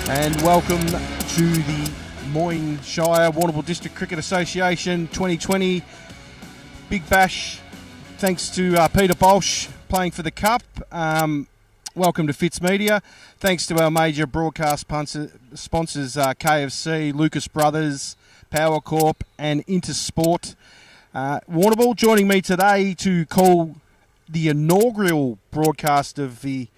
And welcome to the Moyne Shire Warrnambool District Cricket Association 2020 Big Bash. Thanks to Peter Baulch playing for the Cup. Welcome to Fitzmedia. Thanks to our major broadcast sponsors KFC, Lucas Brothers, Powercor and Intersport. Warrnambool joining me today to call the inaugural broadcast of the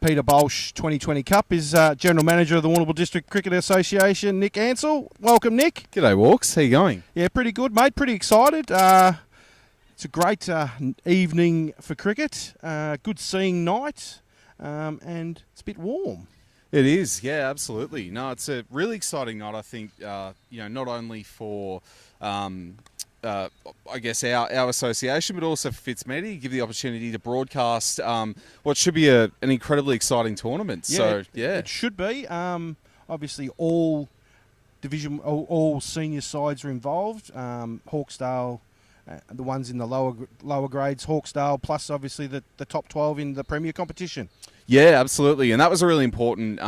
Peter Baulch 2020 Cup is General Manager of the Warrnambool District Cricket Association, Nick Ansell. Welcome, Nick. G'day, Walks. How you going? Yeah, pretty good, mate. Pretty excited. It's a great evening for cricket. Good seeing night, and it's a bit warm. It is, yeah, absolutely. No, it's a really exciting night, I think, not only for... I guess our association, but also for Fitzmedia, give the opportunity to broadcast what should be an incredibly exciting tournament. Yeah, it should be. Obviously, all senior sides are involved. Hawkesdale, the ones in the lower grades, Hawkesdale, plus obviously the top 12 in the Premier competition. Yeah, absolutely. And that was a really important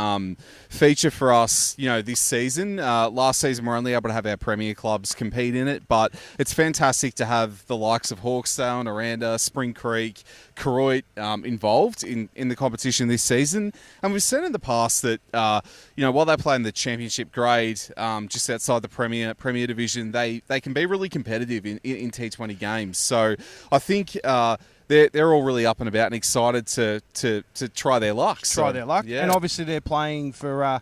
feature for us, this season. Last season, we were only able to have our Premier clubs compete in it, but it's fantastic to have the likes of Hawkesdale and Aranda, Spring Creek, Koroit involved in the competition this season. And we've seen in the past that, while they play in the championship grade, just outside the Premier division, they can be really competitive in T20 games. So I think... They're all really up and about and excited to try their luck. Yeah. And obviously they're playing for a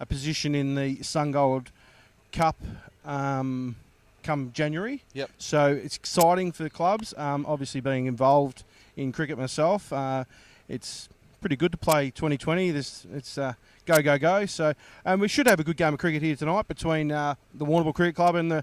position in the Sungold Cup come January. Yep. So it's exciting for the clubs. Obviously being involved in cricket myself, it's pretty good to play 2020. It's go. So we should have a good game of cricket here tonight between the Warrnambool Cricket Club and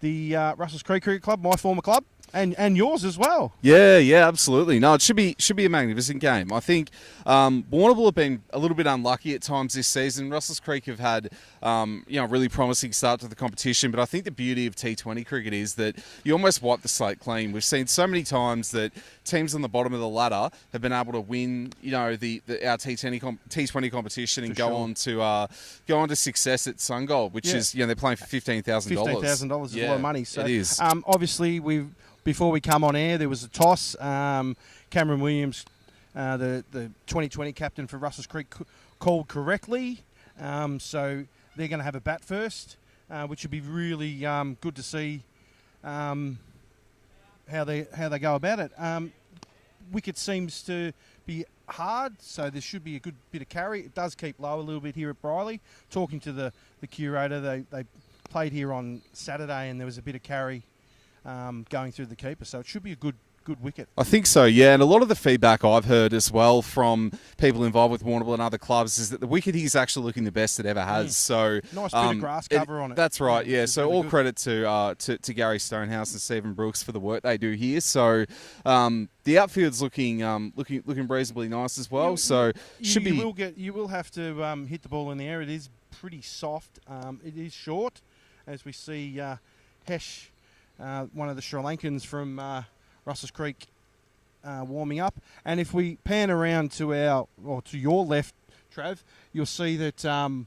the Russells Creek Cricket Club, my former club. And yours as well. Yeah, absolutely. No, it should be a magnificent game. I think Warrnambool have been a little bit unlucky at times this season. Russells Creek have had a really promising start to the competition, but I think the beauty of T20 cricket is that you almost wipe the slate clean. We've seen so many times that teams on the bottom of the ladder have been able to win, our T20 competition and go on to success at Sungold, which is they're playing for $15,000. $15,000 is a lot of money. So it is. Obviously before we come on air, there was a toss. Cameron Williams, the 2020 captain for Russells Creek, called correctly. So they're going to have a bat first, which would be really good to see how they go about it. Wicket seems to be hard, so there should be a good bit of carry. It does keep low a little bit here at Brierly. Talking to the curator, they played here on Saturday, and there was a bit of carry going through the keeper, so it should be a good wicket. I think so, yeah. And a lot of the feedback I've heard as well from people involved with Warrnambool and other clubs is that the wicket is actually looking the best it ever has. So nice bit of grass cover on it. That's right, yeah. So really all credit to Gary Stonehouse and Stephen Brooks for the work they do here. So the outfield's looking reasonably nice as well. You will have to hit the ball in the air. It is pretty soft. It is short, as we see Hesh. One of the Sri Lankans from Russells Creek warming up. And if we pan around to your left, Trav, you'll see that the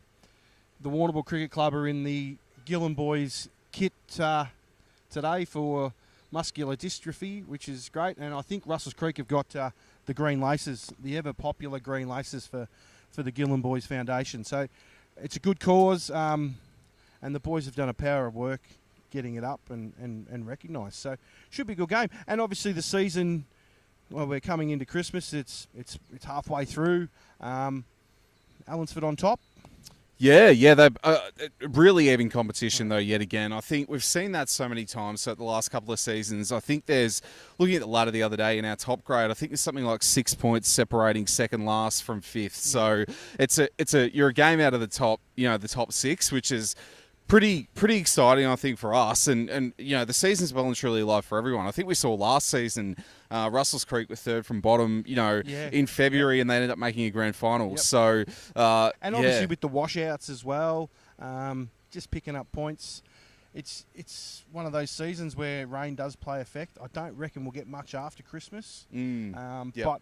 Warrnambool Cricket Club are in the Gillin Boys kit today for muscular dystrophy, which is great. And I think Russells Creek have got the green laces, the ever popular green laces for the Gillin Boys Foundation. So it's a good cause, and the boys have done a power of work getting it up and recognised. So should be a good game. And obviously the season, we're coming into Christmas. It's halfway through. Allensford on top. Yeah, they're really even competition though yet again. I think we've seen that so many times so the last couple of seasons. I think there's, looking at the ladder the other day in our top grade, I think there's something like 6 points separating second last from fifth. So you're a game out of the top, the top six, which is pretty exciting, I think, for us. And the season's well and truly alive for everyone. I think we saw last season Russells Creek were third from bottom, in February, and they ended up making a grand final. Yep. So, and obviously with the washouts as well, just picking up points. It's one of those seasons where rain does play effect. I don't reckon we'll get much after Christmas. But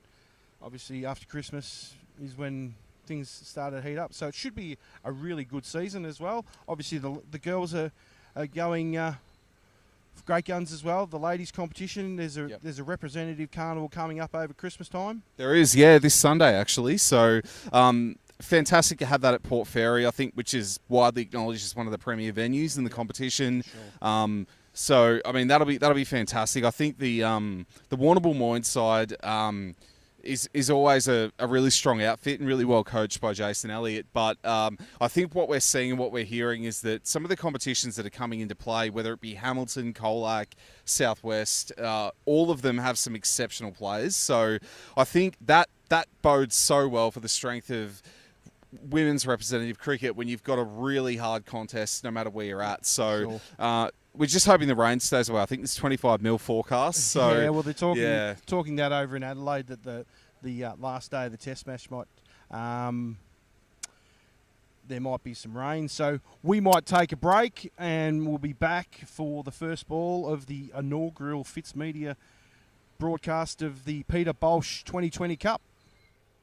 obviously after Christmas is when things started to heat up. So it should be a really good season as well. Obviously, the girls are going great guns as well. The ladies' competition, there's a representative carnival coming up over Christmas time. There is, yeah, this Sunday actually. So fantastic to have that at Port Fairy, I think, which is widely acknowledged as one of the premier venues in the competition. Sure. So I mean that'll be fantastic. I think the Warrnambool Moyne side is always a really strong outfit and really well coached by Jason Elliott. But I think what we're seeing and what we're hearing is that some of the competitions that are coming into play, whether it be Hamilton, Colac, Southwest, all of them have some exceptional players. So I think that bodes so well for the strength of women's representative cricket when you've got a really hard contest no matter where you're at. So we're just hoping the rain stays away. I think there's 25 mil forecast. So yeah, well, they're talking that over in Adelaide that the last day of the test match there might be some rain. So we might take a break and we'll be back for the first ball of the inaugural Fitzmedia broadcast of the Peter Baulch 2020 Cup.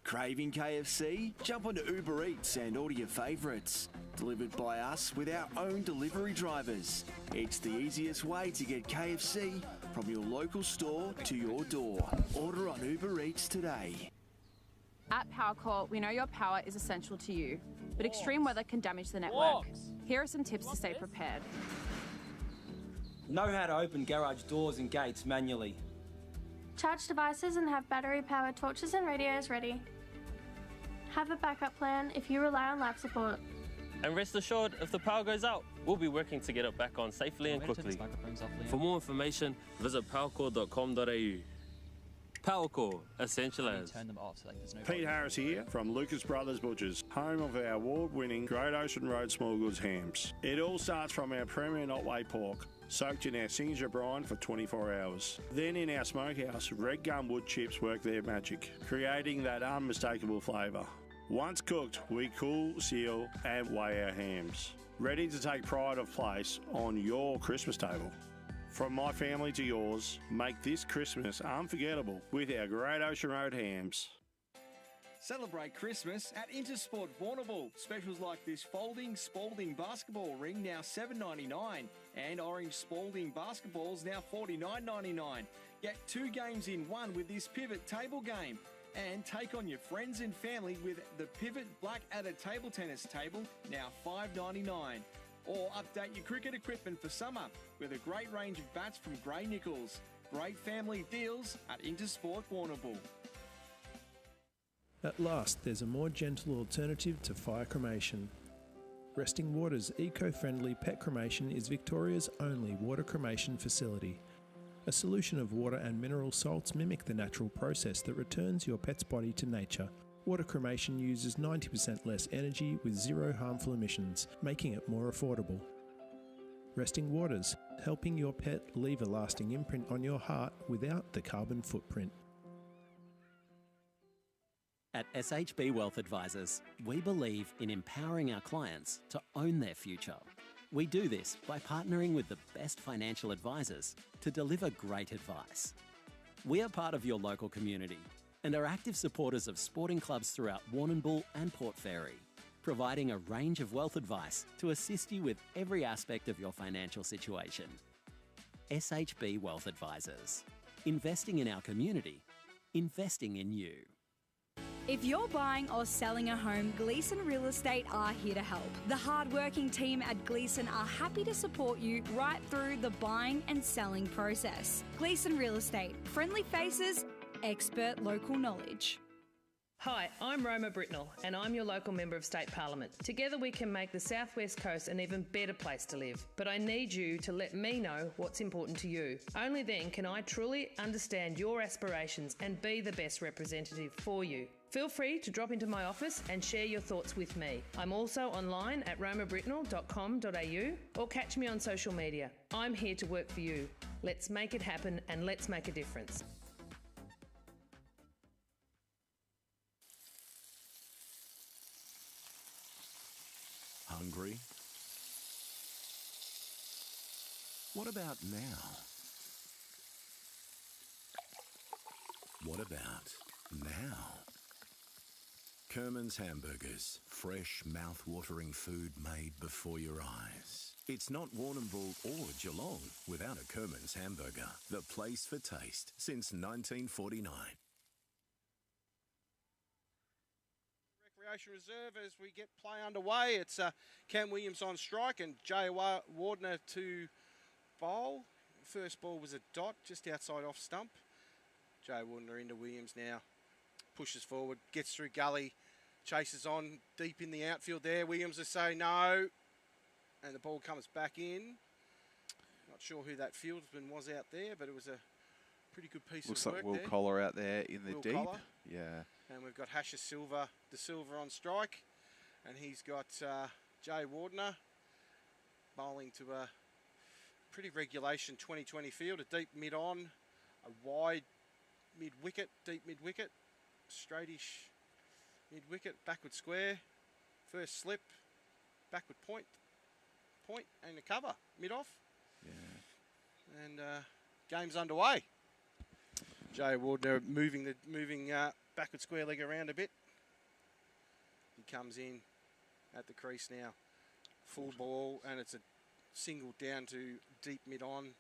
Craving KFC? Jump onto Uber Eats and order your favourites. Delivered by us with our own delivery drivers. It's the easiest way to get KFC from your local store to your door. Order on Uber Eats today. At Powercor, we know your power is essential to you, but extreme weather can damage the network. Here are some tips to stay prepared. Know how to open garage doors and gates manually. Charge devices and have battery-powered torches and radios ready. Have a backup plan if you rely on life support. And rest assured, if the power goes out, we'll be working to get it back on safely and quickly. For more information, visit powercor.com.au. Powercor, essential as. Pete Harris here from Lucas Brothers Butchers, home of our award-winning Great Ocean Road small goods hams. It all starts from our premier Otway pork, soaked in our signature brine for 24 hours. Then in our smokehouse, red gum wood chips work their magic, creating that unmistakable flavour. Once cooked, we cool, seal and weigh our hams, ready to take pride of place on your Christmas table. From my family to yours, make this Christmas unforgettable with our Great Ocean Road hams. Celebrate Christmas at Intersport Warrnambool. Specials like this folding Spalding basketball ring now $7.99 and orange Spalding basketballs now $49.99. Get 2 games in one with this pivot table game. And take on your friends and family with the Pivot Blackadder table tennis table, now $5.99. Or update your cricket equipment for summer with a great range of bats from Grey Nichols. Great family deals at Intersport Warrnambool. At last, there's a more gentle alternative to fire cremation. Resting Water's eco-friendly pet cremation is Victoria's only water cremation facility. A solution of water and mineral salts mimic the natural process that returns your pet's body to nature. Water cremation uses 90% less energy with 0 harmful emissions, making it more affordable. Resting Waters, helping your pet leave a lasting imprint on your heart without the carbon footprint. At SHB Wealth Advisors, we believe in empowering our clients to own their future. We do this by partnering with the best financial advisors to deliver great advice. We are part of your local community and are active supporters of sporting clubs throughout Warrnambool and Port Fairy, providing a range of wealth advice to assist you with every aspect of your financial situation. SHB Wealth Advisors. Investing in our community, investing in you. If you're buying or selling a home, Gleeson Real Estate are here to help. The hard-working team at Gleeson are happy to support you right through the buying and selling process. Gleeson Real Estate, friendly faces, expert local knowledge. Hi, I'm Roma Britnell and I'm your local Member of State Parliament. Together we can make the South West Coast an even better place to live. But I need you to let me know what's important to you. Only then can I truly understand your aspirations and be the best representative for you. Feel free to drop into my office and share your thoughts with me. I'm also online at romabritnell.com.au or catch me on social media. I'm here to work for you. Let's make it happen and let's make a difference. Hungry? What about now? What about now? Kerman's Hamburgers. Fresh, mouth-watering food made before your eyes. It's not Warrnambool or Geelong without a Kerman's Hamburger. The place for taste since 1949. Recreation Reserve as we get play underway. It's Cam Williams on strike and Jay Wardner to bowl. First ball was a dot just outside off stump. Jay Wardner into Williams now. Pushes forward, gets through gully, chases on deep in the outfield there. Williams will say no. And the ball comes back in. Not sure who that fieldsman was out there, but it was a pretty good piece Looks of work like there. Will Collar out there in the Will deep. Collar. Yeah. And we've got Hasha Silva, De Silva on strike. And he's got Jay Wardner bowling to a pretty regulation 2020 field. A deep mid-on, a wide mid-wicket, deep mid-wicket, straightish mid-wicket, backward square, first slip, backward point, and a cover, mid-off. Yeah. And game's underway. Jay Wardner moving backward square leg around a bit. He comes in at the crease now. Full ball, and it's a single down to deep mid-on.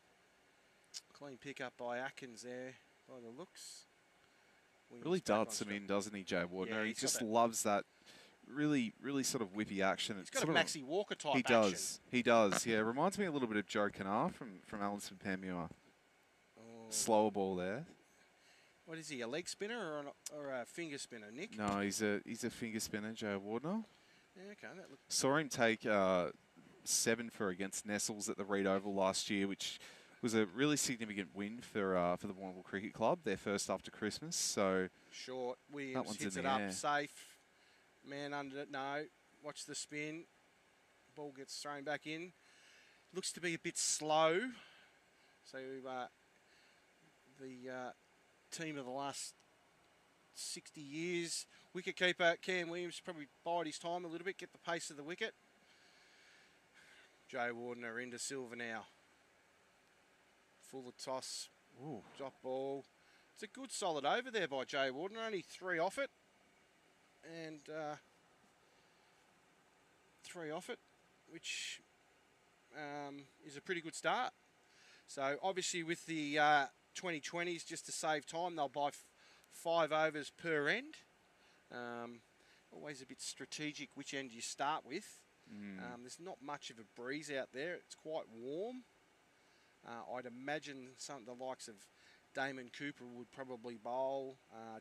Clean pick-up by Atkins there, by the looks. Really darts him in, doesn't he, Jay Wardner? Yeah, he just loves that really sort of whippy action. He's got a Maxie Walker type action. action. He does, yeah. Reminds me a little bit of Joe Canar from Allenson Panmure. Slower ball there. What is he, a leg spinner or a finger spinner, Nick? No, he's a finger spinner, Jay Wardner. Yeah, okay. That Saw him take 7 for against Nestles at the Reed Oval last year, which was a really significant win for the Warrnambool Cricket Club, their first after Christmas. So short, that Williams one's hits in it the up, air. safe. Man under it, no. Watch the spin. Ball gets thrown back in. Looks to be a bit slow. So the team of the last 60 years, wicketkeeper Cam Williams probably bide his time a little bit, get the pace of the wicket. Jay Wardner into Silver now. Full of toss. Ooh. Drop ball. It's a good solid over there by Jay Wardner. Only 3 off it. And 3 off it, which is a pretty good start. So obviously with the 2020s, just to save time, they'll buy 5 overs per end. Always a bit strategic which end you start with. There's not much of a breeze out there. It's quite warm. I'd imagine the likes of Damon Cooper would probably bowl.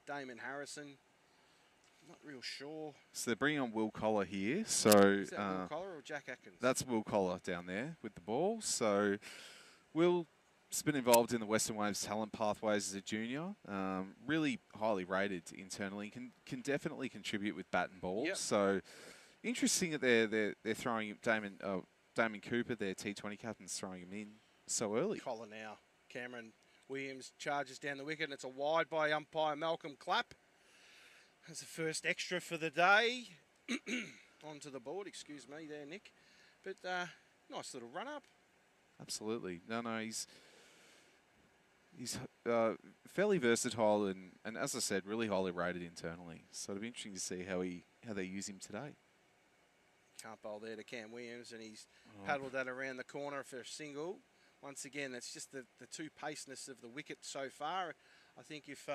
Damon Harrison, not real sure. So they're bringing on Will Collar here. So Is that Will Collar or Jack Atkins? That's Will Collar down there with the ball. So Will's been involved in the Western Waves talent pathways as a junior. Really highly rated internally. Can definitely contribute with bat and ball. Yep. So interesting that they're throwing Damon Cooper, their T20 captain's throwing him in so early. Collar now. Cameron Williams charges down the wicket, and it's a wide by umpire Malcolm Clapp. That's the first extra for the day. Onto the board, excuse me there, Nick. But nice little run up. Absolutely. No, he's fairly versatile and as I said, really highly rated internally. So it'll be interesting to see how they use him today. Can't bowl there to Cam Williams, and he's paddled that around the corner for a single. Once again, that's just the two-paceness of the wicket so far. I think if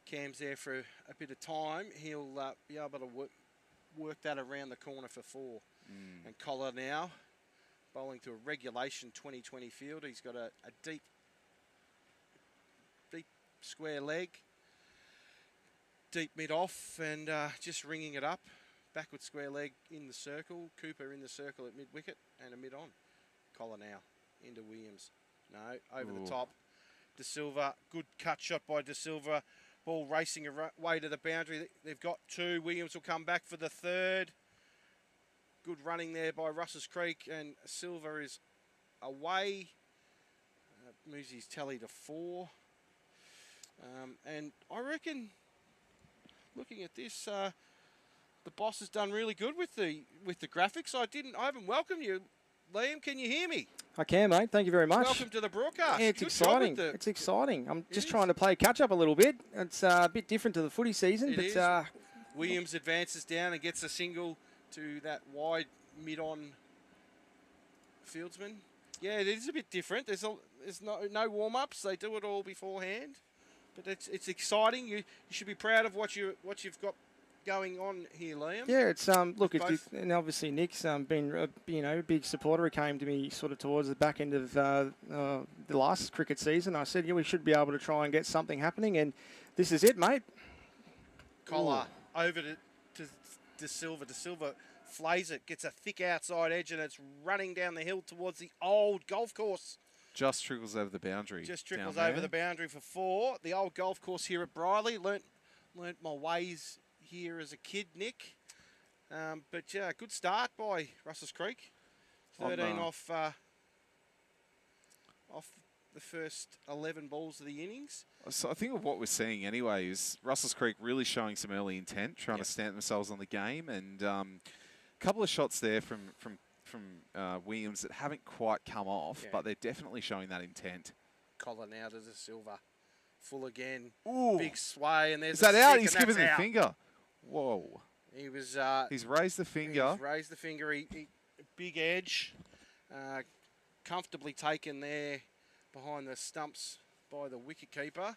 Cam's there for a bit of time, he'll be able to work that around the corner for 4. And Collar now, bowling to a regulation 2020 field. He's got a deep square leg, deep mid-off, and just ringing it up. Backward square leg in the circle. Cooper in the circle at mid-wicket and a mid-on. Collar now into Williams. No, over the top. De Silva, good cut shot by De Silva. Ball racing away to the boundary. They've got 2. Williams will come back for the 3rd. Good running there by Russells Creek, and Silva is away. Moves his tally to 4. And I reckon, looking at this, the boss has done really good with the graphics. I haven't welcomed you, Liam. Can you hear me? I can, mate. Thank you very much. Welcome to the broadcast. Yeah, it's Good exciting. job with It's exciting. I'm just trying to play catch up a little bit. It's a bit different to the footy season, but Williams advances down and gets a single to that wide mid-on fieldsman. Yeah, it is a bit different. There's no warm-ups. They do it all beforehand. But it's exciting. You should be proud of what you've got going on here, Liam. Yeah, it's look, and obviously Nick's been a big supporter. He came to me sort of towards the back end of the last cricket season. I said, yeah, we should be able to try and get something happening, and this is it, mate. Collar over to De Silva. De Silva flays it, gets a thick outside edge, and it's running down the hill towards the old golf course. Just trickles over the boundary. Just trickles over the boundary for 4. The old golf course here at Brierly. Learnt my ways here as a kid, Nick. But yeah, good start by Russells Creek. 13 off the first 11 balls of the innings. So I think of what we're seeing anyway is Russells Creek really showing some early intent, trying to stamp themselves on the game, and a couple of shots there from Williams that haven't quite come off, but they're definitely showing that intent. Collar now to De Silva. Full again. Ooh. Big sway, and there's Is that out? He's given the finger. Whoa. He was. He's raised the finger. He's raised the finger. Big edge. Comfortably taken there behind the stumps by the wicket keeper.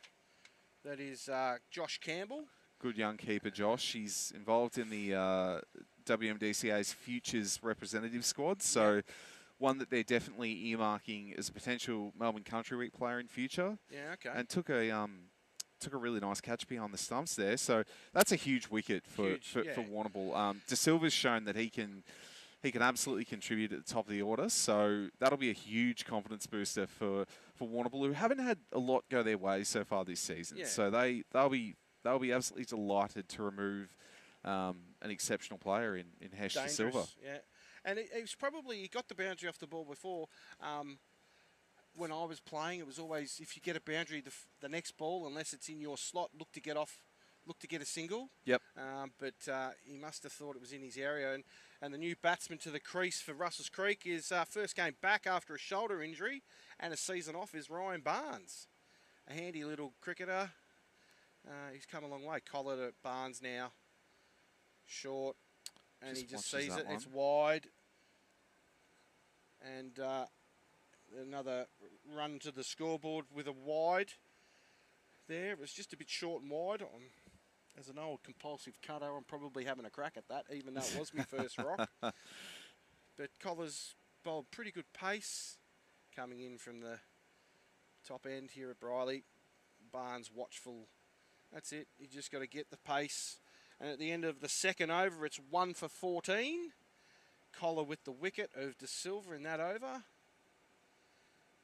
That is Josh Campbell. Good young keeper, Josh. He's involved in the WMDCA's Futures representative squad, so one that they're definitely earmarking as a potential Melbourne Country Week player in future. Yeah, okay. And took a really nice catch behind the stumps there, so that's a huge wicket for Warrnambool. De Silva's shown that he can absolutely contribute at the top of the order, so that'll be a huge confidence booster for Warrnambool, who haven't had a lot go their way so far this season. Yeah. So they'll be absolutely delighted to remove an exceptional player in Hesh De Silva. Yeah, and he got the boundary off the ball before. When I was playing, it was always, if you get a boundary, the next ball, unless it's in your slot, look to get a single. Yep. But he must have thought it was in his area. And the new batsman to the crease for Russells Creek is first game back after a shoulder injury and a season off is Ryan Barnes. A handy little cricketer. He's come a long way. Collar to Barnes now. Short. And he just sees it. It's wide. And another run to the scoreboard with a wide there. It was just a bit short and wide. As an old compulsive cutter, I'm probably having a crack at that, even though it was my first rock. But Collar's bowled pretty good pace coming in from the top end here at Brierly. Barnes watchful. That's it. You just got to get the pace. And at the end of the second over, it's 1 for 14. Collar with the wicket of De Silva in that over.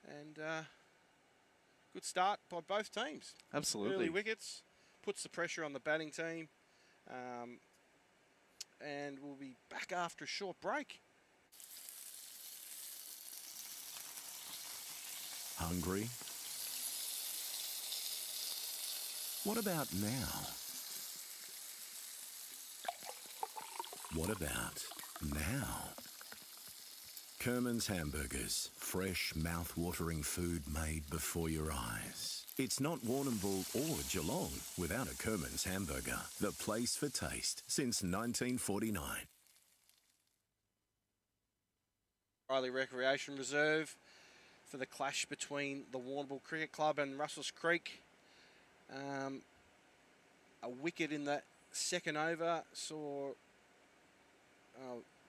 And good start by both teams. Absolutely. Early wickets. Puts the pressure on the batting team. And we'll be back after a short break. Hungry? What about now? What about now? Kerman's Hamburgers. Fresh, mouth-watering food made before your eyes. It's not Warrnambool or Geelong without a Kerman's Hamburger. The place for taste since 1949. Brierly Recreation Reserve for the clash between the Warrnambool Cricket Club and Russells Creek. A wicket in the second over saw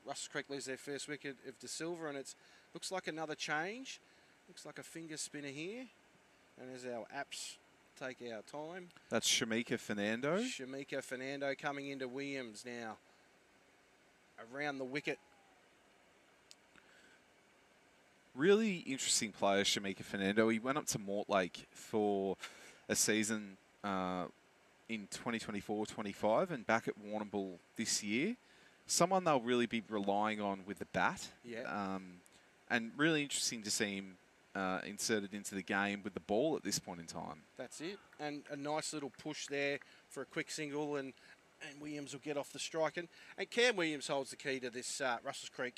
Russells Creek lose their first wicket of De Silva, and it looks like another change. Looks like a finger spinner here. And as our apps take our time. That's Shamika Fernando. Shamika Fernando coming into Williams now. Around the wicket. Really interesting player, Shamika Fernando. He went up to Mortlake for a season in 2024-25 and back at Warrnambool this year. Someone they'll really be relying on with the bat. Yeah. And really interesting to see him inserted into the game with the ball at this point in time. That's it. And a nice little push there for a quick single, and Williams will get off the strike. And Cam Williams holds the key to this Russells Creek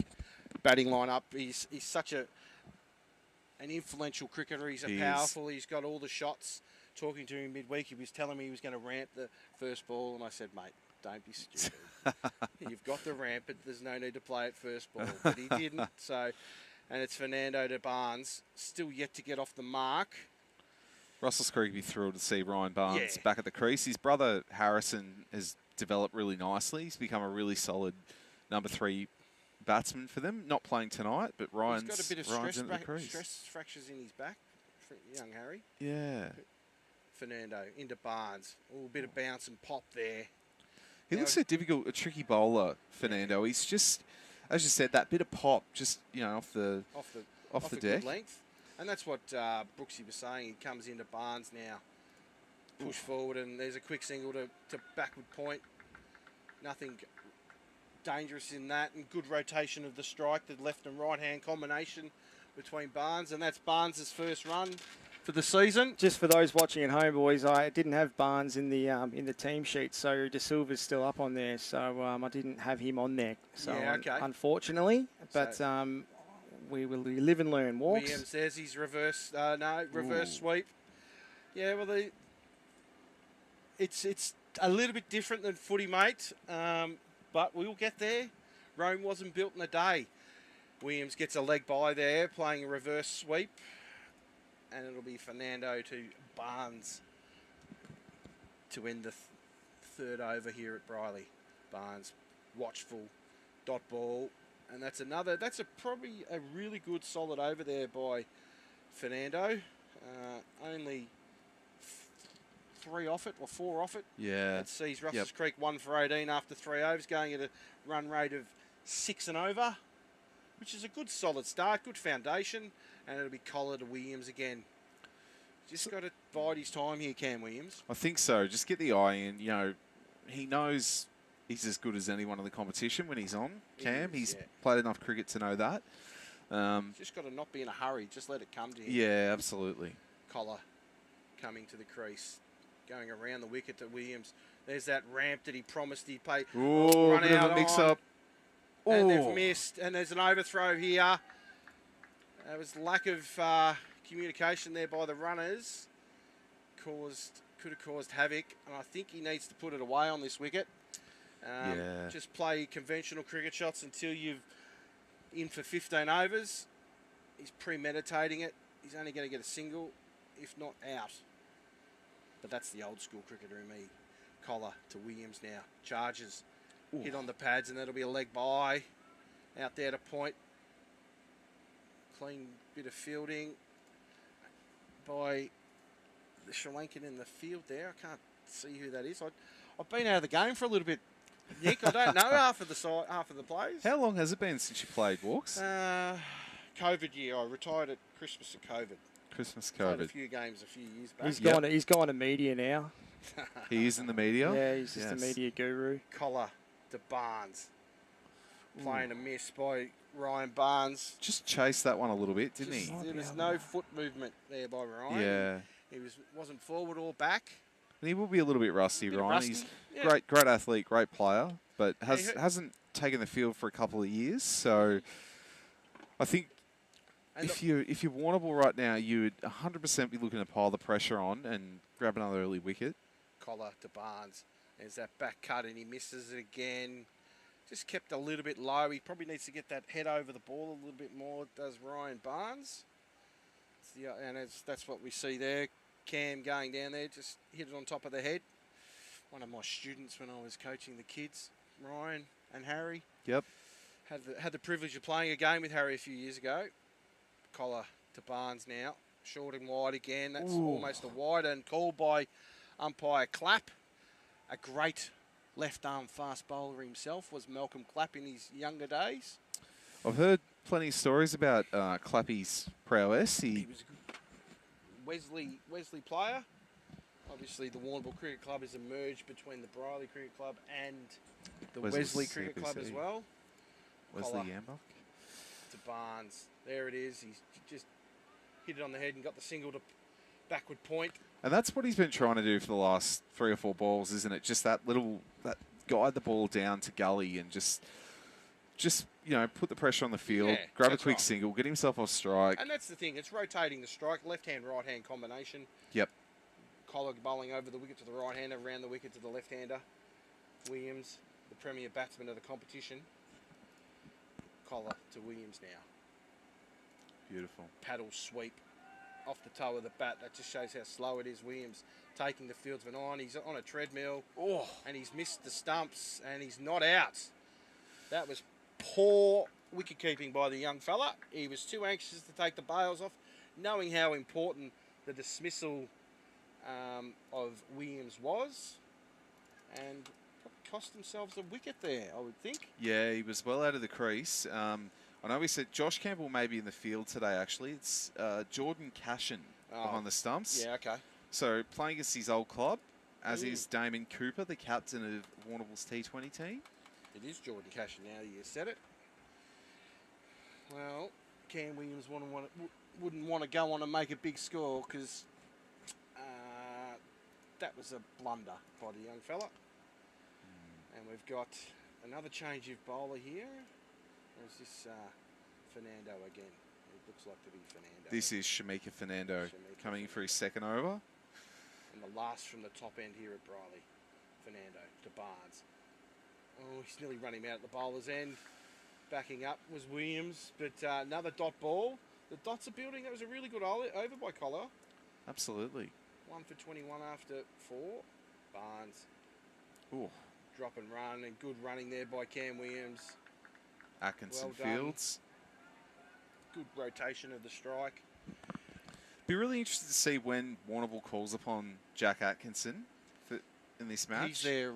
batting lineup. He's such an influential cricketer. He's powerful. He's got all the shots talking to him midweek. He was telling me he was going to ramp the first ball, and I said, mate, don't be stupid. You've got the ramp, but there's no need to play at first ball. But he didn't. So, and it's Fernando to Barnes, still yet to get off the mark. Russells Creek would be thrilled to see Ryan Barnes back at the crease. His brother Harrison has developed really nicely. He's become a really solid number 3 batsman for them. Not playing tonight, but Ryan's got a bit of stress fractures in his back, young Harry. Yeah. Fernando into Barnes. A bit of bounce and pop there. He looks so difficult, a tricky bowler, Fernando. He's just, as you said, that bit of pop, just off the deck. Good length. And that's what Brooksy was saying. He comes into Barnes now. Push forward, and there's a quick single to backward point. Nothing dangerous in that, and good rotation of the strike, the left and right hand combination between Barnes, and that's Barnes' first run for the season. Just for those watching at home, boys, I didn't have Barnes in the team sheet, so De Silva's still up on there, so I didn't have him on there. So unfortunately, but we will live and learn. Walks. Williams, there's his reverse sweep. Yeah, well, it's a little bit different than footy, mate, but we'll get there. Rome wasn't built in a day. Williams gets a leg by there, playing a reverse sweep, and it'll be Fernando to Barnes to end the third over here at Brierly. Barnes, watchful, dot ball, and that's probably a really good solid over there by Fernando. Only 3 off it, or 4 off it. Yeah. That sees Russells Creek 1 for 18 after 3 overs, going at a run rate of 6 and over, which is a good solid start, good foundation, and it'll be Collar to Williams again. Just got to bide his time here, Cam Williams. I think so. Just get the eye in. He knows he's as good as anyone in the competition when he's on, Cam. He's played enough cricket to know that. Just got to not be in a hurry. Just let it come to him. Yeah, absolutely. Collar coming to the crease, going around the wicket to Williams. There's that ramp that he promised he'd play. Oh, run bit out of a mix-up. And they've missed, and there's an overthrow here. There was lack of communication there by the runners. Could have caused havoc, and I think he needs to put it away on this wicket. Just play conventional cricket shots until you've in for 15 overs. He's premeditating it. He's only going to get a single, if not out. But that's the old school cricketer in me. Collar to Williams now. Charges. Hit on the pads, and that'll be a leg by. Out there to point. Clean bit of fielding by the Sri Lankan in the field there. I can't see who that is. I've been out of the game for a little bit, Nick. I don't know half of the players. How long has it been since you played, Walks? COVID year. I retired at Christmas of COVID. Christmas Played COVID. a few games a few years back. He's gone to media now. He is in the media? Yeah, he's just a media guru. Collar to Barnes. Playing a miss by Ryan Barnes. Just chased that one a little bit, didn't he? There was no foot movement there by Ryan. Yeah. He wasn't forward or back. And he will be a little bit rusty, Ryan. Rusty. He's great athlete, great player, but hasn't taken the field for a couple of years. So I think if you're Warrnambool right now, you would 100% be looking to pile the pressure on and grab another early wicket. Collar to Barnes. There's that back cut, and he misses it again. Just kept a little bit low. He probably needs to get that head over the ball a little bit more, does Ryan Barnes. That's what we see there. Cam going down there, just hit it on top of the head. One of my students when I was coaching the kids, Ryan and Harry. Yep. Had the privilege of playing a game with Harry a few years ago. Collar to Barnes now. Short and wide again. That's almost a wide, and called by umpire Clapp. A great left-arm fast bowler himself was Malcolm Clapp in his younger days. I've heard plenty of stories about Clappy's prowess. He was a good Wesley player. Obviously, the Warrnambool Cricket Club is a merge between the Brierly Cricket Club and the Wesley Cricket Club as well. Wesley Yambach. To Barnes. There it is. He's just hit it on the head and got the single to backward point. And that's what he's been trying to do for the last 3 or 4 balls, isn't it? Just that guide the ball down to gully and just put the pressure on the field, grab a quick single, get himself off strike. And that's the thing. It's rotating the strike, left-hand, right-hand combination. Yep. Collar bowling over the wicket to the right-hander, around the wicket to the left-hander. Williams, the premier batsman of the competition. Collar to Williams now. Beautiful. Paddle sweep off the toe of the bat. That just shows how slow it is. Williams taking the fieldsman on. He's on a treadmill. Oh, and he's missed the stumps and he's not out. That was poor wicket keeping by the young fella. He was too anxious to take the bails off, knowing how important the dismissal of Williams was, and cost themselves a wicket there, I would think. Yeah, he was well out of the crease. I know we said Josh Campbell may be in the field today, actually. It's Jordan Cashin behind the stumps. Yeah, okay. So playing against his old club, as is Damon Cooper, the captain of Warrnambool's T20 team. It is Jordan Cashin now that you said it. Well, Cam Williams wouldn't want to go on and make a big score because that was a blunder by the young fella. And we've got another change of bowler here. Or is this Fernando again? It looks like to be Fernando. This is Shamika Fernando coming in for his second over. And the last from the top end here at Brierly. Fernando to Barnes. Oh, he's nearly run him out at the bowler's end. Backing up was Williams, but another dot ball. The dots are building. That was a really good over by Collar. Absolutely. 1 for 21 after 4. Barnes. Ooh. Drop and run, and good running there by Cam Williams. Atkinson well Fields. Good rotation of the strike. Be really interested to see when Warrnambool calls upon Jack Atkinson in this match. He's their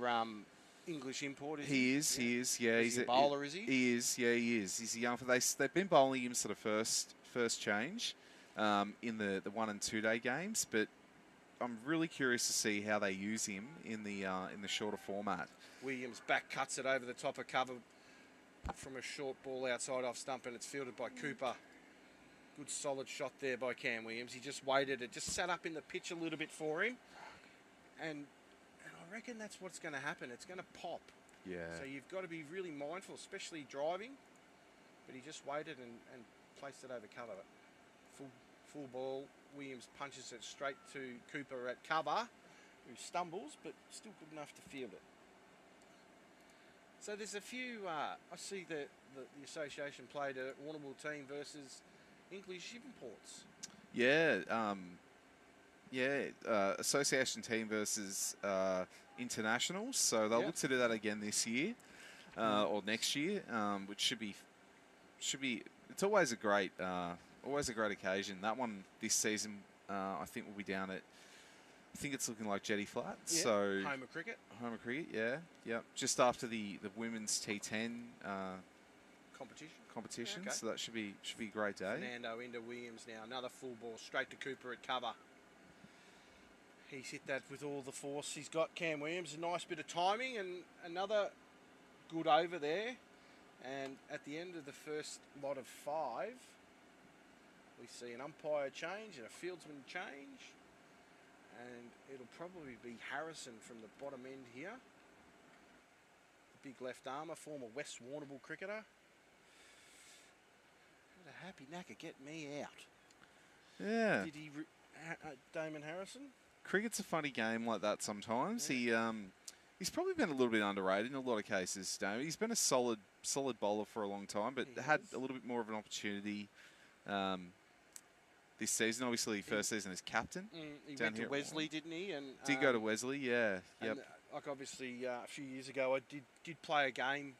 English import, is he? He is, he is, yeah. He's a bowler, is he? He is, yeah, he is. He's a young fella. They've been bowling him sort of first change in the 1 and 2 day games, but I'm really curious to see how they use him in the shorter format. Williams back cuts it over the top of cover from a short ball outside off stump, and it's fielded by Cooper. Good solid shot there by Cam Williams. He just waited. It just sat up in the pitch a little bit for him, and I reckon that's what's going to happen. It's going to pop. Yeah. So you've got to be really mindful, especially driving. But he just waited and placed it over cover. Full ball. Williams punches it straight to Cooper at cover, who stumbles, but still good enough to field it. So there's a few, I see the association played a Warrnambool team versus English imports. Yeah, association team versus internationals. So they'll look to do that again this year or next year, which should be. It's always a great occasion. That one this season, I think will be down at. I think it's looking like Jetty Flat. Yeah, so home of cricket. Home of cricket, yeah, yep. Just after the women's T10 competition. Yeah, okay. So that should be a great day. Fernando into Williams now. Another full ball straight to Cooper at cover. He's hit that with all the force. He's got Cam Williams. A nice bit of timing and another good over there. And at the end of the first lot of 5, we see an umpire change and a fieldsman change. And it'll probably be Harrison from the bottom end here. The big left armour, former West Warrnambool cricketer. What a happy knacker, get me out. Yeah. Did he, Damon Harrison? Cricket's a funny game like that sometimes. Yeah. He's probably been a little bit underrated in a lot of cases, Damon. He's been a solid bowler for a long time, but had a little bit more of an opportunity this season. Obviously, first season as captain. He went to Wesley, didn't he? And did go to Wesley, yeah. Yep. Like obviously, a few years ago, I did play a game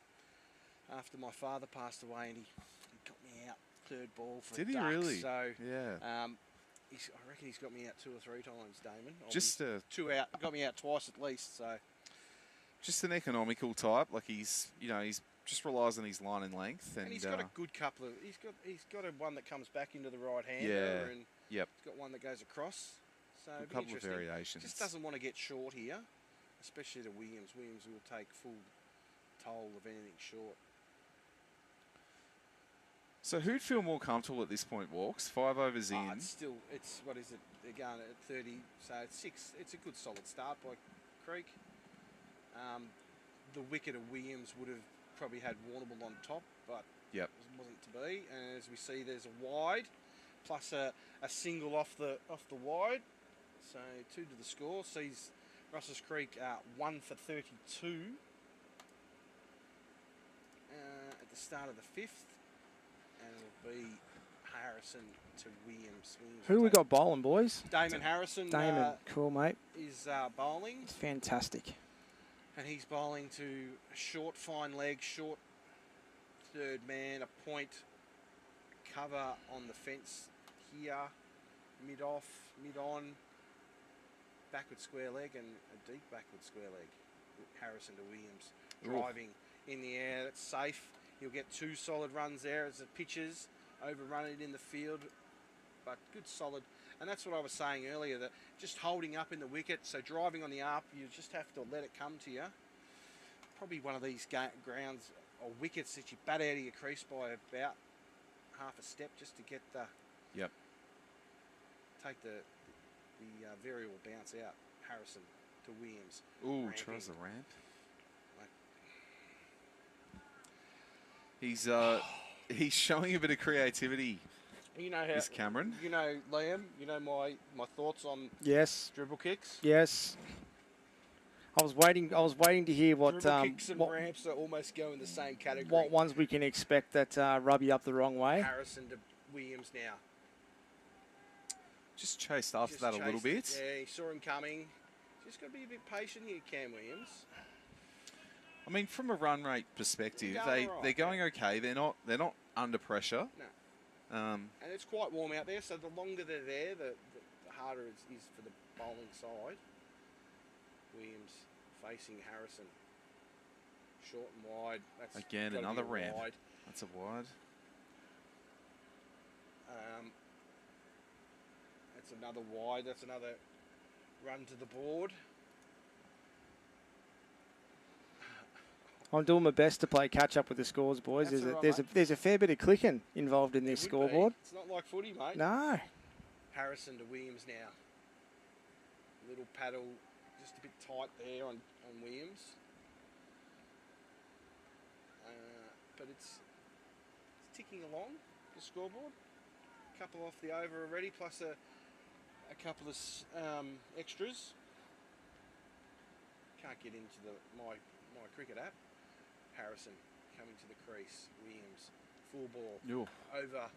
after my father passed away, and he got me out third ball for Did a he duck. really? So yeah. I reckon he's got me out 2 or 3 times, Damon. Just 2 out, got me out twice at least. So just an economical type. Like he's just relies on his line and length, and he's got a good couple of. He's got a one that comes back into the right hander, Yeah. and Yep. he's got one that goes across. So A it'd be couple of interesting. variations. Just doesn't want to get short here, especially to Williams. Williams will take full toll of anything short. So who'd feel more comfortable at this point, Walks? 5 overs in. It's what is it? They're going at 30, so it's 6. It's a good solid start by Creek. The wicket of Williams would have probably had Warrnambool on top, but Yep. it wasn't to be. And as we see, there's a wide, plus a single off the wide. So 2 to the score. Sees Russells Creek 1 for 32 at the start of the 5th. And it'll be Harrison to Williams. Who we got bowling, boys? Damon Harrison. Damon, cool, mate. Is bowling. It's fantastic. And he's bowling to a short, fine leg, short third man, a point cover on the fence here, mid-off, mid-on, backward square leg and a deep backward square leg. Harrison to Williams, driving in the air, that's safe. He'll get 2 solid runs there as the pitches, overrun it in the field, but good solid. And that's what I was saying earlier, that just holding up in the wicket, so driving on the up, you just have to let it come to you. Probably one of these grounds or wickets that you bat out of your crease by about half a step just to get the... Yep. Take the variable bounce out. Harrison to Williams. Ooh, tries the ramp. He's showing a bit of creativity. You know how is Cameron. You know, Liam. You know my thoughts on dribble kicks. Yes. I was waiting to hear what dribble kicks and ramps are almost go in the same category. What ones we can expect that rub you up the wrong way. Harrison to Williams now. Just chased after that a little bit. Yeah, he saw him coming. Just got to be a bit patient here, Cam Williams. I mean, from a run rate perspective, they're going okay. They're not under pressure. No. And it's quite warm out there, so the longer they're there, the harder it is for the bowling side. Williams facing Harrison. Short and wide. That's again another ramp. Wide. That's a wide. That's another wide. That's another run to the board. I'm doing my best to play catch up with the scores, boys. There's a fair bit of clicking involved in this scoreboard. It's not like footy, mate. No. Harrison to Williams now. Little paddle, just a bit tight there on Williams. But it's ticking along, the scoreboard. A couple off the over already, plus a couple of extras. Can't get into my cricket app. Harrison coming to the crease. Williams, full ball. Over,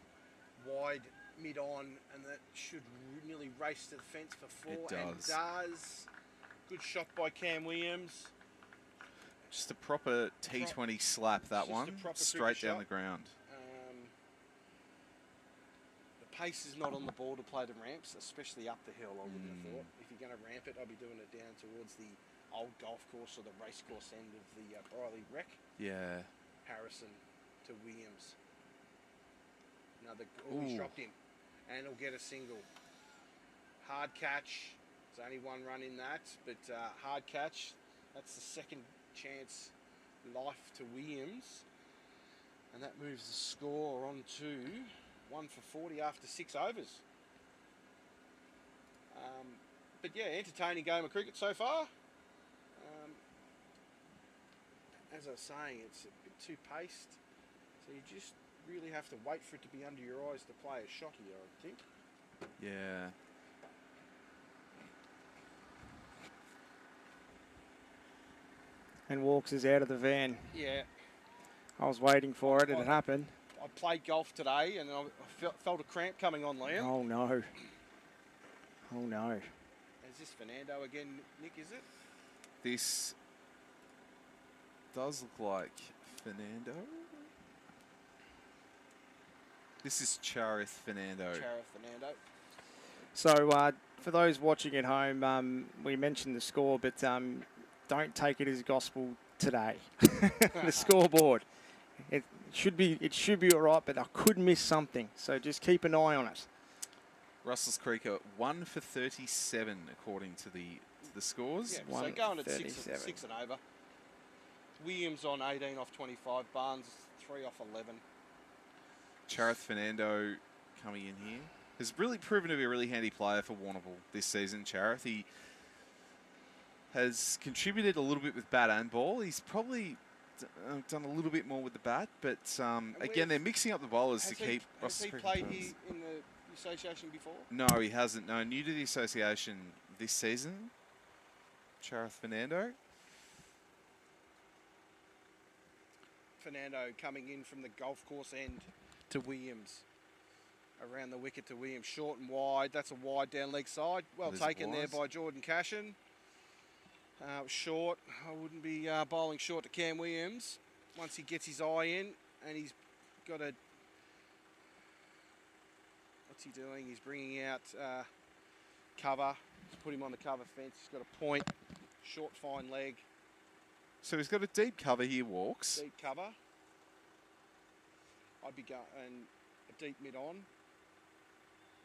wide, mid-on, and that should nearly race to the fence for 4. It does. And does. Good shot by Cam Williams. Just a proper T20 slap, that one. Straight down the ground. The pace is not on the ball to play the ramps, especially up the hill, I wouldn't have thought. If you're going to ramp it, I'll be doing it down towards the old golf course or the race course end of the Brierly Rec. Yeah. Harrison to Williams. He's dropped him. And he'll get a single. Hard catch. There's only one run in that, but hard catch. That's the second chance life to Williams. And that moves the score on to 1 for 40 after 6 overs. But yeah, entertaining game of cricket so far. As I was saying, it's a bit too paced, so you just really have to wait for it to be under your eyes to play a shot here, I think. Yeah. And Walks is out of the van. Yeah. I was waiting for it, and it happened. I played golf today, and I felt a cramp coming on, Liam. Oh, no. Oh, no. Is this Fernando again, Nick, is it? This does look like Fernando. This is Charith Fernando. So, for those watching at home, we mentioned the score, but don't take it as gospel today. The scoreboard. It should be all right, but I could miss something. So just keep an eye on it. Russells Creek are 1 for 37 according to the scores. Yeah, so going at 6 and over. Williams on 18 off 25. Barnes 3 off 11. Charith Fernando coming in here has really proven to be a really handy player for Warrnambool this season. Charith, he has contributed a little bit with bat and ball. He's probably done a little bit more with the bat, but again, they're mixing up the bowlers to keep Russells Creek. Has he played here in the association before? No, he hasn't. No, new to the association this season. Charith Fernando. Fernando coming in from the golf course end to Williams. Around the wicket to Williams. Short and wide. That's a wide down leg side. Well taken there by Jordan Cashin. Short. I wouldn't be bowling short to Cam Williams. Once he gets his eye in and he's got a... What's he doing? He's bringing out cover. He's put him on the cover fence. He's got a point. Short, fine leg. So he's got a deep cover here, Walks. Deep cover. I'd be going a deep mid on.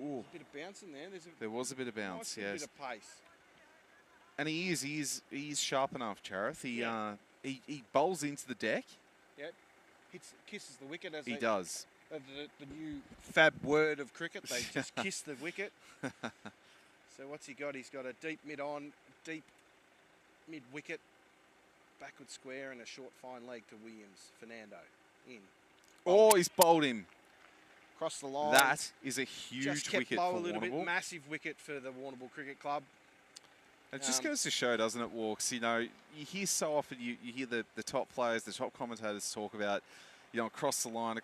Ooh. A bit of bounce in there. There was a bit of bounce, nice yes. bit of pace. And he is sharp enough, Charith. He bowls into the deck. Yep. Kisses the wicket as he does. The new fab word of cricket. They just kiss the wicket. So what's he got? He's got a deep mid on, deep mid wicket, backward square, and a short fine leg to Williams. Fernando in. Oh, he's bowled him. Across the line. That is a huge just kept wicket low for a little bit. Warrnambool. Massive wicket for the Warrnambool Cricket Club. It just goes to show, doesn't it, Walks? You know, you hear so often, you hear the top players, the top commentators talk about, you know, across the line,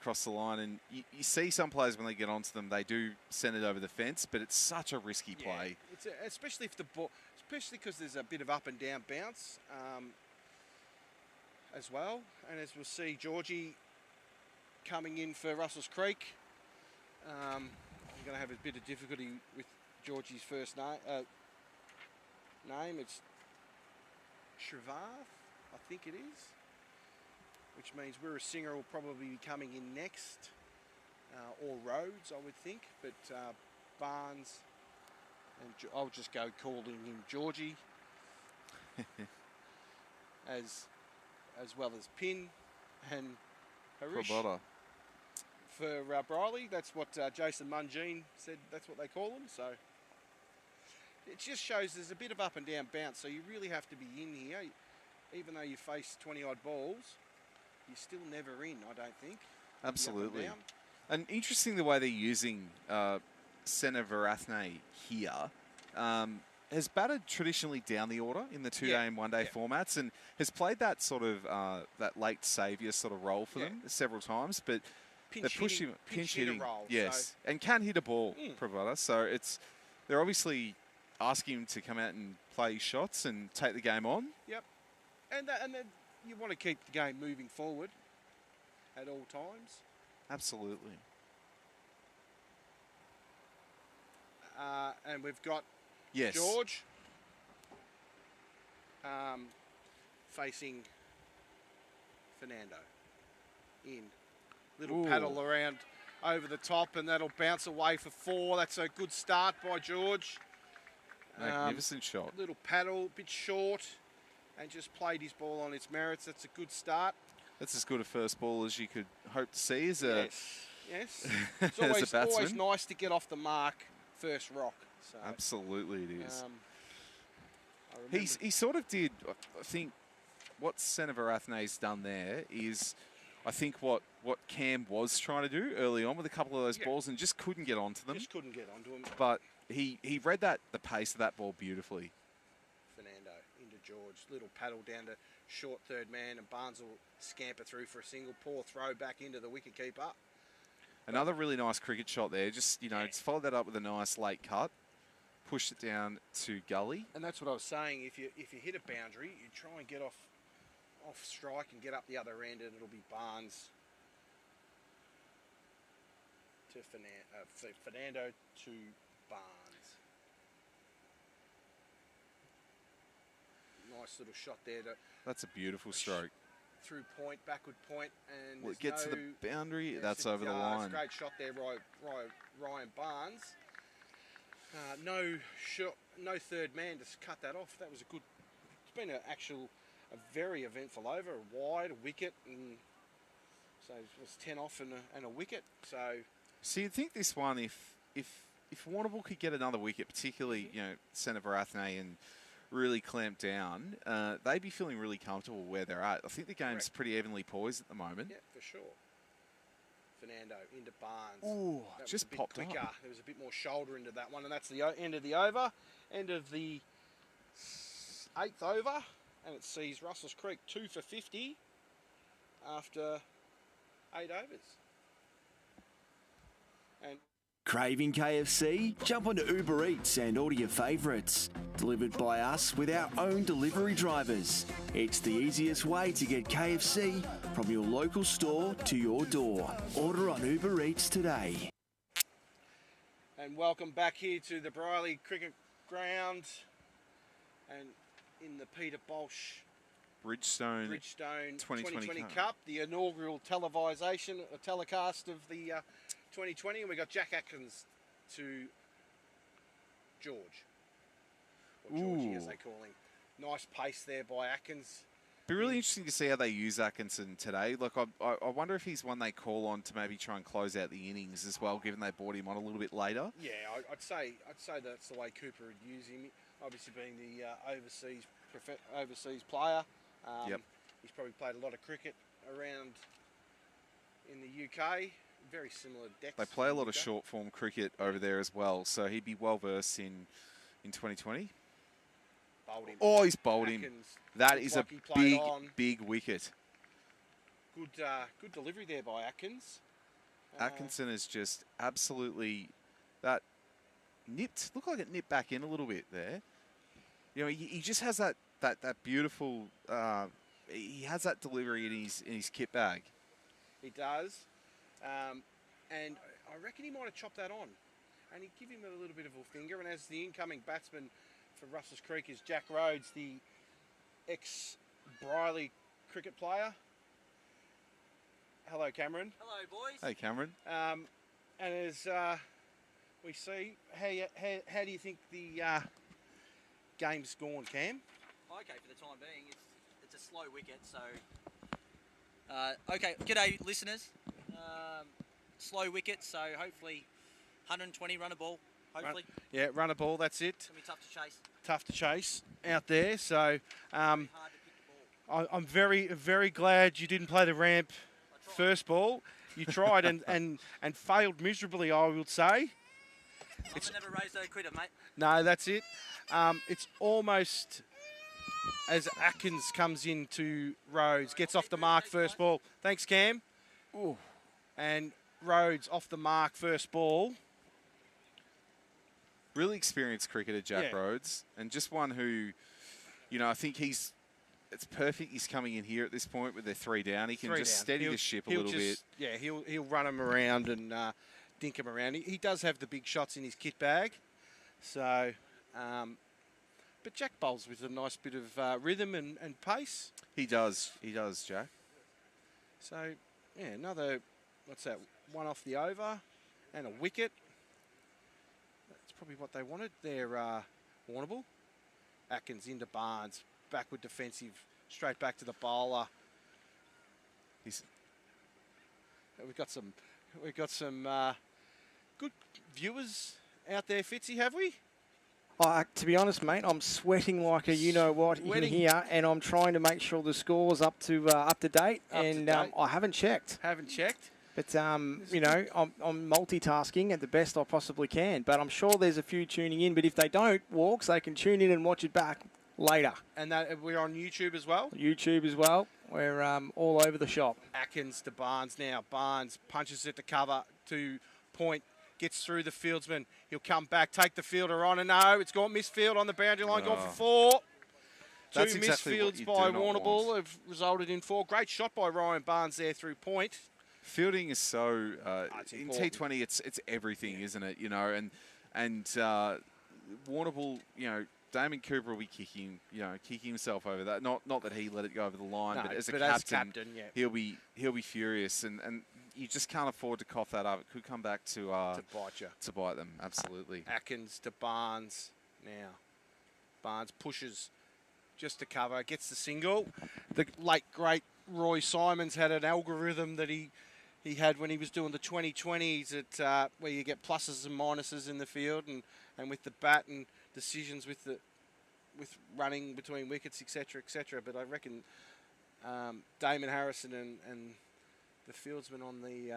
and you see some players when they get onto them, they do send it over the fence, but it's such a risky play. It's especially if the ball, especially because there's a bit of up and down bounce as well. And as we'll see, Georgie coming in for Russells Creek. I'm going to have a bit of difficulty with Georgie's first name. It's Shrivath, I think it is, which means Wirra Singer will probably be coming in next, or Rhodes, I would think, but Barnes, and I'll just go calling him Georgie, as well as Pin and Harish. Prabota. For Brierly, that's what Jason Mungine said, that's what they call them, so... It just shows there's a bit of up and down bounce, so you really have to be in here. Even though you face 20-odd balls, you're still never in, I don't think. Absolutely. And interesting the way they're using Senna Varathne here. Has batted traditionally down the order in the two-day and one-day formats and has played that sort of that late saviour sort of role for them several times, but they push him pinch hitting, role, yes, and can hit a ball, Prabhupada. So they're obviously asking him to come out and play his shots and take the game on. Yep, and then you want to keep the game moving forward at all times. Absolutely. And we've got yes. George facing Fernando in. Little paddle around over the top, and that'll bounce away for 4. That's a good start by George. Magnificent shot. Little paddle, bit short, and just played his ball on its merits. That's a good start. That's as good a first ball as you could hope to see as a yes. It's always nice to get off the mark first rock. So, absolutely it is. He sort of did, I think, what Senna Varathne's done there is, I think, what Cam was trying to do early on with a couple of those balls and just couldn't get onto them. Just couldn't get onto them. But he read the pace of that ball beautifully. Fernando into George. Little paddle down to short third man, and Barnes will scamper through for a single. Poor throw back into the wicketkeeper. Another really nice cricket shot there. Just, just followed that up with a nice late cut. Pushed it down to gully. And that's what I was saying. If you hit a boundary, you try and get off strike and get up the other end, and it'll be Barnes to Fernando to Barnes. Nice little shot there. That's a beautiful stroke. Through point, backward point, and well, it gets to the boundary. Yes, that's over the line. It's a great shot there by Ryan Barnes. No third man to cut that off. That was a good. It's been a very eventful over. A wide, a wicket, and so it was 10 off and a wicket. So you'd think this one, if Warrnambool could get another wicket, particularly Senna Varathne and really clamp down, they'd be feeling really comfortable where they're at. I think the game's pretty evenly poised at the moment. Yeah, for sure. Fernando into Barnes. Ooh, That was just a bit popped quicker. up. There was a bit more shoulder into that one, and that's the end of the over. End of the 8th over, and it sees Russells Creek 2 for 50 after 8 overs. And Craving KFC? Jump onto Uber Eats and order your favourites. Delivered by us with our own delivery drivers. It's the easiest way to get KFC from your local store to your door. Order on Uber Eats today. And welcome back here to the Brierly Cricket Ground and in the Peter Baulch Bridgestone 2020 Cup, the inaugural televisation, a telecast of the 2020, and we got Jack Atkins to George. Or Georgie, as they call him. Nice pace there by Atkins. Be really interesting to see how they use Atkinson today. Look, I wonder if he's one they call on to maybe try and close out the innings as well, given they brought him on a little bit later. Yeah, I'd say that's the way Cooper would use him. Obviously, being the overseas player, Yep. He's probably played a lot of cricket around in the UK. Very similar decks. They play a lot of UK. short form cricket over there as well, so he'd be well versed in 2020. Bowled him. Oh, he's bowled him. Atkins That looked is like a he played big, on. big wicket. Good delivery there by Atkins. Atkinson is just absolutely that nipped. Looked like it nipped back in a little bit there. You know, he just has that beautiful. He has that delivery in his kit bag. He does, and I reckon he might have chopped that on, and he'd give him a little bit of a finger. And as the incoming batsman for Russells Creek is Jack Rhodes, the ex-Brierly cricket player. Hello, Cameron. Hello, boys. Hey, Cameron. And as we see, how do you think the game's gone, Cam? Okay, for the time being, it's a slow wicket, so... okay, g'day, listeners. Slow wicket, so hopefully 120 run a ball, hopefully. Run a ball, that's it. It's going to be tough to chase. Tough to chase out there, so I'm very, very glad you didn't play the ramp first ball. You tried and failed miserably, I would say. I've never raised a critter, mate. No, that's it. It's almost as Atkins comes into Rhodes, gets off the mark first ball. Thanks, Cam. Ooh. And Rhodes off the mark first ball. Really experienced cricketer, Jack Rhodes, and just one who, you know, I think it's perfect he's coming in here at this point with their 3 down. He can just steady the ship a little bit. Yeah, he'll run him around and dink him around. He does have the big shots in his kit bag. So, but Jack bowls with a nice bit of rhythm and pace. He does, Jack. So, yeah, another, what's that, one off the over and a wicket. That's probably what they wanted there, Warrnambool. Atkins into Barnes, backward defensive, straight back to the bowler. We've got some good viewers out there, Fitzy, have we? To be honest, mate, I'm sweating like a you-know-what in here, and I'm trying to make sure the score's up to date, I haven't checked. Haven't checked? But, you know, I'm multitasking at the best I possibly can, but I'm sure there's a few tuning in, but if they don't, Walks, they can tune in and watch it back later. And that we're on YouTube as well? YouTube as well. We're all over the shop. Atkins to Barnes now. Barnes punches it to cover to point. Gets through the fieldsman. He'll come back, take the fielder on, and no, it's gone misfield on the boundary line, gone for 4. That's Two exactly misfields by Warrnambool have resulted in 4. Great shot by Ryan Barnes there through point. Fielding is so in important. T20. It's everything, isn't it? You know, and Warrnambool, you know, Damon Cooper will be kicking himself over that. Not that he let it go over the line, No, but as but captain, yeah. he'll be furious, and you just can't afford to cough that up. It could come back to bite you. To bite them, absolutely. Atkins to Barnes now. Barnes pushes just to cover, gets the single. The late great Roy Simons had an algorithm that he had when he was doing the 2020s at where you get pluses and minuses in the field and with the bat and decisions with running between wickets, etc., etc. But I reckon Damon Harrison and the fieldsman on the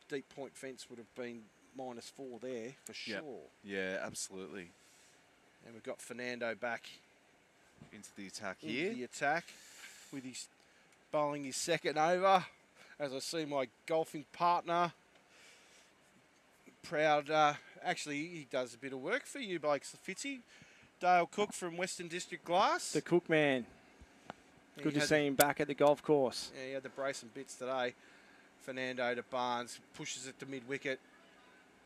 deep point fence would have been -4 there for sure. Yeah, absolutely. And we've got Fernando back into the attack into here. the attack with his bowling his second over. As I see my golfing partner, proud. Actually, he does a bit of work for you, blokes. Fitzy, Dale Cook from Western District Glass. The Cook man. Good to see him back at the golf course. Yeah, he had the brace and bits today. Fernando to Barnes, pushes it to mid-wicket.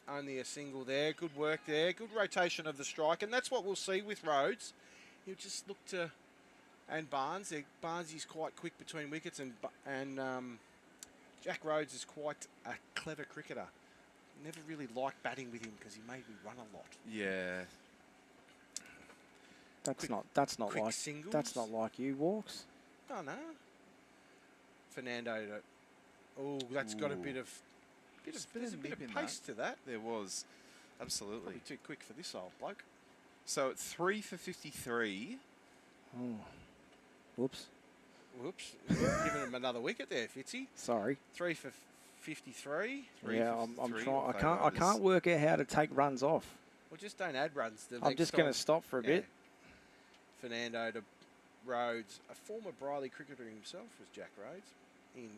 Only a single there. Good work there. Good rotation of the strike. And that's what we'll see with Rhodes. He'll just look to... And Barnes. Barnes is quite quick between wickets. And Jack Rhodes is quite a clever cricketer. Never really liked batting with him because he made me run a lot. Yeah. That's not quick like singles. that's not like you, Walks. Oh, no. Fernando to... Oh, that's got a bit of... There's a bit of pace to that. There was. Absolutely. Probably too quick for this old bloke. So at 3 for 53. Oh. Whoops. Whoops. Giving him another wicket there, Fitzy. Sorry. 3 for 53. Yeah, I'm trying. I can't work out how to take runs off. Well, just don't add runs. I'm just going to stop for a bit. Fernando to Rhodes. A former Brierly cricketer himself was Jack Rhodes. In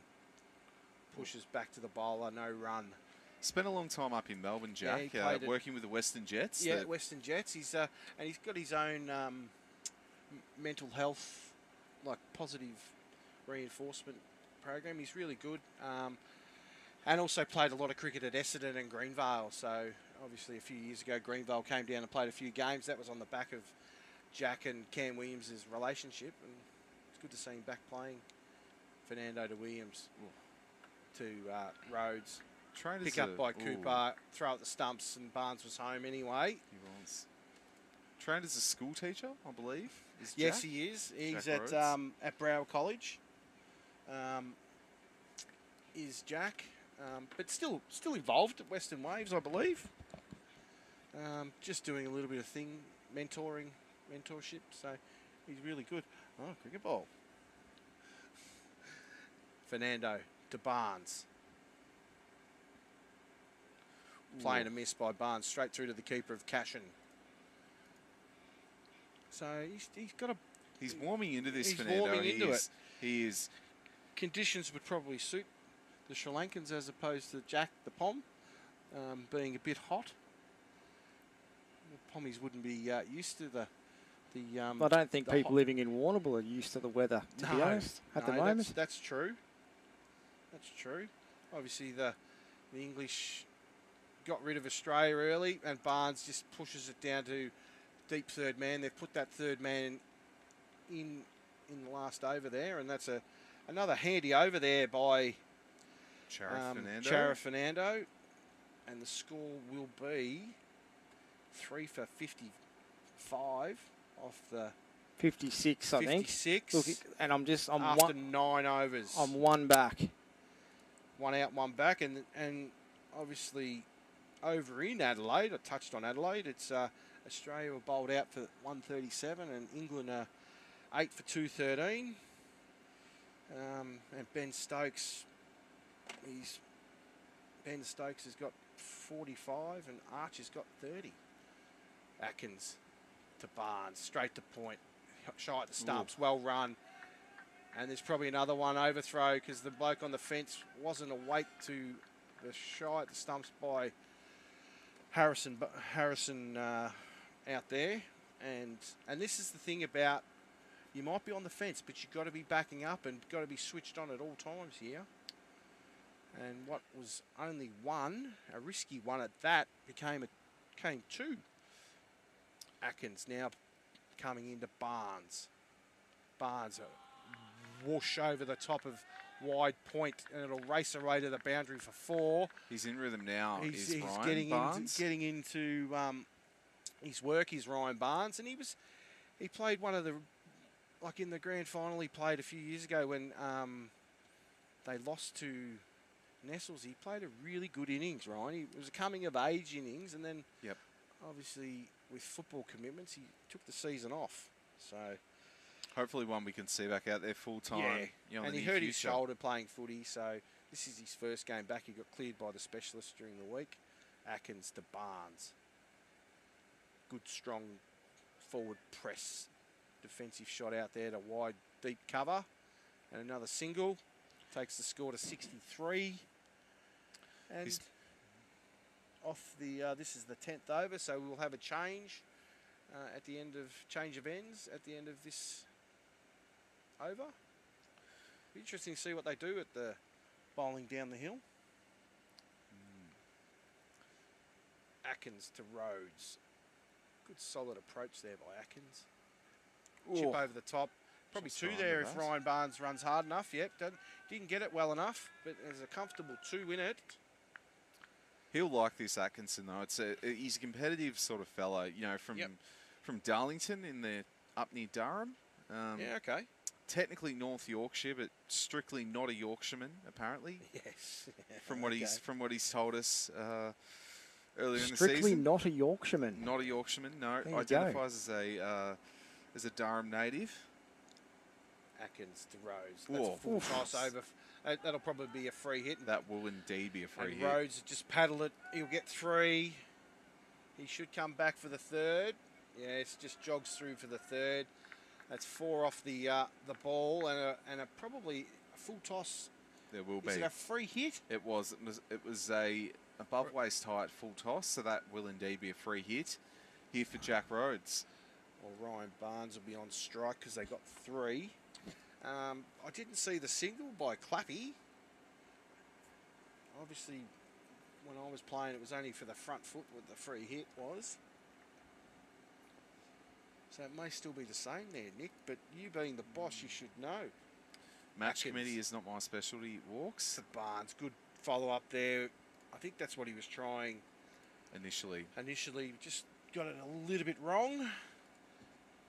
pushes back to the bowler, no run. Spent a long time up in Melbourne, Jack, working with the Western Jets. Yeah, Western Jets. He's and he's got his own mental health, like positive reinforcement program. He's really good. And also played a lot of cricket at Essendon and Greenvale. So obviously a few years ago, Greenvale came down and played a few games. That was on the back of Jack and Cam Williams' relationship, and it's good to see him back playing. Fernando to Williams, to Rhodes. Pick up by Cooper, throw at the stumps, and Barnes was home anyway. He was. Trained as a school teacher, I believe. Yes, he is. He's at Brow College. Is Jack, but still involved at Western Waves, I believe. Just doing a little bit of mentorship. So he's really good. Oh, cricket ball. Fernando to Barnes. Playing a miss by Barnes, straight through to the keeper of Cashin. So he's got a... He's warming into this, he's Fernando. Warming into it. He is. Conditions would probably suit the Sri Lankans as opposed to Jack the Pom, being a bit hot. The Pommies wouldn't be used to the I don't think people living in Warrnambool are used to the weather, to be honest, at the moment. That's true. That's true. Obviously, the English got rid of Australia early, and Barnes just pushes it down to deep third man. They've put that third man in the last over there, and that's another handy over there by Chara Fernando. And the score will be 3 for 55 off the 56, I think. 56. Look, and I'm after 9 overs. I'm one back. One out, one back, and obviously over in Adelaide, I touched on Adelaide. It's Australia were bowled out for 137, and England are 8 for 213. And Ben Stokes has got 45, and Archer's got 30. Atkins to Barnes, straight to point, shy at the stumps, well run. And there's probably another one overthrow because the bloke on the fence wasn't awake to the shy at the stumps by Harrison out there. And this is the thing about, you might be on the fence, but you've got to be backing up and got to be switched on at all times here. And what was only one, a risky one at that, came 2. Atkins now coming into Barnes. Barnes whoosh over the top of wide point, and it'll race away to the boundary for 4. He's in rhythm now. He's Ryan getting into his work. Is Ryan Barnes, and he played one of the, like in the grand final he played a few years ago when they lost to Nestles. He played a really good innings, Ryan. It was a coming of age innings, and then obviously with football commitments he took the season off. So hopefully one we can see back out there full time. Yeah, and he hurt his shoulder playing footy, so This is his first game back. He got cleared by the specialist during the week. Atkins to Barnes. Good, strong forward press. Defensive shot out there to wide, deep cover. And another single. Takes the score to 63. And off the, this is the 10th over, so we'll have a change at the end of, change of ends at the end of this over. Be interesting to see what they do at the bowling down the hill. Atkins to Rhodes. Good solid approach there by Atkins. Chip over the top. Probably two there if Ryan Barnes runs hard enough. Yep, didn't get it well enough, but there's a comfortable 2 in it. He'll like this Atkinson though. He's a competitive sort of fellow, you know, from Darlington in the up near Durham. Yeah, okay. Technically North Yorkshire, but strictly not a Yorkshireman apparently. Yes. From what he's told us earlier in the season. Strictly not a Yorkshireman. Not a Yorkshireman. No, There you identifies as a Durham native. Atkins to Rhodes. That's a full toss over. That'll probably be a free hit. That will indeed be a free hit. Rhodes just paddle it. He'll get 3. He should come back for the 3rd. Yeah, it's just jogs through for the 3rd. That's 4 off the ball and a probably a full toss. There will be. Is it a free hit? It was a above waist height full toss, so that will indeed be a free hit here for Jack Rhodes. Well, Ryan Barnes will be on strike because they got 3. I didn't see the single by Clappy. Obviously, when I was playing, it was only for the front foot what the free hit was. So it may still be the same there, Nick, but you being the boss, you should know. Match committee is not my specialty, Walks. To Barnes, good follow-up there. I think that's what he was trying. Initially, just got it a little bit wrong.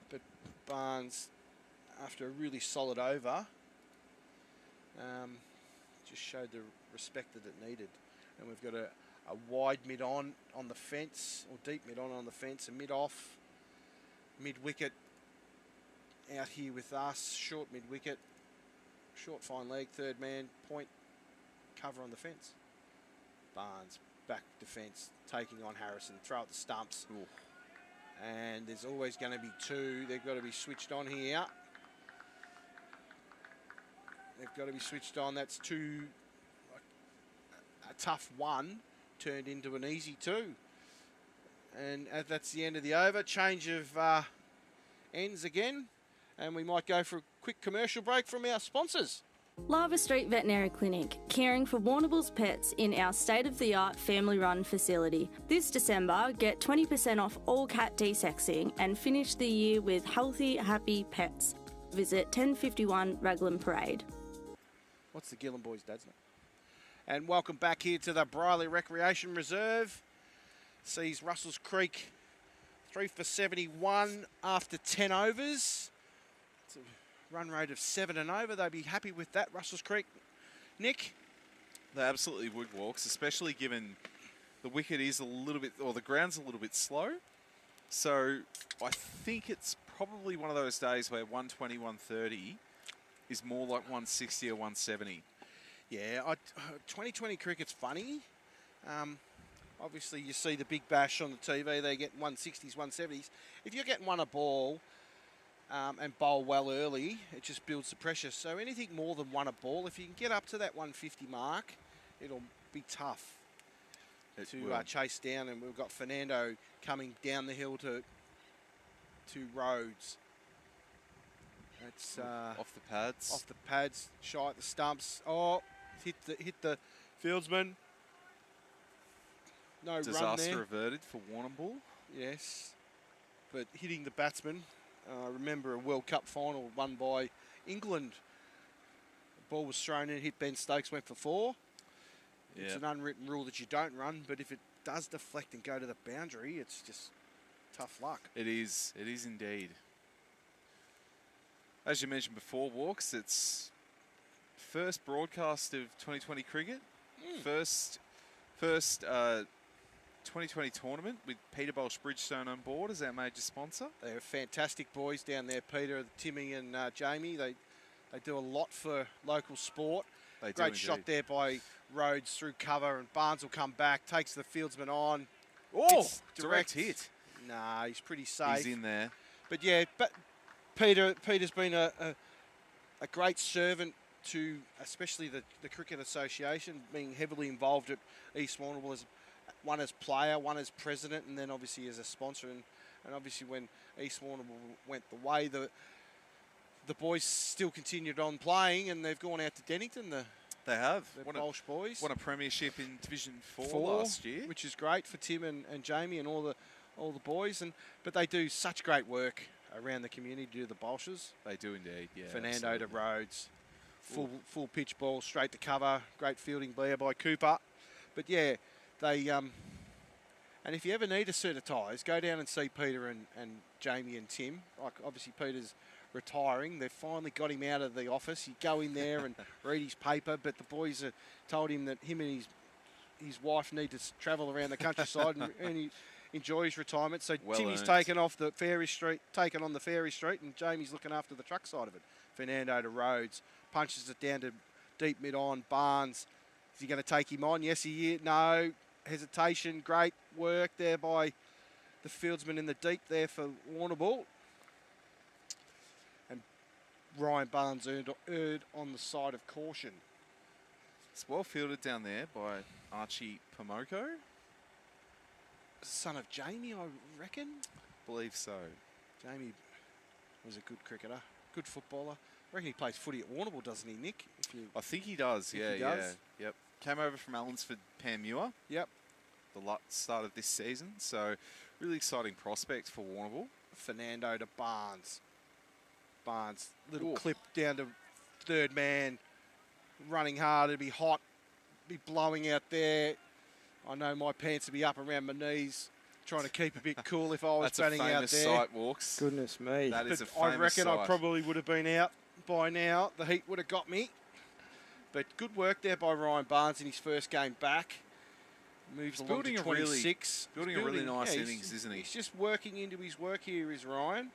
But Barnes, after a really solid over, just showed the respect that it needed. And we've got a wide mid-on the fence, or deep mid-on the fence, a mid-off, mid-wicket out here with us, short mid-wicket, short fine leg, 3rd man, point, cover on the fence. Barnes, back defence, taking on Harrison, throw at the stumps. Ooh. And there's always going to be 2. They've got to be switched on here. They've got to be switched on. That's 2. A tough 1 turned into an easy 2. And that's the end of the over. Change of ends again. And we might go for a quick commercial break from our sponsors. Lava Street Veterinary Clinic, caring for Warrnambool's pets in our state-of-the-art family-run facility. This December, get 20% off all cat desexing and finish the year with healthy, happy pets. Visit 1051 Raglan Parade. What's the Gillin Boys' dad's name? And welcome back here to the Brierly Recreation Reserve. Sees Russells Creek 3 for 71 after 10 overs. It's a run rate of 7 and over. They'd be happy with that, Russells Creek. Nick? They absolutely would, Walks, especially given the wicket is a little bit, or the ground's a little bit slow. So I think it's probably one of those days where 120, 130 is more like 160 or 170. Yeah, 2020 cricket's funny. Obviously, you see the big bash on the TV. They get 160s, 170s. If you're getting one a ball and bowl well early, it just builds the pressure. So anything more than 1 a ball, if you can get up to that 150 mark, it'll be tough to chase down. And we've got Fernando coming down the hill to Rhodes. That's off the pads. Off the pads, shy at the stumps. Oh, hit the fieldsman. No run there. Disaster averted for Warrnambool. Yes, but hitting the batsman. Remember a World Cup final won by England. The ball was thrown in, hit Ben Stokes, went for 4. Yeah. It's an unwritten rule that you don't run, but if it does deflect and go to the boundary, it's just tough luck. It is indeed. As you mentioned before, Walks, it's first broadcast of 2020 cricket. First 2020 tournament with Peter Baulch Bridgestone on board as our major sponsor. They're fantastic boys down there, Peter, Timmy and Jamie. They do a lot for local sport. They do Great indeed. shot there by Rhodes through cover, and Barnes will come back, takes the fieldsman on. Oh, It's direct hit. Nah, he's pretty safe. He's in there. But yeah, Peter's been a great servant to especially the Cricket Association, being heavily involved at East Warrnambool as one as player, one as president, and then obviously as a sponsor. And obviously when East Warrnambool went the way, the boys still continued on playing, and they've gone out to Dennington. They have. The Baulch boys won a premiership in Division 4 last year, which is great for Tim and Jamie and all the boys. But they do such great work around the community to do the Baulches. They do indeed. Yeah. Fernando absolutely. to Rhodes, full pitch ball straight to cover. Great fielding there by Cooper. But yeah, they and if you ever need a set of tyres, go down and see Peter and Jamie and Tim. Like obviously Peter's retiring. They've finally got him out of the office. You go in there and read his paper, but the boys have told him that him and his wife need to travel around the countryside and he enjoy his retirement. So Well Timmy's earned. taken on the Ferry Street, and Jamie's looking after the truck side of it. Fernando to Rhodes, punches it down to deep mid on. Barnes, is he going to take him on? Yes, he is. No. Hesitation. Great work there by the fieldsman in the deep there for Warrnambool. And Ryan Barnes erred on the side of caution. It's well fielded down there by Archie Pomoko. Son of Jamie, I reckon. Believe so. Jamie was a good cricketer, good footballer. I reckon he plays footy at Warrnambool, doesn't he, Nick? I think he does. Yeah, he does? Yep. Came over from Allensford, Panmure. Yep. The start of this season. So, really exciting prospect for Warrnambool. Fernando to Barnes. Barnes, little clip down to third man. Running hard, it'd be hot, be blowing out there. I know my pants would be up around my knees, trying to keep a bit cool if I was batting out there. That's a famous sight, Walks. Goodness me. That is a I famous reckon sight. I probably would have been out by now. The heat would have got me. But good work there by Ryan Barnes in his first game back. Moves He's along to 26. building a really nice innings, isn't he? He's just working into his work here, is Ryan.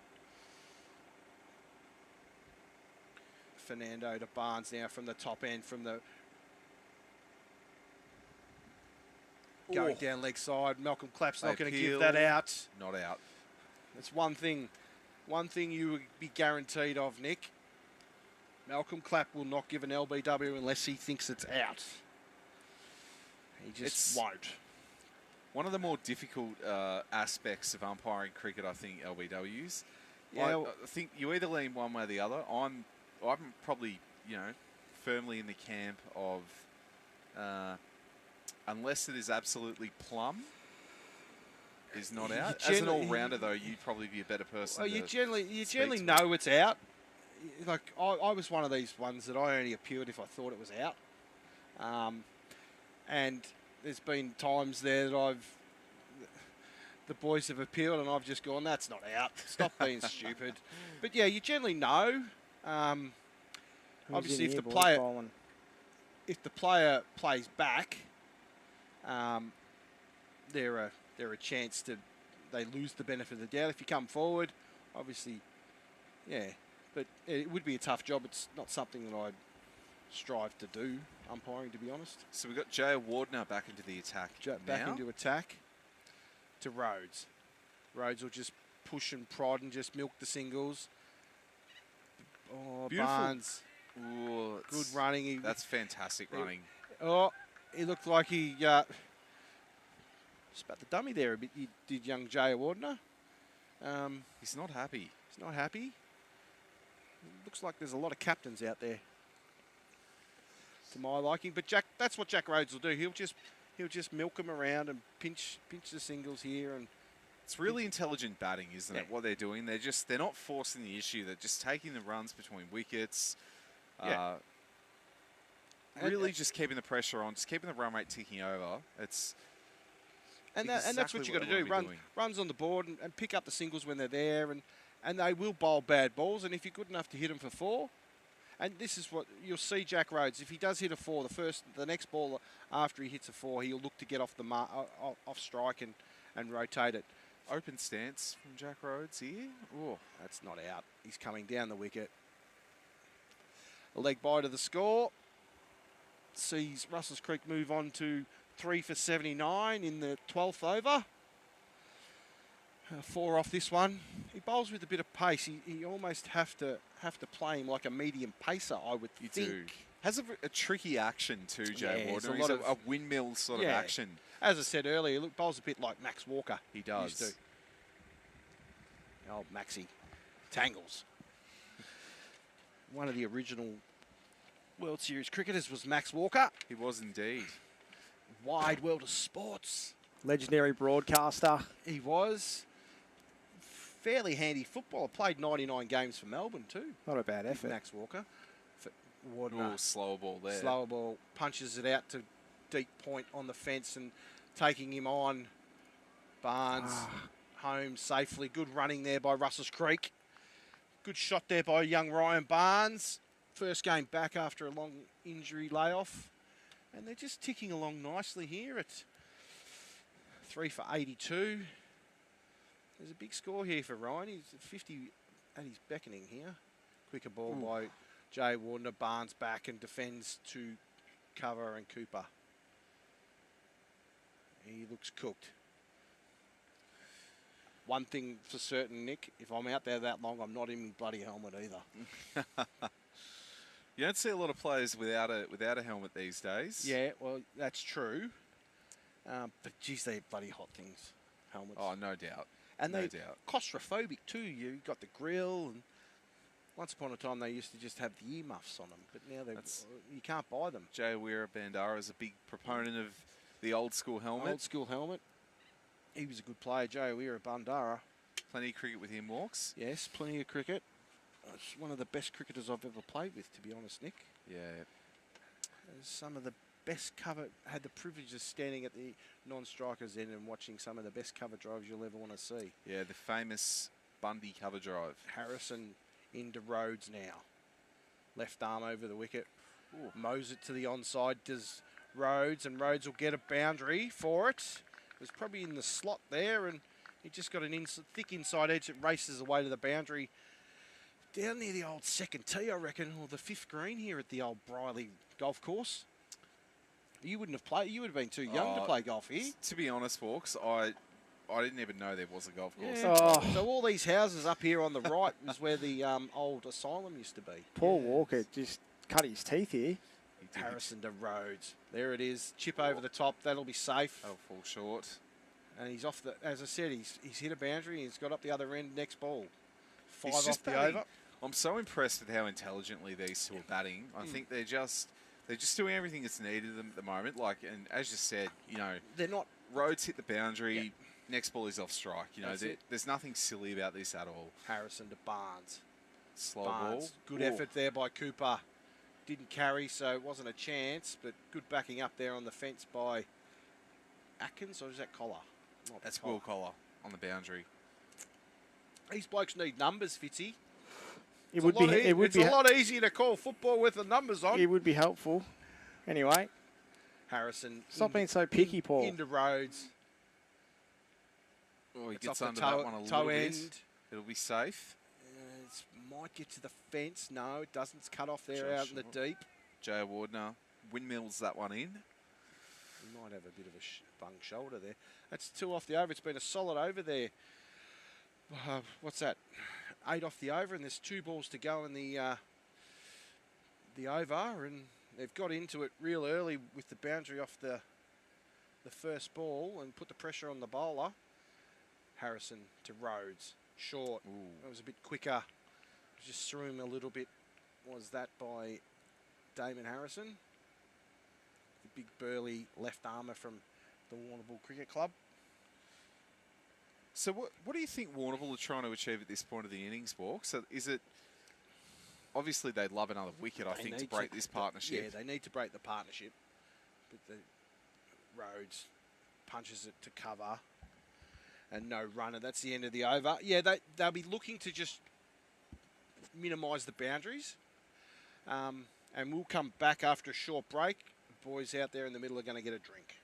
Fernando to Barnes now from the top end, from the going down leg side. Malcolm Clapp's not going to give that out. Not out. That's one thing you would be guaranteed of, Nick. Malcolm Clapp will not give an LBW unless he thinks it's out. He just won't. One of the more difficult aspects of umpiring cricket, I think, LBWs. Yeah, I think you either lean one way or the other. I'm probably, firmly in the camp of unless it is absolutely plumb, is not out. As an all-rounder, though, you'd probably be a better person. Well, you generally know it's out. Like I was one of these ones that I only appealed if I thought it was out. And there's been times there that the boys have appealed and I've just gone, that's not out. Stop being stupid. But yeah, you generally know. Obviously, if the player plays back, they're a chance they lose the benefit of the doubt. If you come forward, obviously, yeah. But it would be a tough job. It's not something that I'd strive to do, umpiring, to be honest. So we've got Jay Wardner back into the attack Back into attack to Rhodes. Rhodes will just push and prod and just milk the singles. Oh, Beautiful. Barnes. Ooh, Good running. That's fantastic running. He looked like he spat the dummy there a bit. He did young Jay Wardner. He's not happy. He's not happy. Looks like there's a lot of captains out there, to my liking. But that's what Jack Rhodes will do. He'll just milk them around and pinch the singles here, and it's really intelligent batting, isn't it? What they're doing, they're not forcing the issue. They're just taking the runs between wickets. Really just keeping the pressure on, just keeping the run rate ticking over. That's what you got to do. Runs on the board and pick up the singles when they're there, and they will bowl bad balls. And if you're good enough to hit them for 4, and this is what you'll see Jack Rhodes. If he does hit a 4, the next ball after he hits a 4, he'll look to get off the off strike and rotate it. Open stance from Jack Rhodes here. Oh, that's not out. He's coming down the wicket. A leg bye to the score. sees Russells Creek move on to 3 for 79 in the 12th over. 4 off this one. He bowls with a bit of pace. He almost have to play him like a medium pacer, I would think. do. Has a tricky action too, Jay Warner. It's He's a windmill sort of action. As I said earlier, look, bowls a bit like Max Walker. He does. Used to. Old Maxie. Tangles. One of the original World Series cricketers was Max Walker. He was indeed. Wide world of sports. Legendary broadcaster. He was. Fairly handy footballer. Played 99 games for Melbourne too. Not a bad effort. Max Walker. Slower ball there. Slower ball. Punches it out to deep point on the fence and taking him on. Barnes home safely. Good running there by Russells Creek. Good shot there by young Ryan Barnes. First game back after a long injury layoff. And they're just ticking along nicely here at 3 for 82. There's a big score here for Ryan. He's at 50 at his beckoning here. Quicker ball by Jay Warner. Barnes back and defends to cover and Cooper. He looks cooked. One thing for certain, Nick, if I'm out there that long, I'm not in my bloody helmet either. You don't see a lot of players without a helmet these days. Yeah, well, that's true. But geez, they're bloody hot things, helmets. Oh, no doubt. And no they're doubt. claustrophobic too. You got the grill, and once upon a time they used to just have the earmuffs on them, but now you can't buy them. Jay Bandara is a big proponent of the old school helmet. Old school helmet. He was a good player, Jay Bandara. Plenty of cricket with him, Walks. Yes, plenty of cricket. It's one of the best cricketers I've ever played with, to be honest, Nick. Yeah. Some of the best cover, had the privilege of standing at the non-strikers end and watching some of the best cover drives you'll ever want to see. Yeah, the famous Bundy cover drive. Harrison into Rhodes now. Left arm over the wicket. Mows it to the onside, does Rhodes, and Rhodes will get a boundary for it. It was probably in the slot there, and he just got an thick inside edge that races away to the boundary. Down near the old second tee, I reckon, or the 5th green here at the old Brierly golf course. You wouldn't have played. You would have been too young to play golf here. To be honest, Walks, I didn't even know there was a golf course. Yeah. So all these houses up here on the right was where the old asylum used to be. Paul Walker just cut his teeth here. Harrison to Rhodes. There it is. Chip over the top. That'll be safe. That'll fall short. And he's off the. As I said, he's hit a boundary. He's got up the other end. Next ball. 5 He's off the over. I'm so impressed with how intelligently these two are batting. I think they're just doing everything that's needed of them at the moment. Like, and as you said, you know, they're not. Rhodes hit the boundary. Next ball is off strike. You know, That's there's nothing silly about this at all. Harrison to Barnes. Slow Barnes. ball. Good effort there by Cooper. Didn't carry, so it wasn't a chance, but good backing up there on the fence by Atkins, or is that Collar? That's Will Collar on the boundary. These blokes need numbers, Fitzy. It's a lot easier to call football with the numbers on. It would be helpful. Anyway. Harrison. Stop being so picky, Paul. Into Rhodes. Oh, he It's gets off under the that one a toe little end. bit. It'll be safe. Might get to the fence. No, it doesn't. It's cut off there out in the deep. Jay Wardner windmills that one in. He might have a bit of a bung shoulder there. That's 2 off the over. It's been a solid over there. What's that? 8 off the over, and there's 2 balls to go in the over, and they've got into it real early with the boundary off the first ball and put the pressure on the bowler. Harrison to Rhodes. Short. That was a bit quicker. Just threw him a little bit. Was that by Damon Harrison? The big burly left armour from the Warrnambool Cricket Club. So what do you think Warrnambool are trying to achieve at this point of the innings, Walk? So is it... Obviously, they'd love another wicket, I think, to break this partnership. Yeah, they need to break the partnership. But the Rhodes punches it to cover. And no runner. That's the end of the over. Yeah, they'll be looking to just minimise the boundaries. And we'll come back after a short break. The boys out there in the middle are going to get a drink.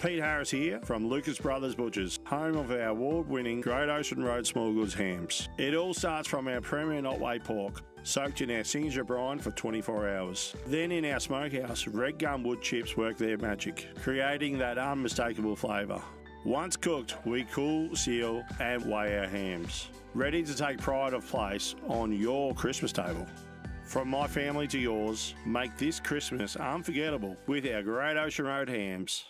Pete Harris here from Lucas Brothers Butchers, home of our award-winning Great Ocean Road small goods hams. It all starts from our premium Otway pork, soaked in our signature brine for 24 hours. Then in our smokehouse, red gum wood chips work their magic, creating that unmistakable flavour. Once cooked, we cool, seal and weigh our hams, ready to take pride of place on your Christmas table. From my family to yours, make this Christmas unforgettable with our Great Ocean Road hams.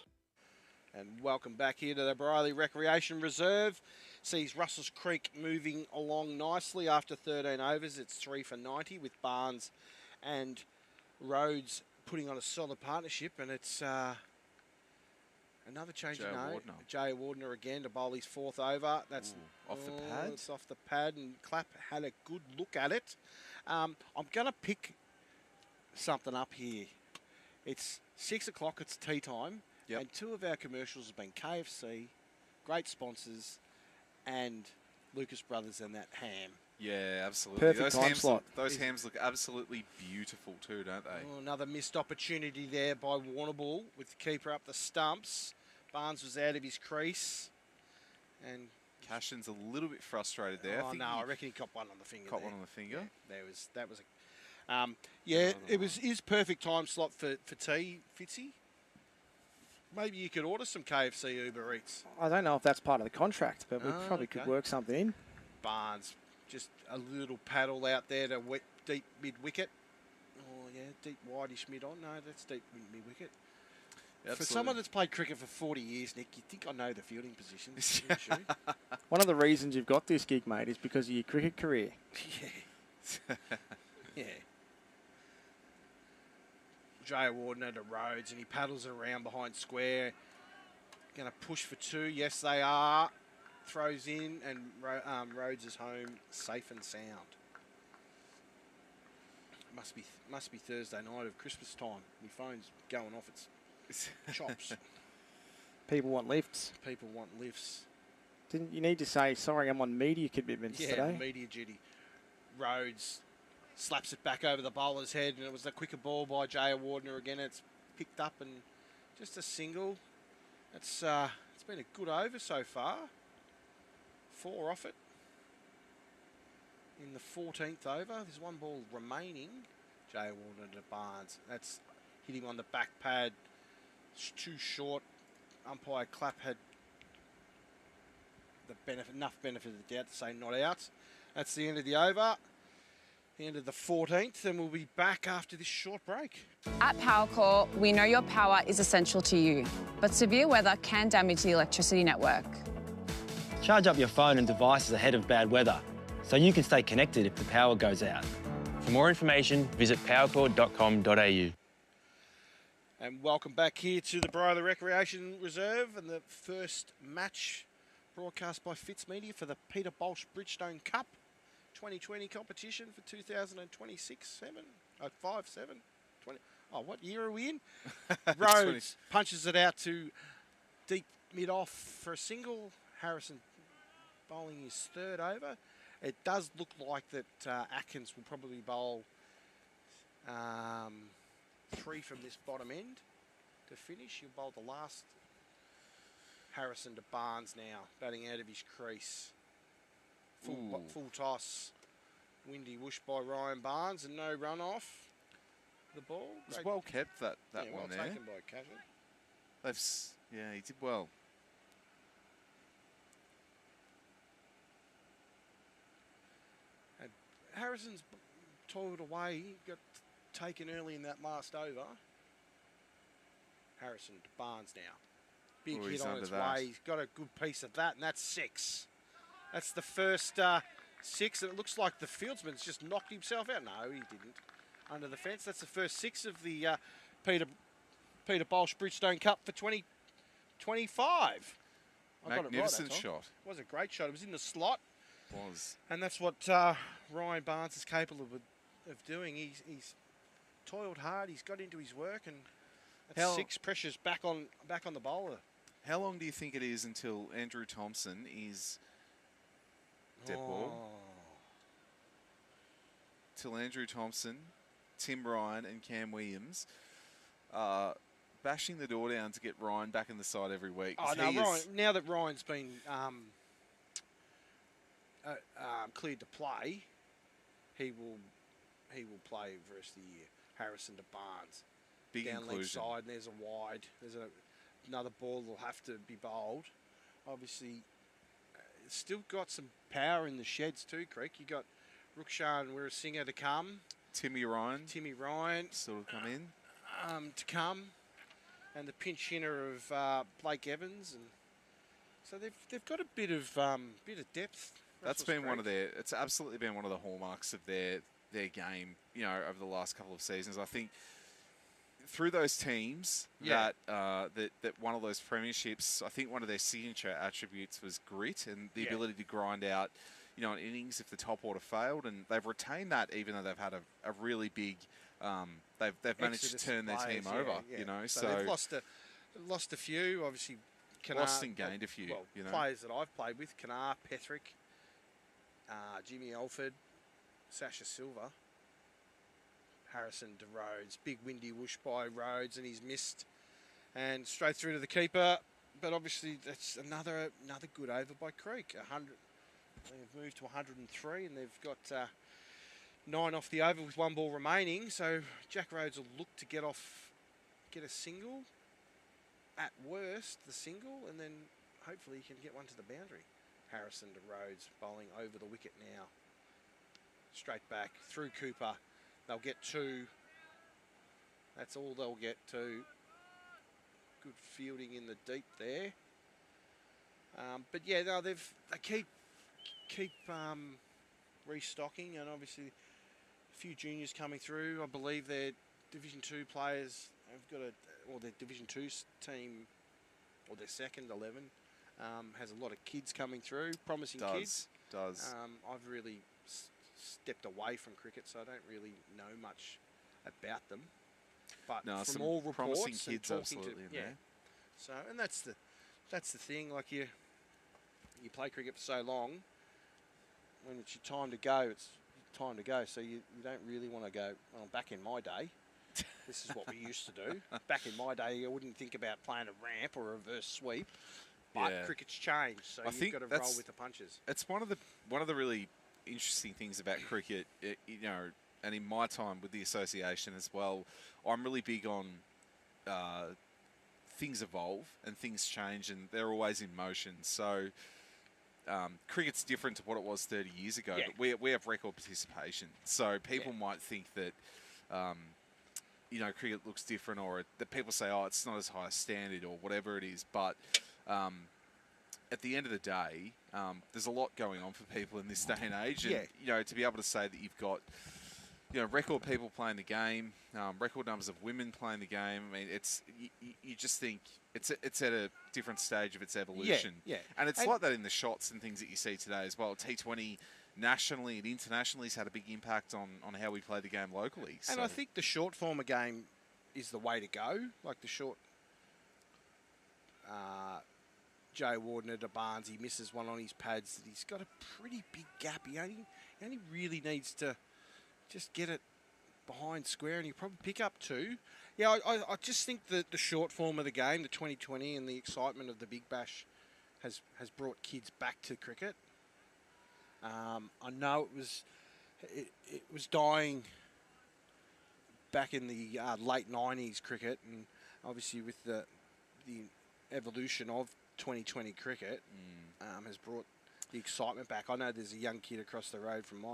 And welcome back here to the Brierly Recreation Reserve. Sees Russells Creek moving along nicely after 13 overs. It's 3 for 90 with Barnes and Rhodes putting on a solid partnership, and it's another change of name. Jay Wardner again to bowl his 4th over. That's off the pad. It's off the pad, and Clapp had a good look at it. I'm going to pick something up here. It's 6 o'clock. It's tea time, and 2 of our commercials have been KFC, great sponsors, and Lucas Brothers and that ham. Yeah, absolutely. Perfect time slot. Those hams look absolutely beautiful too, don't they? Oh, another missed opportunity there by Warrnambool with the keeper up the stumps. Barnes was out of his crease. And Cashin's a little bit frustrated there. Oh, I reckon he copped one on the finger. One on the finger? Yeah, that was a... it was his perfect time slot for tea, Fitzy. Maybe you could order some KFC Uber Eats. I don't know if that's part of the contract, but we probably could work something in. Barnes, just a little paddle out there to deep mid-wicket. Oh, yeah, deep wideish mid-on. No, that's deep mid-wicket. For someone that's played cricket for 40 years, Nick, you'd think I know the fielding positions. One of the reasons you've got this gig, mate, is because of your cricket career. Yeah. Yeah. Jay Wardner to Rhodes, and he paddles around behind square. Going to push for 2. Yes, they are. Throws in, and Rhodes is home safe and sound. Must be Thursday night of Christmas time. My phone's going off its chops. People want lifts. People want lifts. Didn't you need to say, sorry, I'm on media commitments today? Yeah, media duty. Rhodes slaps it back over the bowler's head, and it was a quicker ball by Jay Wardner again. It's picked up and just a single. It's been a good over so far. 4 off it. In the 14th over, there's 1 ball remaining. Jay Wardner to Barnes. That's hit him on the back pad. It's too short. Umpire Clapp had enough benefit of the doubt to say not out. That's the end of the over. The end of the 14th, and we'll be back after this short break. At Powercor, we know your power is essential to you, but severe weather can damage the electricity network. Charge up your phone and devices ahead of bad weather, so you can stay connected if the power goes out. For more information, visit powercor.com.au. And welcome back here to the Brierly Recreation Reserve, and the first match broadcast by Fitzmedia for the Peter Baulch Bridgestone Cup 2020 competition for 2026, 5, 7, 20. Oh, what year are we in? Rhodes punches it out to deep mid-off for a single. Harrison bowling his 3rd over. It does look like that Atkins will probably bowl 3 from this bottom end to finish. He'll bowl the last. Harrison to Barnes now, batting out of his crease. Full toss. Windy whoosh by Ryan Barnes and no run off the ball. It's well kept, that one well there. Taken by Cashin. Yeah, he did well. And Harrison's toiled away. He got taken early in that last over. Harrison to Barnes now. Big hit on its way. He's got a good piece of that, and that's 6. That's the first 6, and it looks like the fieldsman's just knocked himself out. No, he didn't. Under the fence. That's the first 6 of the Peter Baulch Bridgestone Cup for 2025. Magnificent shot. It was a great shot. It was in the slot. Was. And that's what Ryan Barnes is capable of doing. He's toiled hard. He's got into his work, and that's 6 pressures back on the bowler. How long do you think it is until Andrew Thompson is dead ball? Till Andrew Thompson, Tim Ryan and Cam Williams bashing the door down to get Ryan back in the side every week. Oh, no, Ryan, now that Ryan's been cleared to play, he will he will play for the rest of the year. Harrison to Barnes. Big down leg inclusion. side, and there's a wide. There's another ball that'll have to be bowled. Obviously, it's still got some power in the sheds too, Creek. You got Rukshan Wirasinger to come. Timmy Ryan sort of come in. To come, and the pinch hitter of Blake Evans, and so they've got a bit of depth. That's Russells been Creek. one of their. It's absolutely been one of the hallmarks of their game. You know, over the last couple of seasons, I think through those teams that won all those premierships, I think one of their signature attributes was grit and the ability to grind out, you know, an innings if the top order failed, and they've retained that even though they've had a really big. They've managed Exodus to turn their players, team over. yeah. You know, so they've lost a few. Obviously, lost and gained a few. Well, you know, players that I've played with: Kanar, Petherick, Jimmy Alford, Sasha Silva, Harrison to Rhodes. Big windy whoosh by Rhodes, and he's missed, and straight through to the keeper. But obviously, that's another good over by Creek. 100. They've moved to 103, and they've got 9 off the over with 1 ball remaining. So Jack Rhodes will look to get a single. At worst, the single, and then hopefully he can get one to the boundary. Harrison to Rhodes, bowling over the wicket now. Straight back through Cooper. They'll get 2. That's all they'll get 2. Good fielding in the deep there. But yeah, no, they keep restocking, and obviously a few juniors coming through. I believe their Division 2 players have got their Division 2 team, or their second 11, has a lot of kids coming through, promising kids. I've really stepped away from cricket, so I don't really know much about them. But from all reports, promising and kids, talking absolutely, to, So, and that's the thing. Like you play cricket for so long. When it's your time to go, it's time to go. So you don't really want to go, well, back in my day, this is what we used to do. Back in my day, I wouldn't think about playing a ramp or a reverse sweep. But cricket's changed, so you've got to roll with the punches. It's one of the really interesting things about cricket, you know, and in my time with the association as well, I'm really big on things evolve and things change, and they're always in motion. So cricket's different to what it was 30 years ago, but we have record participation. So people might think that, you know, cricket looks different, or that people say, oh, it's not as high a standard or whatever it is. But at the end of the day, there's a lot going on for people in this day and age. And, you know, to be able to say that you've got, you know, record people playing the game, record numbers of women playing the game. I mean, it's you just think it's at a different stage of its evolution. And it's like that in the shots and things that you see today as well. T20 nationally and internationally has had a big impact on how we play the game locally. And I think the short form of game is the way to go. Like the short... Joe Warden at a Barnes, he misses one on his pads. He's got a pretty big gap. He only really needs to just get it behind square, and he'll probably pick up 2. Yeah, I just think that the short form of the game, the 2020, and the excitement of the Big Bash has brought kids back to cricket. I know it was dying back in the late 90s cricket, and obviously with the evolution of 2020 cricket has brought the excitement back. I know there's a young kid across the road from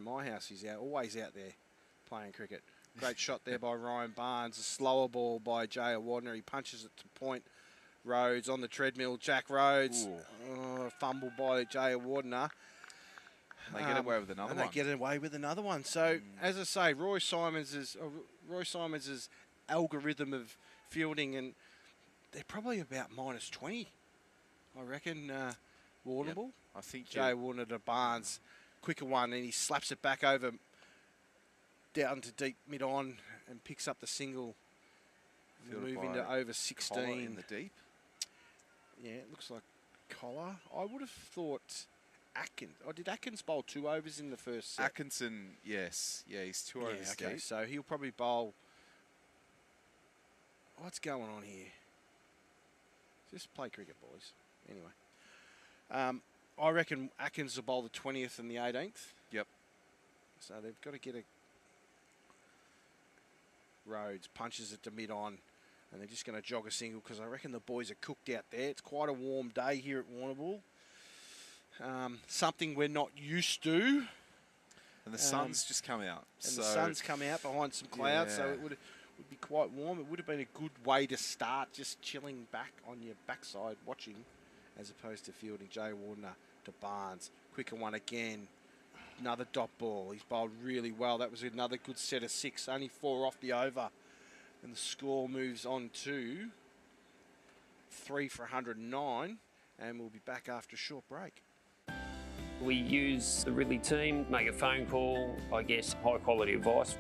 my house. He's always out there playing cricket. Great shot there by Ryan Barnes. A slower ball by Jay Wardner. He punches it to point. Rhodes on the treadmill. Jack Rhodes. Fumble by Jay Wardner. They get away with another one. They get away with another one. So, as I say, Roy Simons's algorithm of fielding, and they're probably about -20. I reckon, Warrnambool. I think Jay Warner to Barnes, quicker one, and he slaps it back over down to deep mid-on and picks up the single. Move into over 16. In the deep. Yeah, it looks like Collar. I would have thought Atkins. Oh, did Atkins bowl 2 overs in the first set? Atkinson, yes. Yeah, he's 2 overs deep. So he'll probably bowl... What's going on here? Just play cricket, boys. Anyway. I reckon Atkins will bowl the 20th and the 18th. Yep. So they've got to get Rhodes punches it to mid-on, and they're just going to jog a single because I reckon the boys are cooked out there. It's quite a warm day here at Warrnambool. Something we're not used to. And the sun's just come out. And the sun's come out behind some clouds, so it would be quite warm. It would have been a good way to start, just chilling back on your backside watching, as opposed to fielding. Jay Wardner to Barnes. Quicker one again. Another dot ball. He's bowled really well. That was another good set of 6. Only 4 off the over. And the score moves on to 3 for 109. And we'll be back after a short break. We use the Ridley team, make a phone call, I guess high quality advice.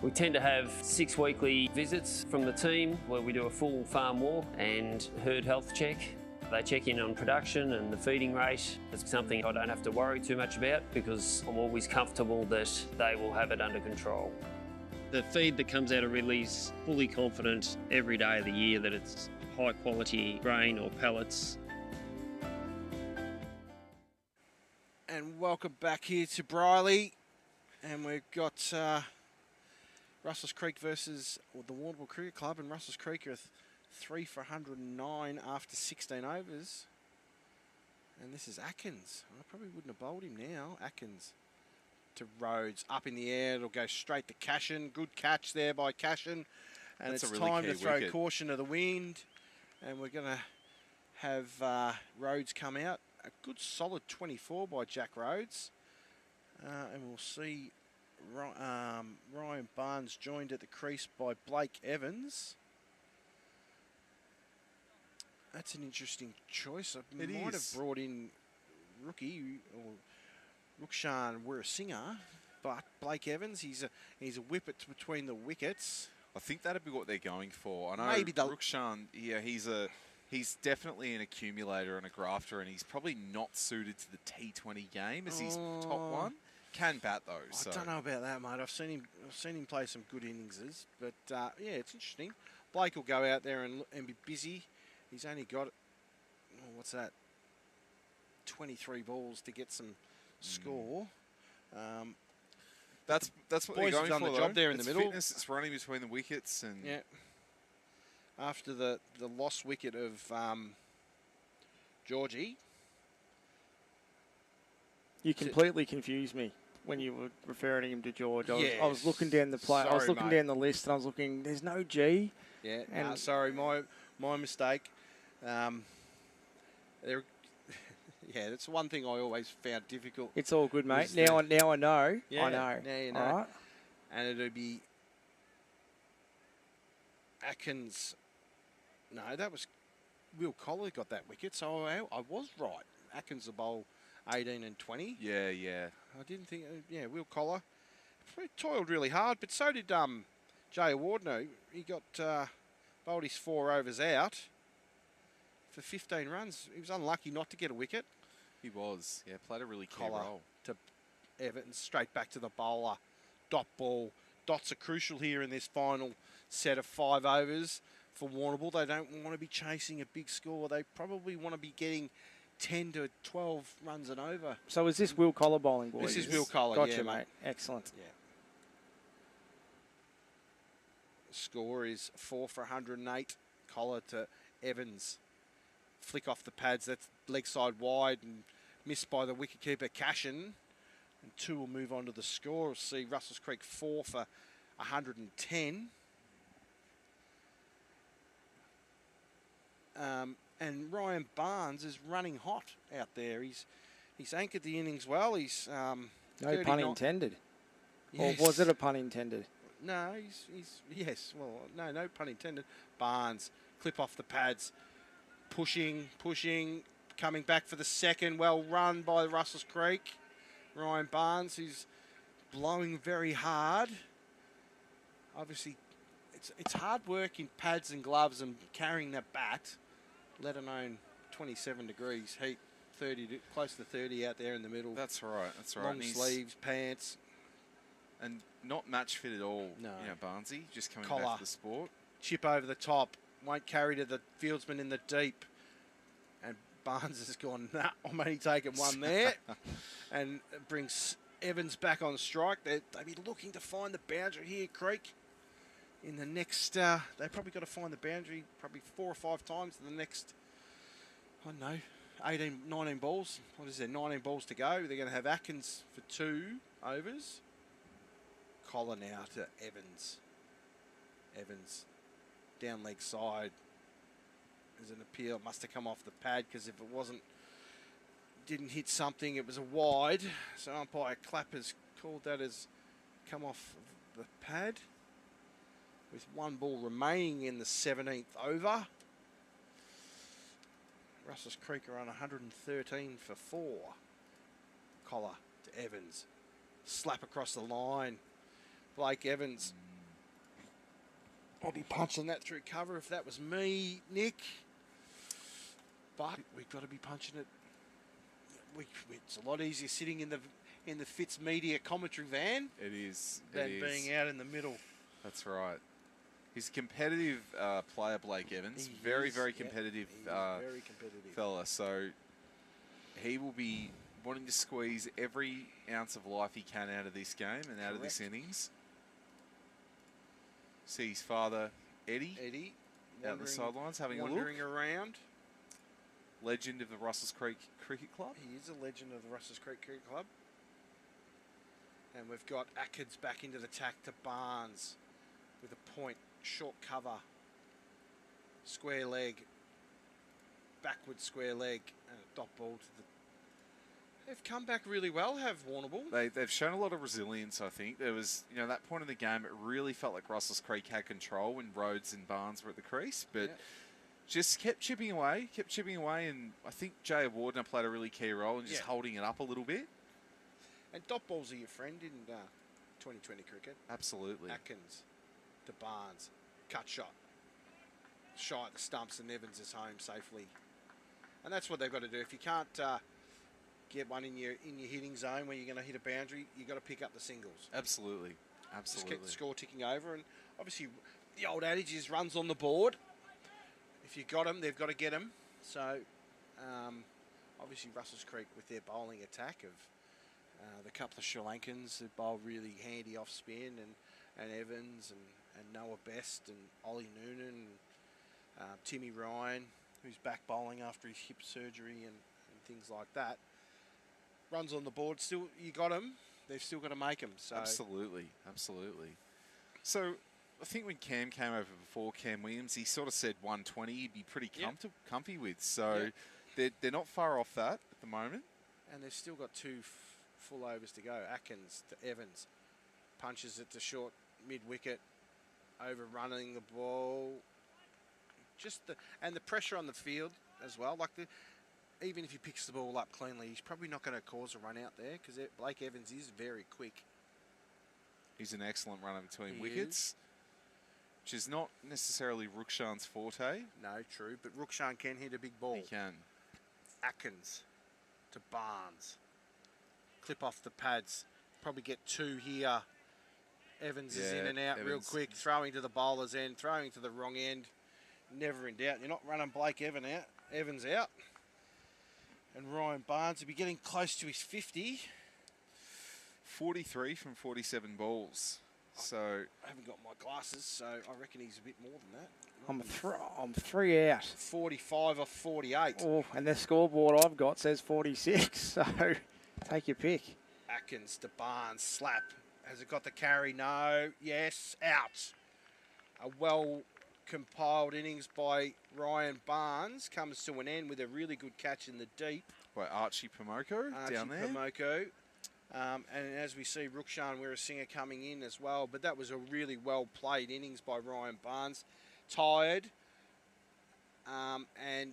We tend to have 6 weekly visits from the team where we do a full farm walk and herd health check. They check in on production and the feeding rate. It's something I don't have to worry too much about because I'm always comfortable that they will have it under control. The feed that comes out of Ridley's fully confident every day of the year that it's high quality grain or pellets. And welcome back here to Brierly. And we've got Russells Creek versus the Warrnambool Cricket Club. And Russells Creek are 3 for 109 after 16 overs. And this is Atkins. I probably wouldn't have bowled him now. Atkins to Rhodes. Up in the air. It'll go straight to Cashin. Good catch there by Cashin. And That's it's a really time key to throw wicket. caution to the wind. And we're going to have Rhodes come out. A good solid 24 by Jack Rhodes. And we'll see Ryan Barnes joined at the crease by Blake Evans. That's an interesting choice. I might have brought in rookie or Rukshan Wirasinger, but Blake Evans, he's a whippet between the wickets. I think that'd be what they're going for. I know Maybe Rukshan, yeah, he's definitely an accumulator and a grafter, and he's probably not suited to the T20 game as his top one. Can bat though. I don't know about that, mate. I've seen him play some good innings, but yeah, it's interesting. Blake will go out there and be busy. He's only got, what's that? 23 balls to get some score. That's what boys they're going have done for, the job there in It's the middle. Fitness, it's running between the wickets, and Yeah. After the lost wicket of Georgie. You completely confused me when you were referring him to George. I was looking down the play. I was Sorry, looking mate. down the list, and I was looking. There's no G. Yeah. And Sorry, my mistake. There. Yeah, that's one thing I always found difficult. It's all good, mate. was Now I know. Yeah, I know. Now you know. All right. And it'll be Atkins. No, that was Will Collar got that wicket, so I was right. Atkins will bowl 18 and 20. yeah. I didn't think. Yeah, Will Collar toiled really hard, but so did Jay Wardner. He got bowled his 4 overs out for 15 runs. He was unlucky not to get a wicket. He was. Yeah, played a really key Collar role. to Everton, straight back to the bowler. Dot ball. Dots are crucial here in this final set of 5 overs for Warrnambool. They don't want to be chasing a big score. They probably want to be getting 10 to 12 runs and over. So is this Will Collar bowling, boys? This is Will Collar, Gotcha, yeah, mate. Excellent. Yeah. Score is 4 for 108. Collar to Evans. Flick off the pads. That's leg side wide and missed by the wicketkeeper Cashin. And 2 will move on to the score. We'll see Russells Creek 4 for 110. And Ryan Barnes is running hot out there. He's anchored the innings well. He's No pun intended. Yes. Or was it a pun intended? No, he's yes. Well, no pun intended. Barnes clip off the pads, pushing, coming back for the second. Well run by Russells Creek. Ryan Barnes, who's blowing very hard. Obviously, it's hard work in pads and gloves and carrying that bat, let alone 27 degrees heat, close to 30 out there in the middle. That's right. That's right. Long And he's- sleeves, pants. and not match fit at all. No. You know, Barnesy just coming Collar. back to the sport. Chip over the top, won't carry to the fieldsman in the deep. And Barnes has gone, nah, I'm only taking one there. And it brings Evans back on strike. They'd be looking to find the boundary here, Creek. in the next, they probably got to find the boundary probably 4 or 5 times in the next, I don't know, 18, 19 balls. What is there, 19 balls to go. They're going to have Atkins for 2 overs. Collar now to Evans. Evans, down leg side. There's an appeal. It must have come off the pad, because if it didn't hit something, it was a wide. So umpire Clappers called that as come off the pad. With 1 ball remaining in the 17th over. Russells Creek are on 113 for 4. Collar to Evans. Slap across the line. Blake Evans. I'll be punching that through cover if that was me, Nick. But we've got to be punching it. It's a lot easier sitting in the Fitzmedia commentary van. It is. Than being out in the middle. That's right. He's a competitive player, Blake Evans. Very competitive, very competitive fella. So he will be wanting to squeeze every ounce of life he can out of this game and out of this innings. See his father, Eddie out on the sidelines having a look. Wandering around. Legend of the Russells Creek Cricket Club. He is a legend of the Russells Creek Cricket Club. And we've got Atkins back into the tack to Barnes with a point, short cover, square leg, backward square leg, and a dot ball to the... They've come back really well, have Warrnambool. They've shown a lot of resilience, I think. There was, that point in the game, it really felt like Russells Creek had control when Rhodes and Barnes were at the crease, but just kept chipping away, and I think Jay Wardner played a really key role in just holding it up a little bit. And dot balls are your friend in 2020 cricket. Absolutely. Atkins to Barnes, cut shot, shy at the stumps, and Evans is home safely. And that's what they've got to do. If you can't get one in your hitting zone where you're going to hit a boundary, you've got to pick up the singles. Absolutely. Just keep the score ticking over. And obviously, the old adage is runs on the board. If you've got them, they've got to get them. So, obviously, Russells Creek with their bowling attack of the couple of Sri Lankans who bowl really handy off spin, and Evans and Noah Best and Ollie Noonan, and Timmy Ryan, who's back bowling after his hip surgery and things like that. Runs on the board, still you got them. They've still got to make them. So absolutely. So I think when Cam came over before, Cam Williams, he sort of said 120 he'd be pretty comfy with. So they're not far off that at the moment. And they've still got 2 full overs to go. Atkins to Evans, punches it to short mid-wicket, overrunning the ball. And the pressure on the field as well. Like even if he picks the ball up cleanly, he's probably not going to cause a run out there, because Blake Evans is very quick. He's an excellent runner between wickets, which is not necessarily Rukshan's forte. No, true, but Rukshan can hit a big ball. He can. Atkins to Barnes. Clip off the pads. Probably get 2 here. Evans is in and out real quick. Throwing to the bowler's end. Throwing to the wrong end. Never in doubt. You're not running Blake Evans out. And Ryan Barnes will be getting close to his 50. 43 from 47 balls. So I haven't got my glasses, so I reckon he's a bit more than that. I'm 3 out. 45 off 48. Oh, and the scoreboard I've got says 46, so take your pick. Atkins to Barnes, slap. Has it got the carry? No. Yes, out. A well-compiled innings by Ryan Barnes comes to an end with a really good catch in the deep. By Archie Pomoko down there. Pomoko. And as we see, Rukshan Weerasinghe coming in as well. But that was a really well-played innings by Ryan Barnes. Tired. And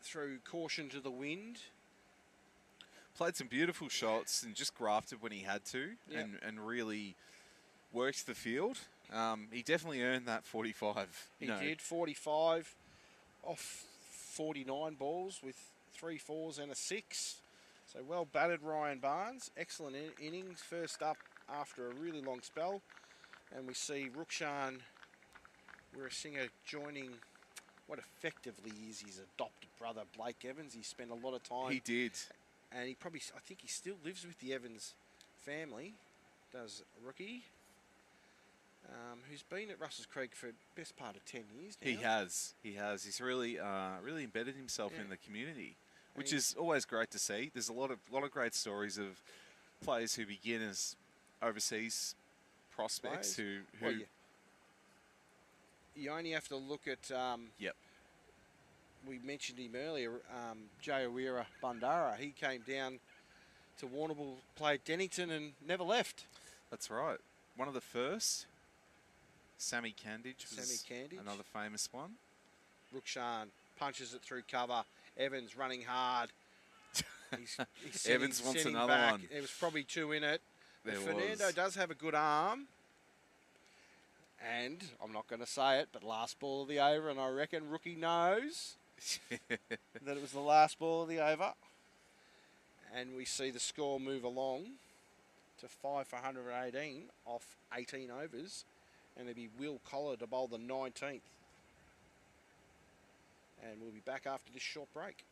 threw caution to the wind. Played some beautiful shots and just grafted when he had to, and really worked the field. He definitely earned that 45. He did, 45 off 49 balls with 3 4s and a 6. So well batted Ryan Barnes. Excellent innings. First up after a really long spell. And we see Rukshan Weerasinghe joining what effectively is his adopted brother, Blake Evans. He spent a lot of time. He did. And I think he still lives with the Evans family. Does Rookie. who's been at Russells Creek for the best part of 10 years now. He has. He's really embedded himself in the community, which is always great to see. There's a lot of great stories of players who begin as overseas prospects who Well, you only have to look at we mentioned him earlier, Jayawira Bandara. He came down to Warrnambool, played Dennington and never left. That's right. One of the first. Sammy Candidge was another famous one. Rukshan punches it through cover. Evans running hard. He's Evans wants another back. one. There was probably 2 in it. There Fernando does have a good arm. And I'm not going to say it, but last ball of the over, and I reckon Rookie knows that it was the last ball of the over. And we see the score move along to 5 for 118 off 18 overs. And it'll be Will Collar to bowl the 19th. And we'll be back after this short break.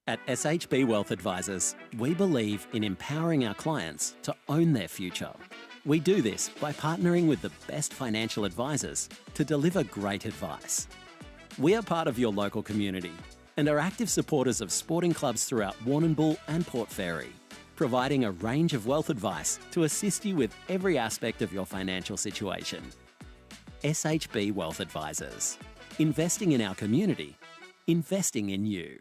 At SHB Wealth Advisors, we believe in empowering our clients to own their future. We do this by partnering with the best financial advisors to deliver great advice. We are part of your local community and are active supporters of sporting clubs throughout Warrnambool and Port Fairy, providing a range of wealth advice to assist you with every aspect of your financial situation. SHB Wealth Advisors. Investing in our community, investing in you.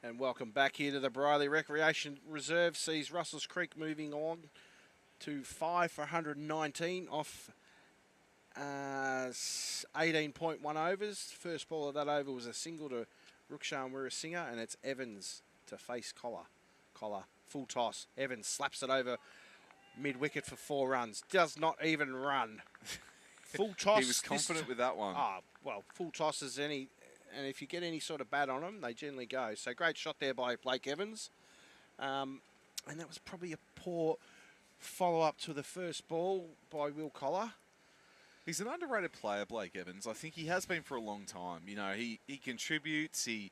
And welcome back here to the Brierly Recreation Reserve. Sees Russells Creek moving on to 5 for 119 off 18.1 overs. First ball of that over was a single to Rukshan Wirasinger, and it's Evans to face Collar. Collar, full toss. Evans slaps it over mid-wicket for 4 runs. Does not even run. Full toss. He was confident with that one. Well, full toss is any, and if you get any sort of bat on them, they generally go. So great shot there by Blake Evans. And that was probably a poor follow-up to the first ball by Will Collar. He's an underrated player, Blake Evans. I think he has been for a long time. You know, he contributes. He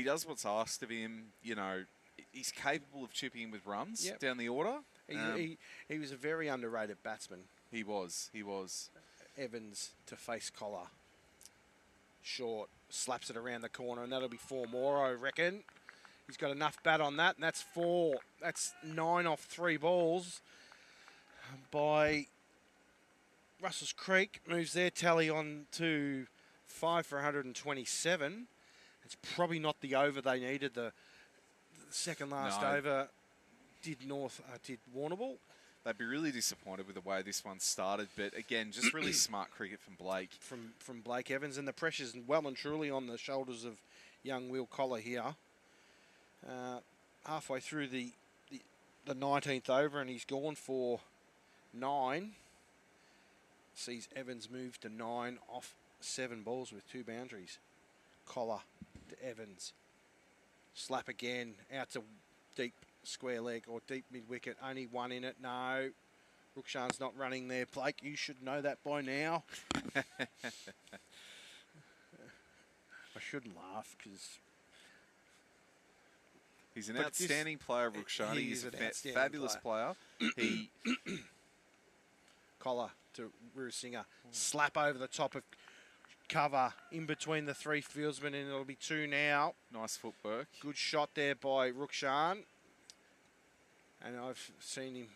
does what's asked of him. You know, he's capable of chipping in with runs down the order. He was a very underrated batsman. He was. Evans to face Collar. Short, slaps it around the corner, and that'll be 4 more, I reckon. He's got enough bat on that, and that's 4. That's 9 off 3 balls by Russells Creek. Moves their tally on to 5 for 127. It's probably not the over they needed. The second last over did Warrnambool. They'd be really disappointed with the way this one started, but again, just really smart cricket from Blake. From Blake Evans, and the pressure's well and truly on the shoulders of young Will Collar here. Halfway through the 19th over, and he's gone for 9. Sees Evans move to 9 off 7 balls with 2 boundaries. Collar to Evans. Slap again, out to deep square leg or deep mid-wicket. Only 1 in it. No. Rukshan's not running there. Blake, you should know that by now. I shouldn't laugh because... He's an outstanding player, Rukshan. He's a fabulous player. He Collar to Wirasinger. Slap over the top of cover in between the 3 fieldsmen, and it'll be 2 now. Nice footwork. Good shot there by Rukshan. And I've seen him.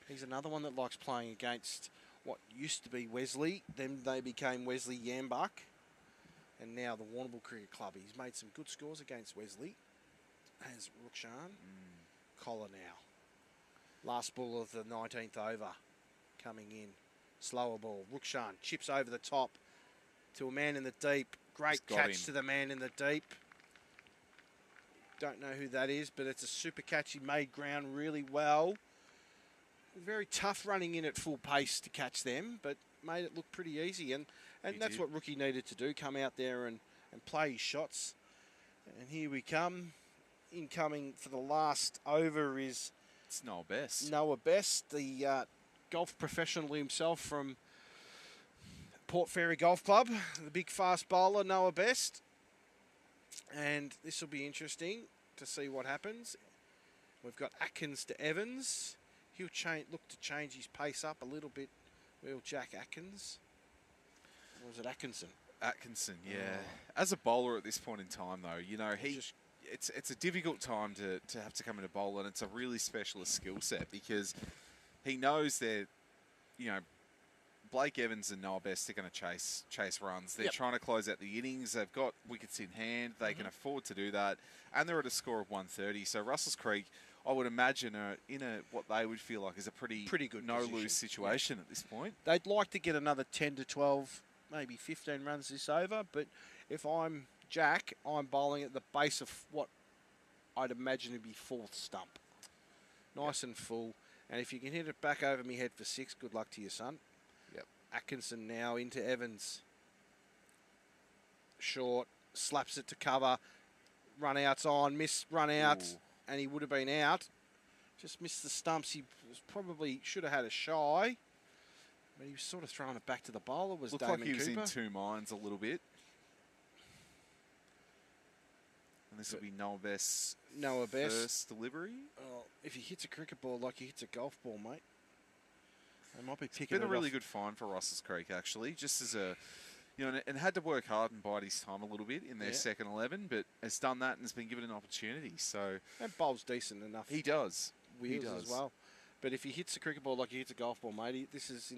He's another one that likes playing against what used to be Wesley. Then they became Wesley Yambuk. And now the Warrnambool Cricket Club. He's made some good scores against Wesley. Has Rukshan. Collar now. Last ball of the 19th over. Coming in. Slower ball. Rukshan chips over the top to a man in the deep. Great catch to the man in the deep. Don't know who that is, but it's a super catch. He made ground really well. Very tough running in at full pace to catch them, but made it look pretty easy. And that's what Rookie needed to do, come out there and play his shots. And here we come. Incoming for the last over is... It's Noah Best. Noah Best, the golf professional himself from Port Fairy Golf Club. The big fast bowler, Noah Best. And this will be interesting to see what happens. We've got Atkins to Evans. He'll look to change his pace up a little bit Will Jack Atkins? Or was it Atkinson? Atkinson, yeah. As a bowler at this point in time, though, you know, it's a difficult time to have to come into bowl, and it's a really specialist skill set because he knows that, you know, Blake Evans and Noah Best are going to chase runs. They're trying to close out the innings. They've got wickets in hand. They can afford to do that, and they're at a score of 130. So Russells Creek, I would imagine, are in what they would feel like is a pretty good no-lose situation at this point. They'd like to get another 10 to 12, maybe 15 runs this over, but if I'm Jack, I'm bowling at the base of what I'd imagine to be fourth stump. Nice and full, and if you can hit it back over me head for 6, good luck to you, son. Yep. Atkinson now into Evans. Short, slaps it to cover. Run outs on, miss run out, and he would have been out. Just missed the stumps. He probably should have had a shy, but he was sort of throwing it back to the bowler. Was Looked Damon like he was Cooper. in two minds a little bit. And this will be Noah Best's first delivery. Oh, if he hits a cricket ball like he hits a golf ball, mate, they might be picking It's been it a really off. good find for Russells Creek, actually, just as a, you know, and had to work hard and bide his time a little bit in their second 11, but has done that and has been given an opportunity. So And bowls decent enough. he does. Wheels he does as well. But if he hits a cricket ball like he hits a golf ball, mate, this is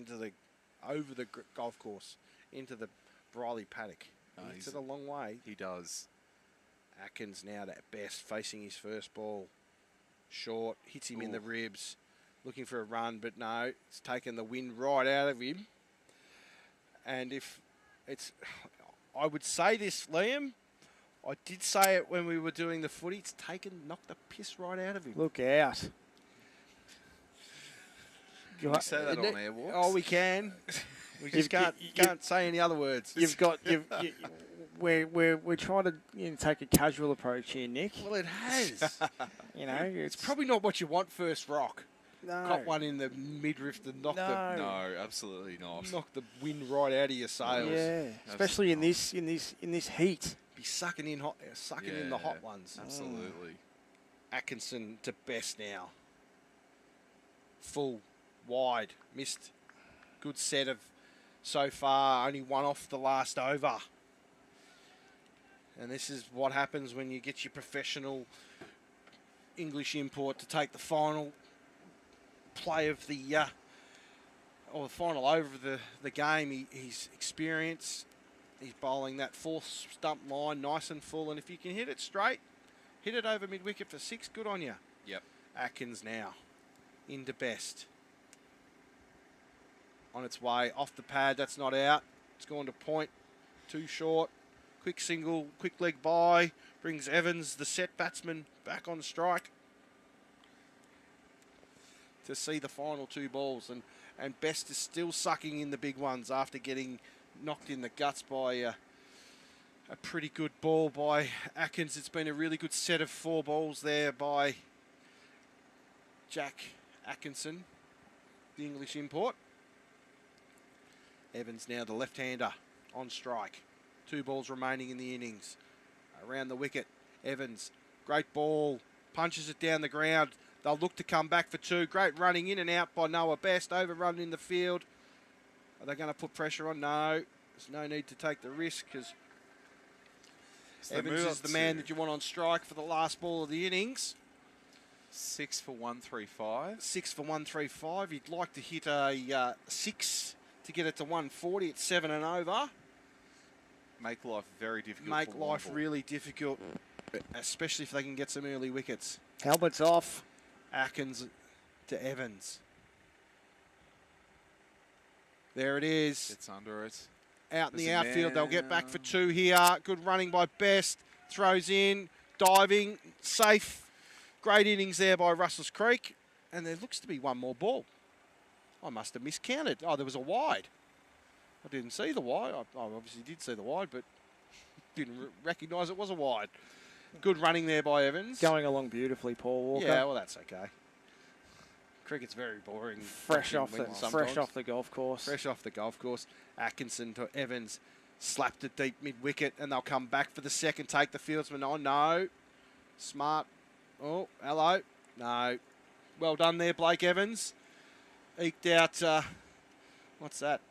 over the golf course, into the Brierly paddock. He hits it a long way. He does. Atkins now at Best, facing his first ball. Short, hits him in the ribs, looking for a run, but no, it's taken the wind right out of him. And if it's, I would say this, Liam, I did say it when we were doing the footy, knocked the piss right out of him. Look out. Can we say that on air, Walks? Oh, we can. We just can't say any other words. We're trying to take a casual approach here, Nick. Well, it has. It's probably not what you want first rock. No. Got one in the midriff to knock No, absolutely not. Knock the wind right out of your sails. Yeah, especially in this heat. Be sucking in the hot ones. Absolutely. Atkinson to Best now. Full, wide, missed. Good set of so far. Only one off the last over. And this is what happens when you get your professional English import to take the final play of the final over of the game. He's experienced. He's bowling that fourth stump line nice and full. And if you can hit it straight, hit it over mid-wicket for 6, good on you. Yep. Atkins now into Best. On its way off the pad, that's not out. It's gone to point, too short. Quick single, quick leg by, brings Evans, the set batsman, back on strike to see the final 2 balls. And Best is still sucking in the big ones after getting knocked in the guts by a pretty good ball by Atkins. It's been a really good set of 4 balls there by Jack Atkinson, the English import. Evans now the left-hander on strike. 2 balls remaining in the innings. Around the wicket, Evans, great ball, punches it down the ground. They'll look to come back for 2. Great running in and out by Noah Best, overrun in the field. Are they going to put pressure on? No, there's no need to take the risk because Evans is the man that you want on strike for the last ball of the innings. 6 for 135. 6 for 135. You'd like to hit a 6 to get it to 140 at 7 and over. Make life very difficult. Make for life Warrnambool. really difficult, especially if they can get some early wickets. Helmet's off. Atkins to Evans. There it is. Gets under it. Out in the There's a outfield. They'll get man. back for 2 here. Good running by Best. Throws in. Diving. Safe. Great innings there by Russells Creek. And there looks to be one more ball. I must have miscounted. Oh, there was a wide. I didn't see the wide. I obviously did see the wide, but didn't recognise it was a wide. Good running there by Evans. Going along beautifully, Paul Walker. Yeah, well, that's okay. Cricket's very boring. Fresh off the golf course. Fresh off the golf course. Atkinson to Evans. Slapped it deep mid-wicket, and they'll come back for the second. Take the fieldsman on. No. Smart. Oh, hello. No. Well done there, Blake Evans. Eked out what's that?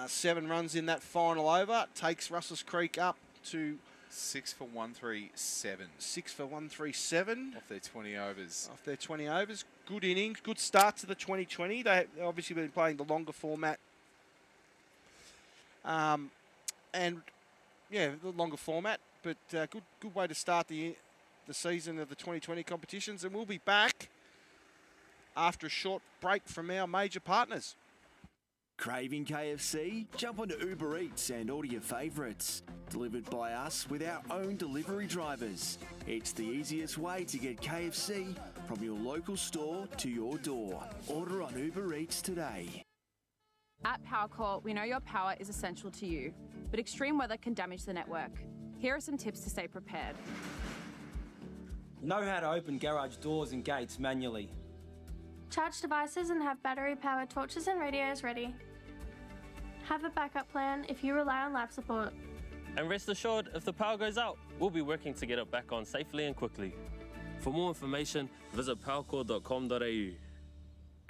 7 runs in that final over. Takes Russells Creek up to 6 for 137. 6 for 137. Off their 20 overs. Off their 20 overs. Good innings. Good start to the 2020. They've obviously been playing the longer format. And yeah, the longer format. But good way to start the season of the 2020 competitions. And we'll be back after a short break from our major partners. Craving KFC? Jump onto Uber Eats and order your favourites. Delivered by us with our own delivery drivers. It's the easiest way to get KFC from your local store to your door. Order on Uber Eats today. At Powercor, we know your power is essential to you, but extreme weather can damage the network. Here are some tips to stay prepared. Know how to open garage doors and gates manually. Charge devices and have battery-powered torches and radios ready. Have a backup plan if you rely on life support. And rest assured, if the power goes out, we'll be working to get it back on safely and quickly. For more information, visit powercor.com.au.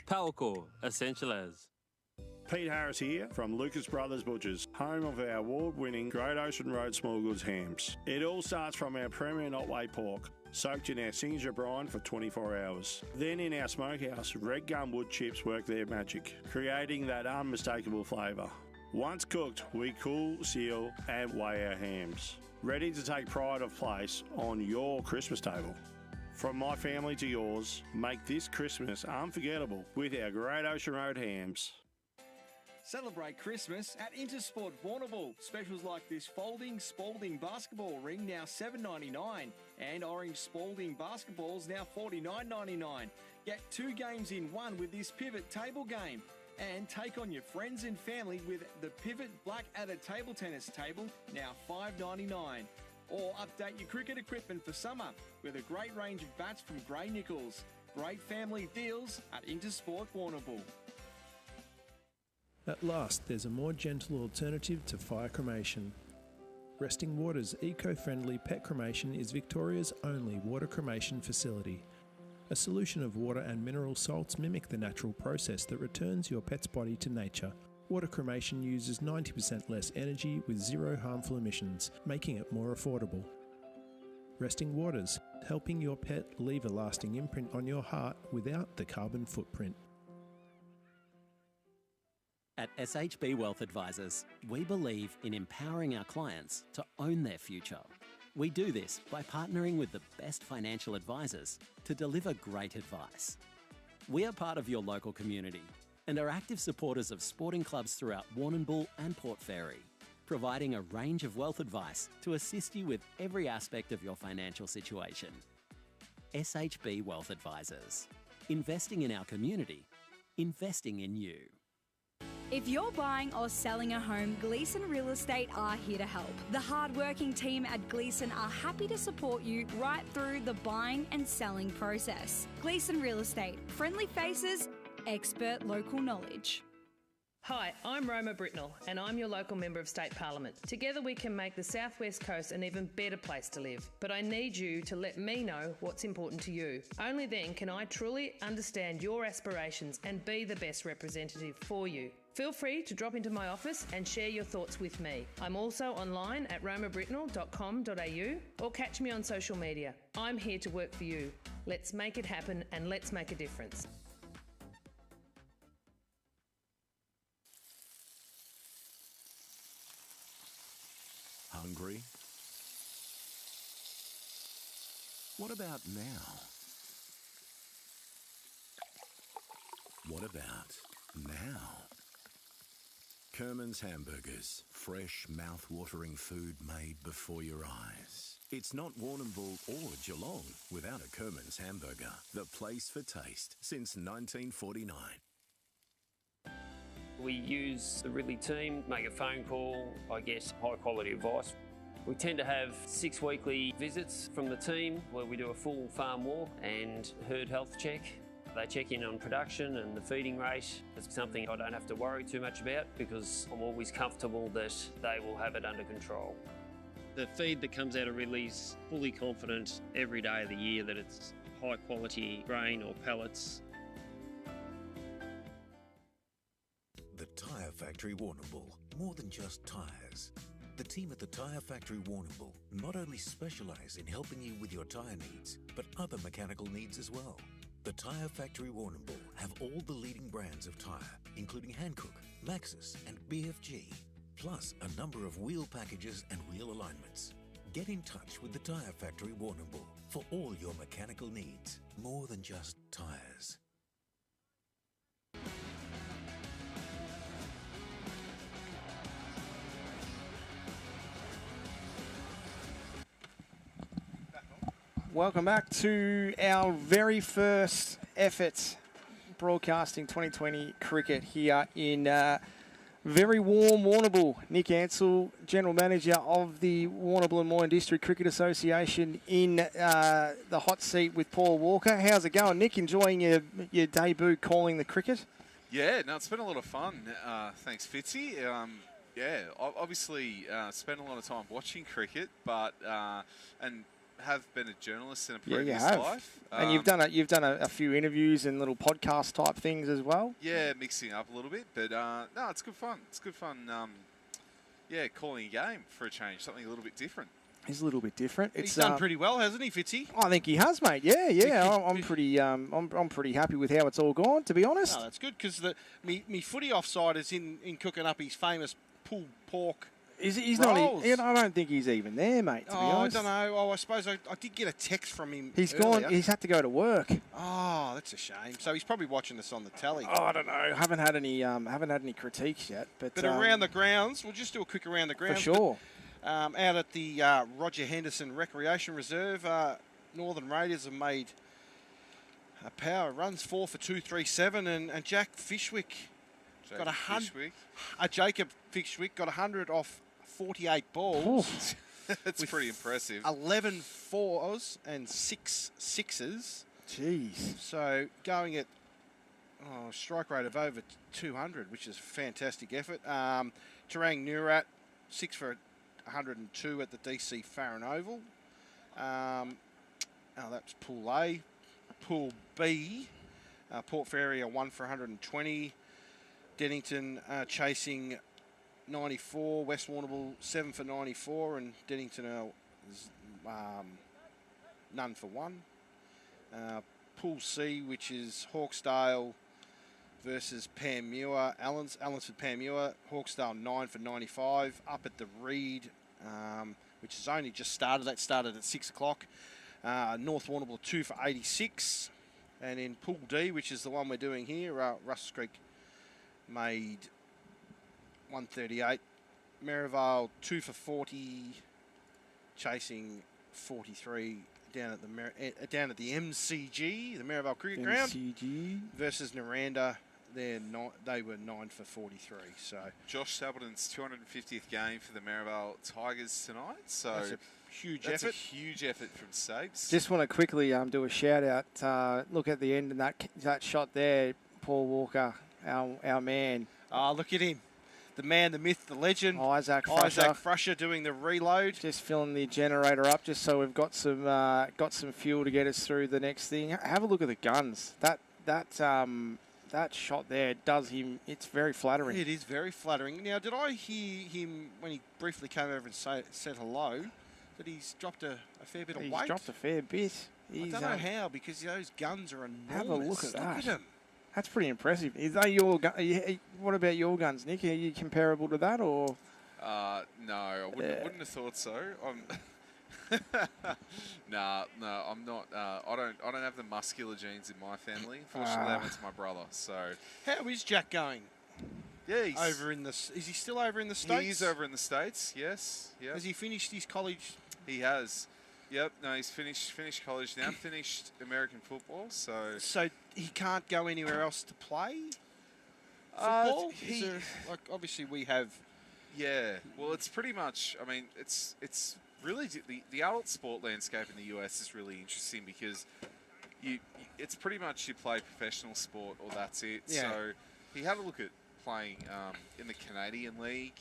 Powercor, essential as. Pete Harris here from Lucas Brothers Butchers, home of our award-winning Great Ocean Road small goods hams. It all starts from our premier Otway pork, soaked in our signature brine for 24 hours. Then in our smokehouse, red gum wood chips work their magic, creating that unmistakable flavour. Once cooked, we cool, seal and weigh our hams, ready to take pride of place on your Christmas table. From my family to yours, make this Christmas unforgettable with our Great Ocean Road hams. Celebrate Christmas at Intersport Warrnambool. Specials like this folding Spalding basketball ring now $7.99 and orange Spalding basketballs now $49.99. Get 2 games in 1 with this pivot table game. And take on your friends and family with the Pivot Blackadder table tennis table, now $5.99. Or update your cricket equipment for summer with a great range of bats from Grey Nichols. Great family deals at Intersport Warrnambool. At last, there's a more gentle alternative to fire cremation. Resting Water's eco-friendly pet cremation is Victoria's only water cremation facility. A solution of water and mineral salts mimic the natural process that returns your pet's body to nature. Water cremation uses 90% less energy with 0 harmful emissions, making it more affordable. Resting Waters, helping your pet leave a lasting imprint on your heart without the carbon footprint. At SHB Wealth Advisors, we believe in empowering our clients to own their future. We do this by partnering with the best financial advisors to deliver great advice. We are part of your local community and are active supporters of sporting clubs throughout Warrnambool and Port Fairy, providing a range of wealth advice to assist you with every aspect of your financial situation. SHB Wealth Advisors. Investing in our community, investing in you. If you're buying or selling a home, Gillin Real Estate are here to help. The hard-working team at Gillin are happy to support you right through the buying and selling process. Gillin Real Estate, friendly faces, expert local knowledge. Hi, I'm Roma Britnell and I'm your local Member of State Parliament. Together we can make the South West Coast an even better place to live. But I need you to let me know what's important to you. Only then can I truly understand your aspirations and be the best representative for you. Feel free to drop into my office and share your thoughts with me. I'm also online at romabritnell.com.au or catch me on social media. I'm here to work for you. Let's make it happen and let's make a difference. Hungry? What about now? What about now? Kerman's Hamburgers, fresh, mouth-watering food made before your eyes. It's not Warrnambool or Geelong without a Kerman's Hamburger, the place for taste since 1949. We use the Brierly team, make a phone call, I guess high quality advice. We tend to have 6 weekly visits from the team where we do a full farm walk and herd health check. They check in on production and the feeding rate. It's something I don't have to worry too much about because I'm always comfortable that they will have it under control. The feed that comes out of Brierly's fully confident every day of the year that it's high quality grain or pellets. The tyre Factory Warrnambool, more than just tyres. The team at the Tyre Factory Warrnambool not only specialise in helping you with your tyre needs, but other mechanical needs as well. The Tyre Factory Warrnambool have all the leading brands of tyre, including Hankook, Maxxis and BFG, plus a number of wheel packages and wheel alignments. Get in touch with the Tyre Factory Warrnambool for all your mechanical needs, more than just tyres. Welcome back to our very first effort broadcasting 2020 cricket here in very warm Warrnambool. Nick Ansell, General Manager of the Warrnambool and Moyne District Cricket Association, in the hot seat with Paul Walker. How's it going, Nick? Enjoying your debut calling the cricket? Yeah, no, it's been a lot of fun. Thanks, Fitzy. Yeah, obviously spent a lot of time watching cricket, but and have been a journalist in a previous life. And you've done a few interviews and little podcast type things as well. Yeah, mixing up a little bit, but no, it's good fun. It's good fun. Yeah, calling a game for a change, something a little bit different. He's a little bit different. He's done pretty well, hasn't he, Fitzy? I think he has, mate. Yeah. I'm pretty happy with how it's all gone, to be honest. No, that's good, because me footy offside is in cooking up his famous pulled pork. He's not. I don't think he's even there, mate. To be honest. I don't know. Oh, I suppose I did get a text from him. He's earlier. gone. He's had to go to work. Oh, that's a shame. So he's probably watching us on the telly. Oh, I don't know. I haven't had any critiques yet. But around the grounds, we'll just do a quick around the grounds. For sure. Out at the Roger Henderson Recreation Reserve, Northern Raiders have made power runs 4 for 237, and Jack Fishwick got 100. Jacob Fishwick got 100 off 48 balls. That's pretty impressive. 11 fours and 6 sixes. Jeez. So going at strike rate of over 200, which is a fantastic effort. Tarang Nurat, 6 for 102 at the DC Farron Oval. That's Pool A. Pool B, Port Fairy 1 for 120. Dennington chasing 94. West Warrnambool 7 for 94, and Dennington none for 1. Pool C, which is Hawkesdale versus Panmure. Allansford Panmure. Hawkesdale 9 for 95. Up at the Reed, which has only just started. That started at 6 o'clock. North Warrnambool 2 for 86. And in Pool D, which is the one we're doing here, Russells Creek made 138. Merivale 2 for 40, chasing 43 down at the MCG, the Merivale Cricket Ground, versus Naranda. They were 9 for 43. So Josh Sableton's 250th game for the Merivale Tigers tonight. So that's a huge effort. effort. A huge effort from Sabes. Just want to quickly do a shout out. Look at the end of that shot there, Paul Walker, our man. Oh, look at him. The man, the myth, the legend. Isaac Frusher doing the reload. Just filling the generator up just so we've got some fuel to get us through the next thing. Have a look at the guns. That shot there does him. It's very flattering. It is very flattering. Now, did I hear him when he briefly came over and said hello, that he's dropped a fair bit of weight? He's dropped a fair bit. I don't know how, because those guns are enormous. Have a look at that. Look at them. That's pretty impressive. Is that your gun? What about your guns, Nick? Are you comparable to that, or? No, I wouldn't have thought so. No, I'm not. I don't have the muscular genes in my family. Fortunately, that went to my brother. So, how is Jack going? Yeah, he's over in the. Is he still over in the States? He is over in the States. Yes. Yeah. Has he finished his college? He has. Yep. No, he's finished college now. Finished American football. So he can't go anywhere else to play football. Obviously we have. Yeah. Well, it's pretty much. I mean, it's really the adult sport landscape in the US is really interesting because it's pretty much you play professional sport or that's it. Yeah. So he had a look at playing in the Canadian League.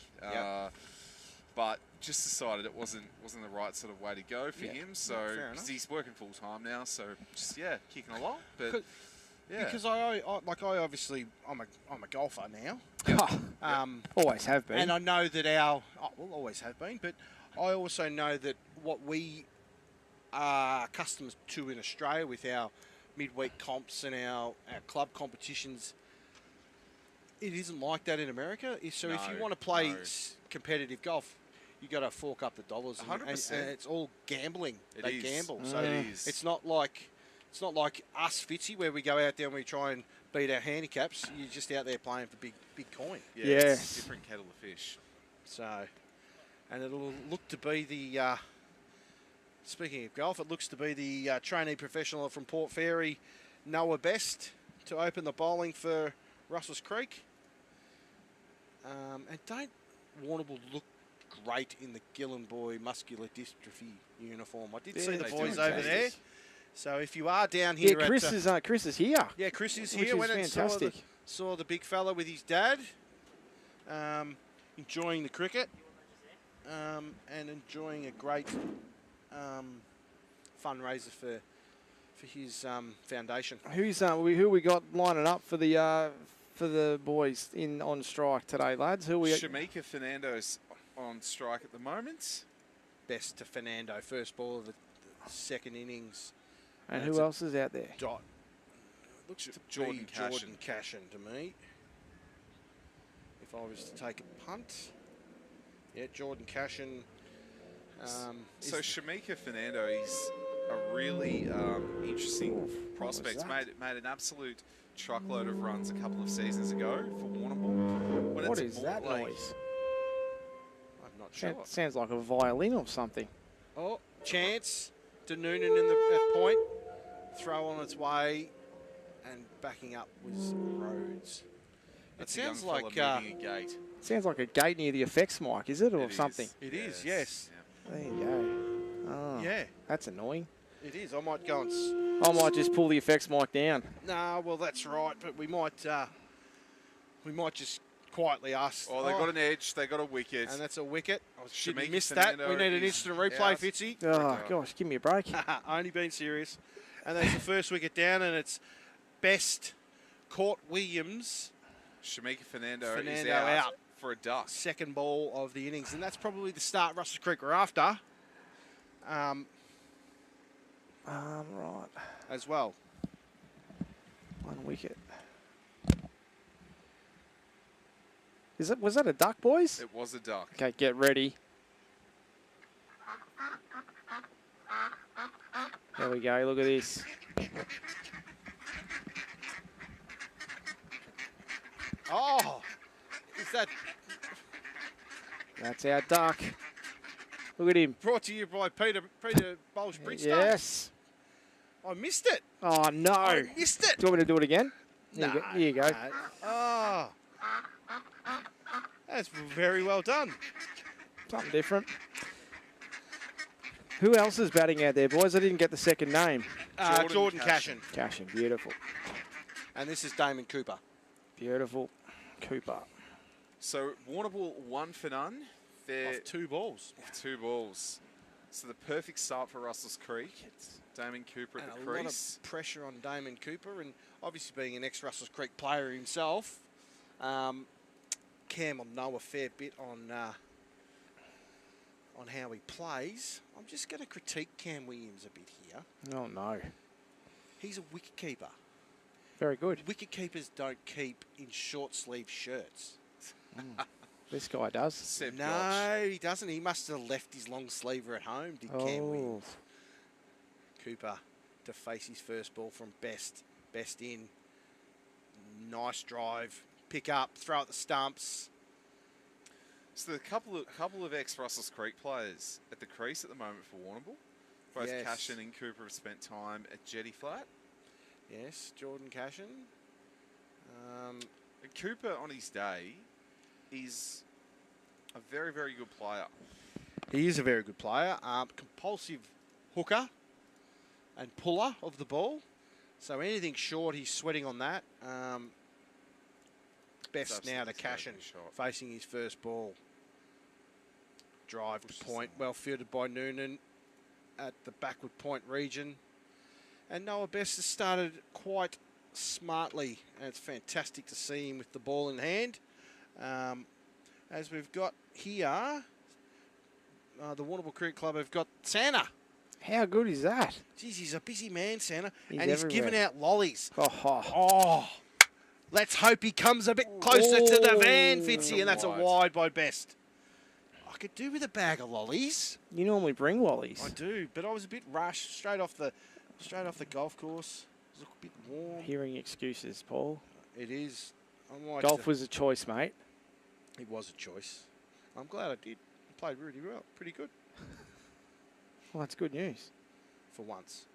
But just decided it wasn't the right sort of way to go for him. So because he's working full time now, so just kicking along. But Yeah. Because I obviously I'm a golfer now. Always have been. And I know that always have been, but I also know that what we are accustomed to in Australia with our midweek comps and our club competitions, it isn't like that in America. So if you want to play competitive golf, you got to fork up the dollars. 100%. And it's all gambling. They gamble. So it is. It's not like us, Fitzy, where we go out there and we try and beat our handicaps. You're just out there playing for big coin. Yeah, it's a different kettle of fish. So, and it'll look to be the. Speaking of golf, it looks to be the trainee professional from Port Fairy, Noah Best, to open the bowling for Russells Creek. And don't Warrnambool look great in the Gillin Boy muscular dystrophy uniform? I did see the boys over there. So if you are down here, Chris is here. Yeah, Chris is Which here. is Went and fantastic. saw the big fella with his dad, enjoying the cricket, and enjoying a great fundraiser for his foundation. Who we got lining up for the boys on strike today, lads? Who we? Shamika Fernando's on strike at the moment. Best to Fernando, first ball of the second innings. And who else is out there? Looks to Jordan be Jordan Cashin to me. If I was to take a punt, yeah, Jordan Cashin. So Shamika Fernando is a really interesting prospect. Made an absolute truckload of runs a couple of seasons ago for Warrnambool. What is that noise? I'm not sure. Sounds like a violin or something. Oh, chance to Noonan at point. Throw on its way, and backing up was Rhodes. That's it sounds a young like fella moving a gate. Sounds like a gate near the effects mic, is it, or something? It is, yes. There you go. Oh, Yeah. That's annoying. It is. I might go and. I might just pull the effects mic down. Nah, well that's right, but we might just quietly ask. Oh, they got an edge. They got a wicket. And that's a wicket. I Shamika missed that. Fernando We need an is instant replay, out. Fitzy. Oh, gosh, give me a break. Only being serious. And that's the first wicket down, and it's Best, Court Williams. Shamika Fernando is out for a duck. Second ball of the innings, and that's probably the start Russells Creek were after. Right. As well. One wicket. Was that a duck, boys? It was a duck. Okay, get ready. There we go. Look at this. Oh, is that That's our duck. Look at him. brought to you by Peter Baulch Bridgestone? Yes. I missed it. Oh, no. I missed it. Do you want me to do it again? Here you go. Oh. That's very well done. Something different. Who else is batting out there, boys? I didn't get the second name. Jordan Cashin. Cashin, beautiful. And this is Damon Cooper. Beautiful. Cooper. So Warrnambool 1 for none. They're Off 2 balls. Off 2 balls. So the perfect start for Russells Creek. It's Damon Cooper at the A lot crease. of pressure on Damon Cooper, and obviously being an ex-Russells Creek player himself, Cam will know a fair bit on how he plays. I'm just going to critique Cam Williams a bit here. Oh, no. He's a wicket keeper. Very good. Wicket keepers don't keep in short sleeve shirts. This guy does. Seb No, Baulch. he doesn't. He must have left his long sleever at home, did Cam Williams. Cooper to face his first ball from Best. Best in. Nice drive. Pick up, throw at the stumps. So the couple of ex-Russells Creek players at the crease at the moment for Warrnambool. Both Yes. Cashin and Cooper have spent time at Jetty Flat. Yes, Jordan Cashin. And Cooper on his day is a very, very good player. He is a very good player. Compulsive hooker and puller of the ball. So anything short, he's sweating on that. Best now to Cashin, facing his first ball. Drive to point, well fielded by Noonan at the backward point region. And Noah Best has started quite smartly, and it's fantastic to see him with the ball in hand. As we've got here, the Warrnambool Cricket Club have got Santa. How good is that? Geez, he's a busy man, Santa. He's and he's everywhere. giving out lollies. Oh. Let's hope he comes a bit closer to the van, Fitzy, and that's a wide by best. I could do with a bag of lollies. You normally bring lollies. I do, but I was a bit rushed straight off the golf course. It was a bit warm. Hearing excuses, Paul. It is. I might Golf was a choice, mate. It was a choice. I'm glad I did. I played really well. Pretty good. Well, that's good news. For once.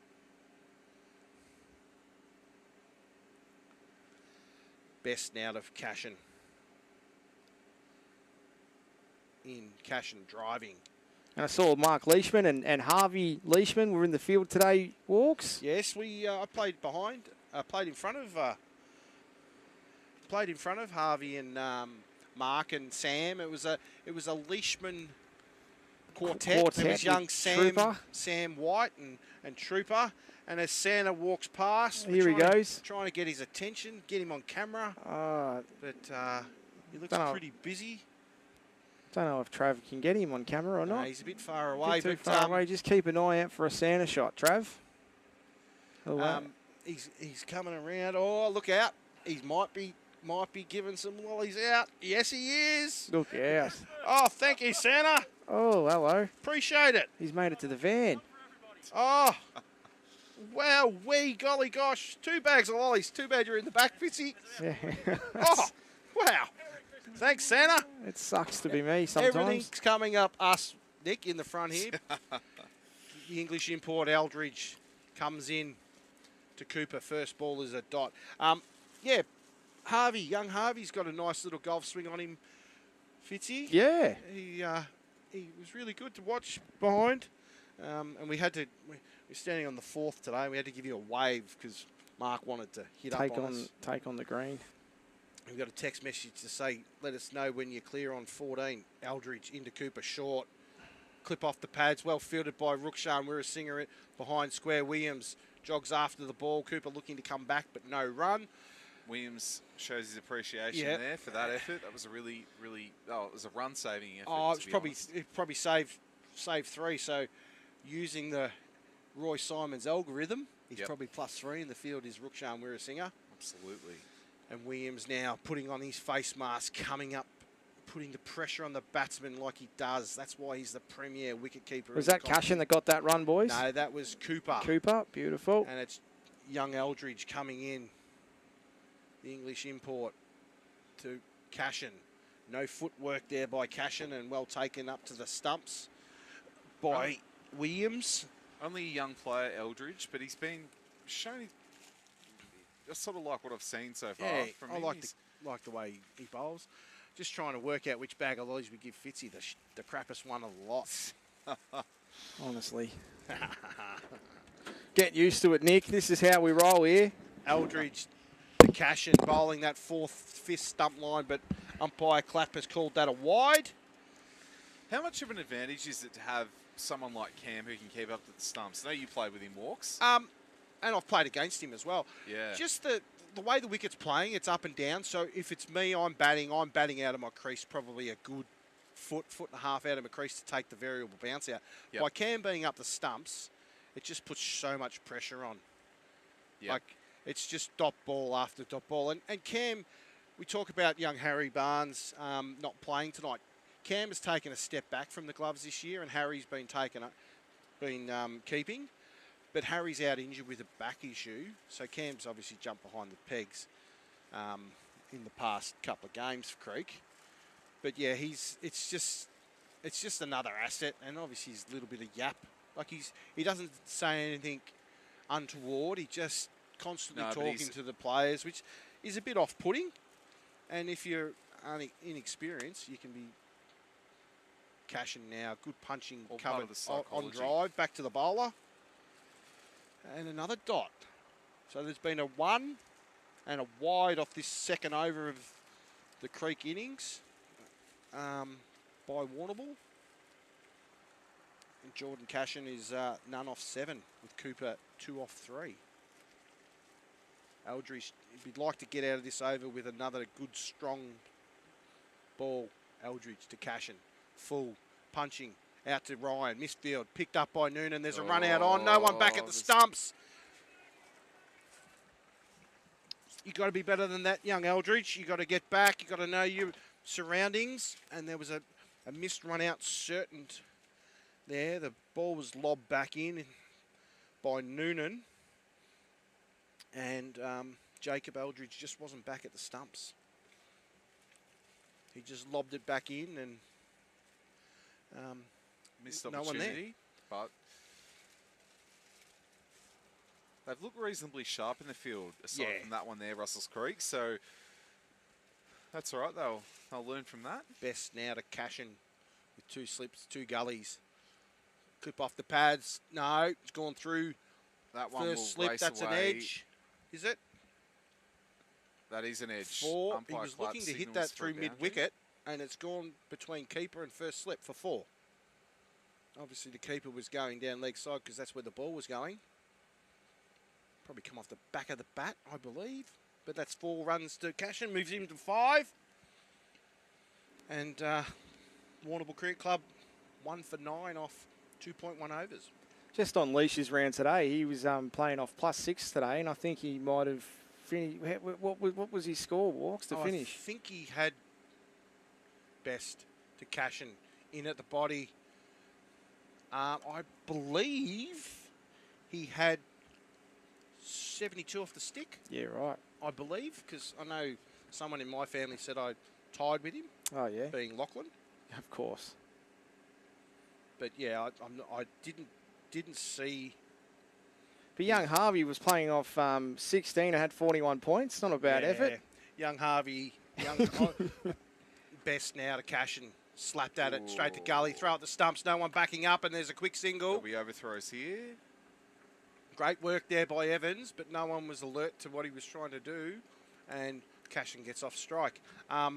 Best now of Cashin. In Cashin driving. And I saw Mark Leishman and Harvey Leishman were in the field today, Walks. Yes, I played behind. Played in front of Harvey and Mark and Sam. It was a Leishman quartet. There was young Sam White and Trooper. And as Santa walks past, here he goes, trying to get his attention, get him on camera. But he looks pretty busy. Don't know if Trav can get him on camera or not. He's a bit far away. Too far away. Just keep an eye out for a Santa shot, Trav. He's coming around. Oh, look out! He might be giving some lollies out. Yes, he is. Look out! Oh, thank you, Santa. Oh, hello. Appreciate it. He's made it to the van. Oh, wow, golly gosh! 2 bags of lollies. Too bad you're in the back, Fitzy. Yeah. Oh, wow. Thanks, Santa. It sucks to be me sometimes. Everything's coming up us, Nick, in the front here. The English import Eldridge comes in to Cooper. First ball is a dot. Yeah, young Harvey's got a nice little golf swing on him, Fitzy. Yeah. He was really good to watch behind. And we're standing on the 4th today. We had to give you a wave because Mark wanted to hit up on us. Take on the green. We've got a text message to say, let us know when you're clear on 14. Eldridge into Cooper short. Clip off the pads. Well fielded by Rukshan. We're a singer behind square. Williams jogs after the ball. Cooper looking to come back, but no run. Williams shows his appreciation there for that effort. That was a really, it was a run-saving effort. Oh, it probably saved 3. So using the Roy Simons algorithm, he's probably +3 in the field is Rukshan. We're a singer. Absolutely. And Williams now putting on his face mask, coming up, putting the pressure on the batsman like he does. That's why he's the premier wicketkeeper. Was that Cashin that got that run, boys? No, that was Cooper. Cooper, beautiful. And it's young Eldridge coming in. The English import to Cashin. No footwork there by Cashin and well taken up to the stumps by Williams. Only a young player, Eldridge, but he's been shown... That's sort of like what I've seen so far. Yeah, from I him. like the way he bowls. Just trying to work out which bag of lollies we give Fitzy, the crappest one of the lot. Honestly. Get used to it, Nick. This is how we roll here. Eldridge to Cashin bowling that 5th stump line, but umpire Clapp has called that a wide. How much of an advantage is it to have someone like Cam who can keep up the stumps? I know you played with him, Walks. And I've played against him as well. Yeah. Just the way the wicket's playing, it's up and down. So if it's me, I'm batting out of my crease, probably a good foot and a half out of my crease to take the variable bounce out. Yep. By Cam being up the stumps, it just puts so much pressure on. Yep. Like, it's just dot ball after dot ball. And Cam, we talk about young Harry Barnes not playing tonight. Cam has taken a step back from the gloves this year, and Harry's been keeping. But Harry's out injured with a back issue, so Cam's obviously jumped behind the pegs in the past couple of games for Creek. But yeah, it's just another asset, and obviously he's a little bit of yap. Like he doesn't say anything untoward. He just constantly talking to the players, which is a bit off-putting. And if you're inexperienced, you can be cashing now. Good punching covered on drive back to the bowler. And another dot. So there's been a 1 and a wide off this second over of the Creek innings by Warrnambool. And Jordan Cashin is none off 7 with Cooper 2 off 3. Eldridge, he'd like to get out of this over with another good, strong ball. Eldridge to Cashin. Full, punching, out to Ryan. Missed field, picked up by Noonan. There's a run out on. No one back at the stumps. You've got to be better than that, young Eldridge. You've got to get back. You've got to know your surroundings. And there was a missed run out certain there. The ball was lobbed back in by Noonan. And Jacob Eldridge just wasn't back at the stumps. He just lobbed it back in and missed no one there. opportunity, but they've looked reasonably sharp in the field, aside from that one there, Russells Creek. So that's all right. They'll learn from that. Best now to Cashin with 2 slips, 2 gullies. Clip off the pads. No, it's gone through. That one First will slip, race that's away. an edge. Is it? That is an edge. 4. He Umpire was clap looking to hit signals that for a through boundary. mid-wicket, and it's gone between keeper and first slip for 4. Obviously, the keeper was going down leg side because that's where the ball was going. Probably come off the back of the bat, I believe. But that's 4 runs to Cashin, moves him to 5. And Warrnambool Cricket Club 1 for 9 off 2.1 overs. Just on Leish's round today, he was playing off +6 today, and I think he might have finished. What was his score, Walks, to finish? I think he had best to Cashin in at the body. I believe he had 72 off the stick. Yeah, right. I believe, because I know someone in my family said I tied with him. Oh, yeah. Being Lachlan. Of course. But yeah, I didn't see. But young Harvey was playing off 16 and had 41 points. Not a bad effort. Young Harvey, best now to Cashin. Slapped at it, straight to gully, throw at the stumps, no one backing up, and there's a quick single. There'll be overthrows here. Great work there by Evans, but no one was alert to what he was trying to do, and Cashin gets off strike. I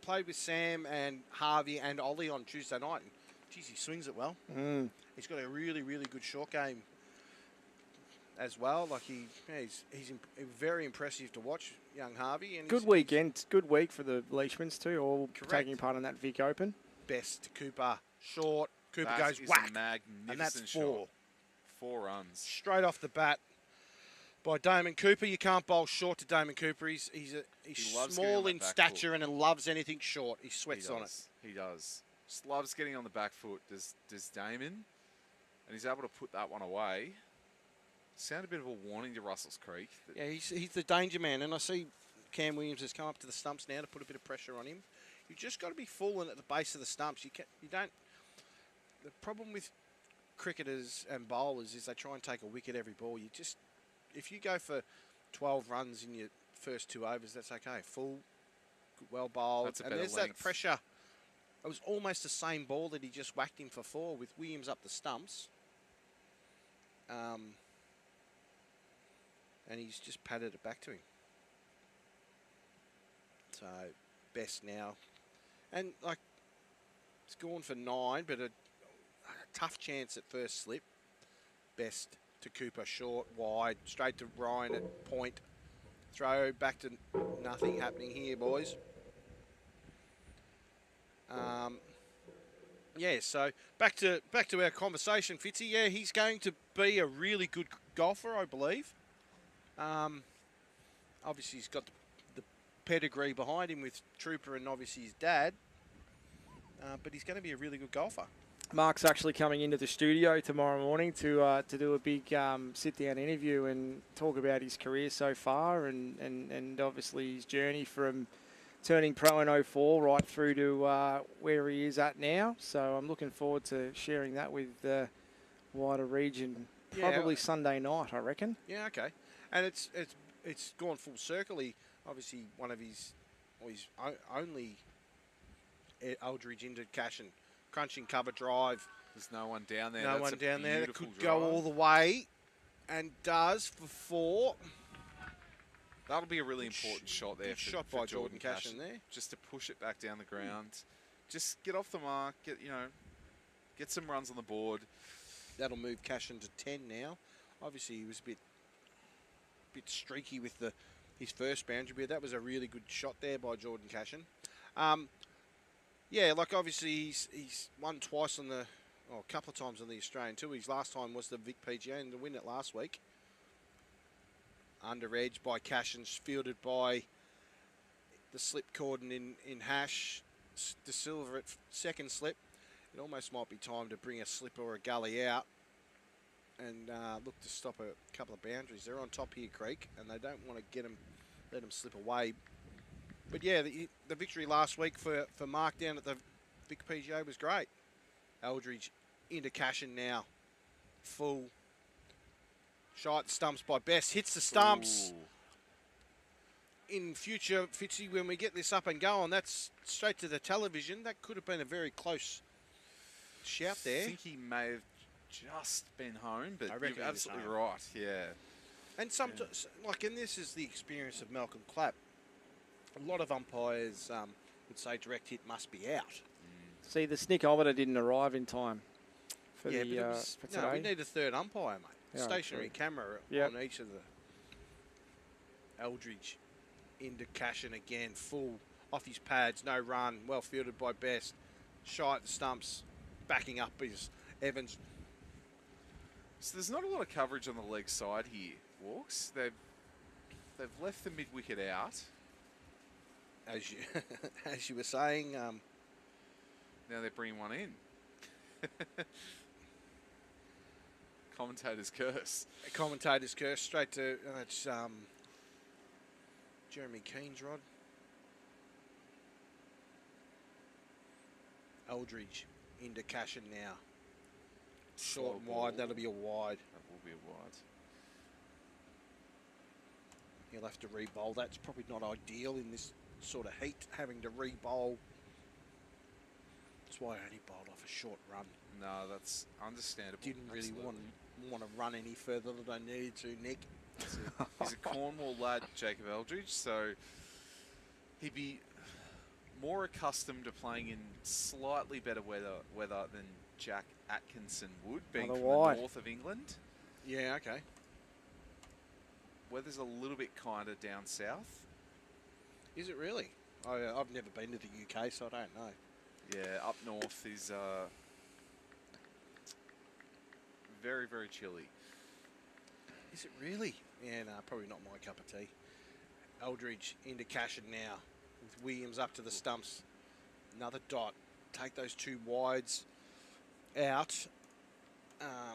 played with Sam and Harvey and Ollie on Tuesday night, and geez, he swings it well. He's got a really, really good short game as well. Like he's very impressive to watch, young Harvey. And Good weekend. Good week for the Leishmans too, all Correct. taking part in that Vic Open. Best to Cooper, short. Cooper That goes is whack, a magnificent and that's 4. shot. 4 runs. Straight off the bat by Damon Cooper. You can't bowl short to Damon Cooper. He's loves getting small on in that back stature foot. and loves anything short. He sweats on it. He does. Just loves getting on the back foot. Does Damon, and he's able to put that one away. Sound a bit of a warning to Russells Creek. Yeah, he's the danger man, and I see Cam Williams has come up to the stumps now to put a bit of pressure on him. You've just got to be fooling at the base of the stumps. You don't. The problem with cricketers and bowlers is they try and take a wicket every ball. If you go for 12 runs in your first 2 overs, that's okay. Full, well bowled, That's a and better there's length. that pressure. It was almost the same ball that he just whacked him for 4 with Williams up the stumps. And he's just patted it back to him. So, best now. And, like, it's gone for 9, but a tough chance at first slip. Best to Cooper, short, wide, straight to Ryan at point. Throw back to nothing happening here, boys. So back to our conversation, Fitzy. Yeah, he's going to be a really good golfer, I believe. Obviously, he's got the pedigree behind him with Trooper and obviously his dad. But he's going to be a really good golfer. Mark's actually coming into the studio tomorrow morning to do a big sit-down interview and talk about his career so far and obviously his journey from turning pro in 04 right through to where he is at now. So I'm looking forward to sharing that with the wider region. Probably Sunday night, I reckon. Yeah, okay. And it's gone full circle. He obviously one of his only Eldridge into Cashin, crunching cover drive. There's no one down there. No That's one a down there that beautiful could drive. go all the way, and does for 4. That'll be a really important shot there. Good shot by Jordan Cashin there. Just to push it back down the ground. Just get off the mark. Get some runs on the board. that'll move Cashin to 10 now. Obviously, he was a bit streaky with his first boundary, but that was a really good shot there by Jordan Cashin. Yeah, like obviously he's won twice on a couple of times on the Australian Tour. His last time was the Vic PGA and to win it last week. Under edge by Cashin, fielded by the slip cordon in Hash. De Silva at second slip. It almost might be time to bring a slip or a gully out and look to stop a couple of boundaries. They're on top here, Creek, and they don't want to let them slip away. But yeah, the victory last week for Mark down at the Vic PGA was great. Eldridge into Cashin now. Full. Shy at the stumps by Best. Hits the stumps. Ooh. In future, Fitzy, when we get this up and going, that's straight to the television. That could have been a very close shout there. I think he may have just been home, but I reckon you're absolutely right, yeah. And sometimes, and this is the experience of Malcolm Clapp, a lot of umpires would say direct hit must be out. See, the snickometer didn't arrive in time for yeah, the but for today. No, we need a third umpire, mate. Yeah, Stationary camera on each of the Eldridge into Cashin again, full off his pads, no run, well fielded by Best. Shy at the stumps, backing up is Evans. So there's not a lot of coverage on the leg side here, Walks. They've left the mid wicket out. As you were saying, now they're bringing one in. Commentator's curse. Commentator's curse straight to it's Jeremy Keen's rod. Eldridge into Cashin now. Short and wide, that'll be a wide. That will be a wide. He'll have to re-bowl. That's probably not ideal in this sort of heat, having to re-bowl. That's why I only bowled off a short run. No, that's understandable. Didn't really want to run any further than I needed to, Nick. He's a Cornwall lad, Jacob Eldridge, so he'd be more accustomed to playing in slightly better weather than Jack Atkinson would, being from the north of England. Yeah, okay. Weather's a little bit kinder down south. Is it really? I've never been to the UK, so I don't know. Yeah, up north is very, very chilly. Is it really? Yeah, no, probably not my cup of tea. Eldridge into Cashin now, with Williams up to the stumps. Another dot. Take those two wides out.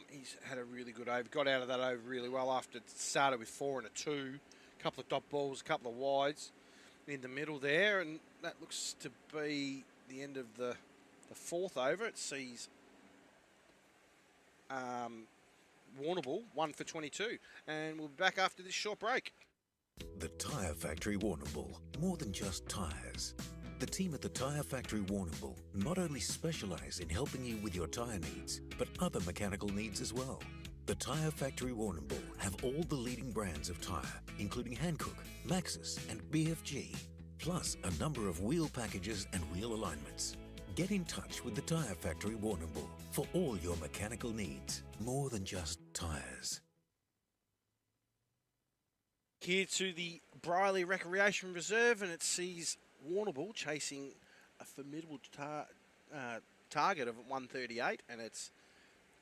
He's had a really good over. Got out of that over really well after it started with 4 and a 2. A couple of dot balls, a couple of wides in the middle there, and that looks to be the end of the fourth over. It sees Warrnambool 1 for 22, and we'll be back after this short break. The Tyre Factory Warrnambool, more than just tyres. The team at the Tyre Factory Warrnambool not only specialise in helping you with your tyre needs, but other mechanical needs as well. The Tyre Factory Warrnambool have all the leading brands of tyre, including Hankook, Maxxis and BFG, plus a number of wheel packages and wheel alignments. Get in touch with the Tyre Factory Warrnambool for all your mechanical needs, more than just tyres. Here to the Brierly Recreation Reserve, and it sees Warrnambool chasing a formidable target of 138, and it's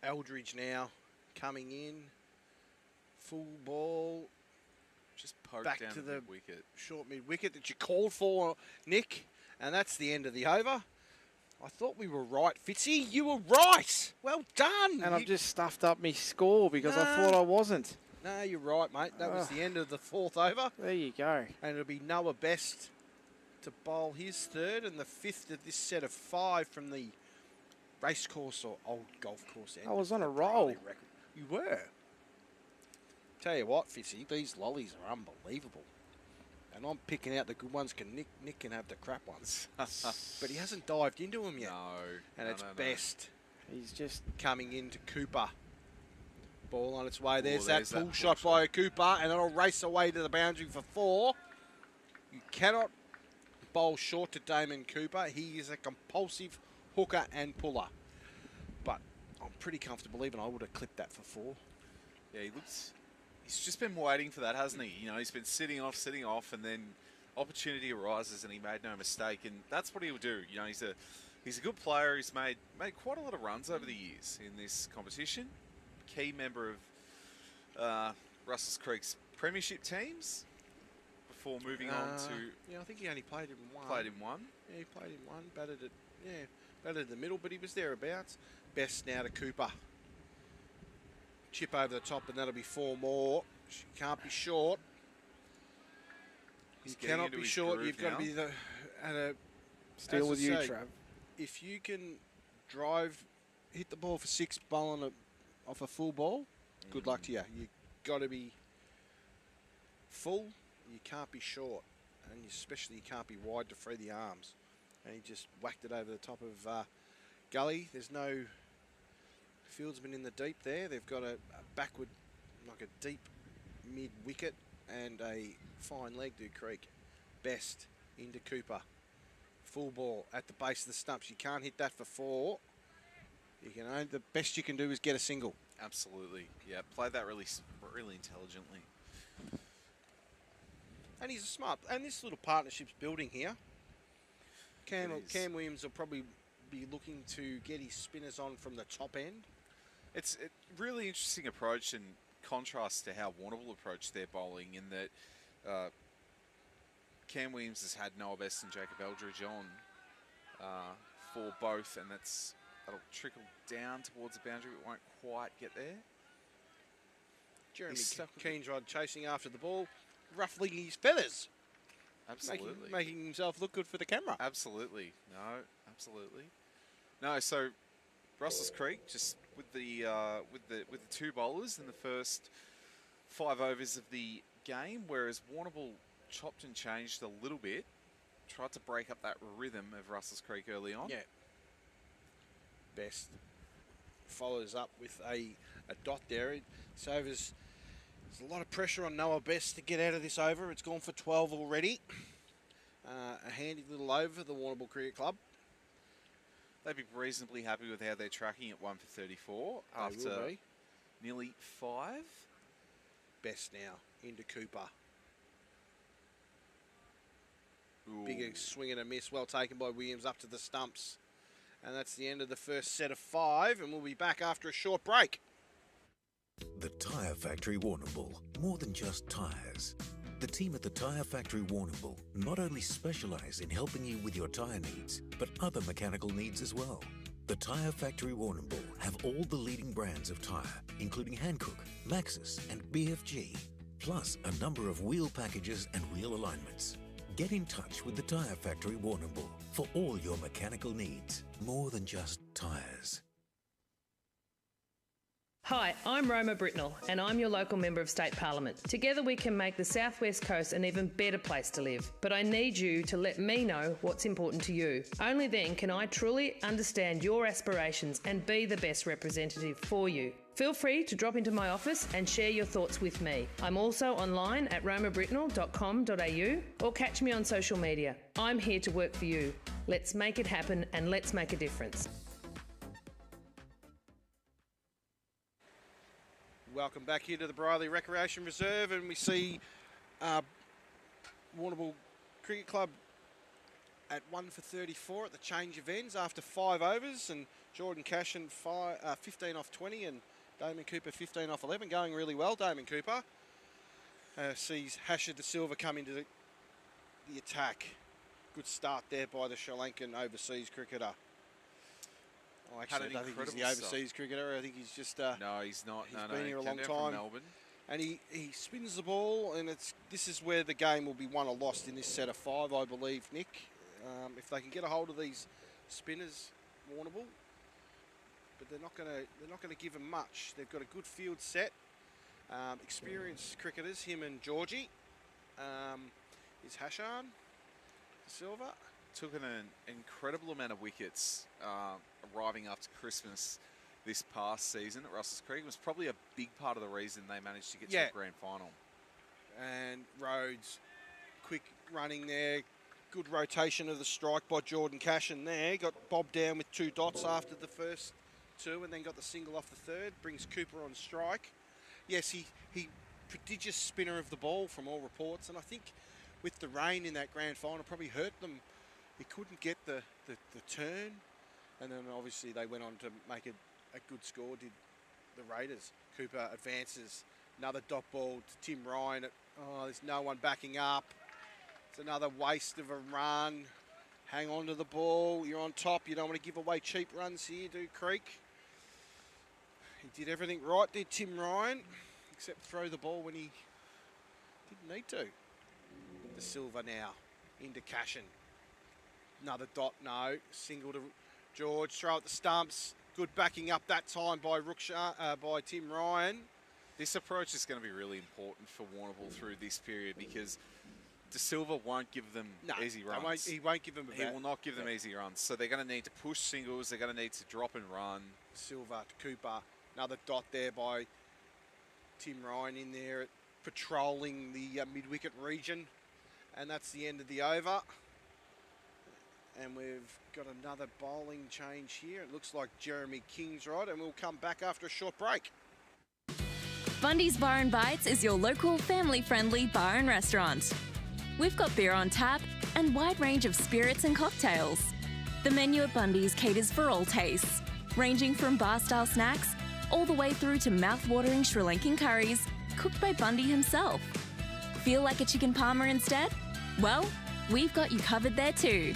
Eldridge now coming in, full ball, just poked back down to the wicket. Short mid wicket that you called for, Nick, and that's the end of the over. I thought we were right, Fitzy. You were right. Well done. And I've just stuffed up my score because I thought I wasn't. No, you're right, mate. That was the end of the fourth over. There you go. And it'll be Noah Best to bowl his third and the fifth of this set of 5 from the racecourse or old golf course end. I was on a roll. You were. Tell you what, Fitzy, these lollies are unbelievable. And I'm picking out the good ones. Nick can have the crap ones. But he hasn't dived into them yet. No. And it's no. Best. He's just coming into Cooper. Ball on its way. There's that pull shot by Cooper, and it'll race away to the boundary for 4. You cannot bowl short to Damon Cooper. He is a compulsive hooker and puller. But I'm pretty comfortable. Even I would have clipped that for 4. Yeah, he's just been waiting for that, hasn't he? You know, he's been sitting off, and then opportunity arises, and he made no mistake, and that's what he'll do. You know, he's a good player. He's made quite a lot of runs over the years in this competition. Key member of Russells Creek's premiership teams before moving on to... Yeah, I think he only played in 1. Played in 1? Yeah, he played in 1. Batted in the middle, but he was thereabouts. Best now to Cooper. Chip over the top, and that'll be 4 more. She can't be short. You cannot be short. You've got to be at a... Still with you, Trav. If you can hit the ball for 6 bowling off a full ball, good luck to you. You've got to be full. You can't be short. And especially you can't be wide to free the arms. And he just whacked it over the top of Gully. There's no fieldsman in the deep there. They've got a backward, like a deep mid-wicket and a fine leg to Creek. Best into Cooper. Full ball at the base of the stumps. You can't hit that for 4. The best you can do is get a single. Absolutely. Yeah, played that really intelligently. And he's a smart. And this little partnership's building here. Cam Williams will probably be looking to get his spinners on from the top end. It's a really interesting approach in contrast to how Warrnambool approached their bowling, in that Cam Williams has had Noah Best and Jacob Eldridge on for both, and that'll trickle down towards the boundary, but won't quite get there. Jeremy Keensrod chasing after the ball, ruffling his feathers. Absolutely. Making himself look good for the camera. Absolutely. No, absolutely. No, so Russells Creek just with the 2 bowlers in the first 5 overs of the game, whereas Warrnambool chopped and changed a little bit, tried to break up that rhythm of Russells Creek early on. Yeah. Best follows up with a dot there. So there's a lot of pressure on Noah Best to get out of this over. It's gone for 12 already. A handy little over the Warrnambool Cricket Club. They'd be reasonably happy with how they're tracking at 1 for 34 after nearly 5. Best now into Cooper. Ooh. Big swing and a miss, well taken by Williams up to the stumps. And that's the end of the first set of 5, and we'll be back after a short break. The Tyre Factory Warrnambool, more than just tyres. The team at the Tyre Factory Warrnambool not only specialise in helping you with your tyre needs, but other mechanical needs as well. The Tyre Factory Warrnambool have all the leading brands of tyre, including Hankook, Maxxis and BFG, plus a number of wheel packages and wheel alignments. Get in touch with the Tyre Factory Warrnambool for all your mechanical needs, more than just tyres. Hi, I'm Roma Britnell, and I'm your local Member of State Parliament. Together we can make the South West Coast an even better place to live. But I need you to let me know what's important to you. Only then can I truly understand your aspirations and be the best representative for you. Feel free to drop into my office and share your thoughts with me. I'm also online at romabritnell.com.au or catch me on social media. I'm here to work for you. Let's make it happen and let's make a difference. Welcome back here to the Brierly Recreation Reserve, and we see Warrnambool Cricket Club at 1 for 34 at the change of ends after 5 overs, and Jordan Cashin 15 off 20 and Damon Cooper 15 off 11, going really well. Damon Cooper sees Hashard de Silva come into the attack. Good start there by the Sri Lankan overseas cricketer. Oh, actually, I don't think he's the overseas cricketer. I think he's just... no, he's not. He's been here a long time. Melbourne. And he spins the ball, and this is where the game will be won or lost in this set of 5, I believe, Nick. If they can get a hold of these spinners, Warrnambool, but they're not going to give them much. They've got a good field set, experienced cricketers, him and Georgie. Is Hashard de Silva. Took an incredible amount of wickets arriving after Christmas this past season at Russells Creek. It was probably a big part of the reason they managed to get to the grand final. And Rhodes, quick running there. Good rotation of the strike by Jordan Cashin there. Got bobbed down with 2 dots after the first 2 and then got the single off the third. Brings Cooper on strike. Yes, he prodigious spinner of the ball from all reports, and I think with the rain in that grand final probably hurt them. He couldn't get the turn, and then obviously they went on to make a good score, did the Raiders. Cooper advances, another dot ball to Tim Ryan. There's no one backing up. It's another waste of a run. Hang on to the ball, you're on top, you don't want to give away cheap runs here, do Creek. He did everything right, did Tim Ryan, except throw the ball when he didn't need to. De Silva now into Cashin. Another dot, no. Single to George, throw at the stumps. Good backing up that time by by Tim Ryan. This approach is going to be really important for Warrnambool through this period because De Silva won't give them easy runs. He won't give them a He will not give them easy runs. So they're going to need to push singles. They're going to need to drop and run. Silva to Cooper. Another dot there by Tim Ryan in there, patrolling the mid-wicket region. And that's the end of the over. And we've got another bowling change here. It looks like Jeremy Kingsrod, and we'll come back after a short break. Bundy's Bar and Bites is your local family-friendly bar and restaurant. We've got beer on tap and wide range of spirits and cocktails. The menu at Bundy's caters for all tastes, ranging from bar-style snacks all the way through to mouth-watering Sri Lankan curries cooked by Bundy himself. Feel like a chicken parma instead? Well, we've got you covered there too.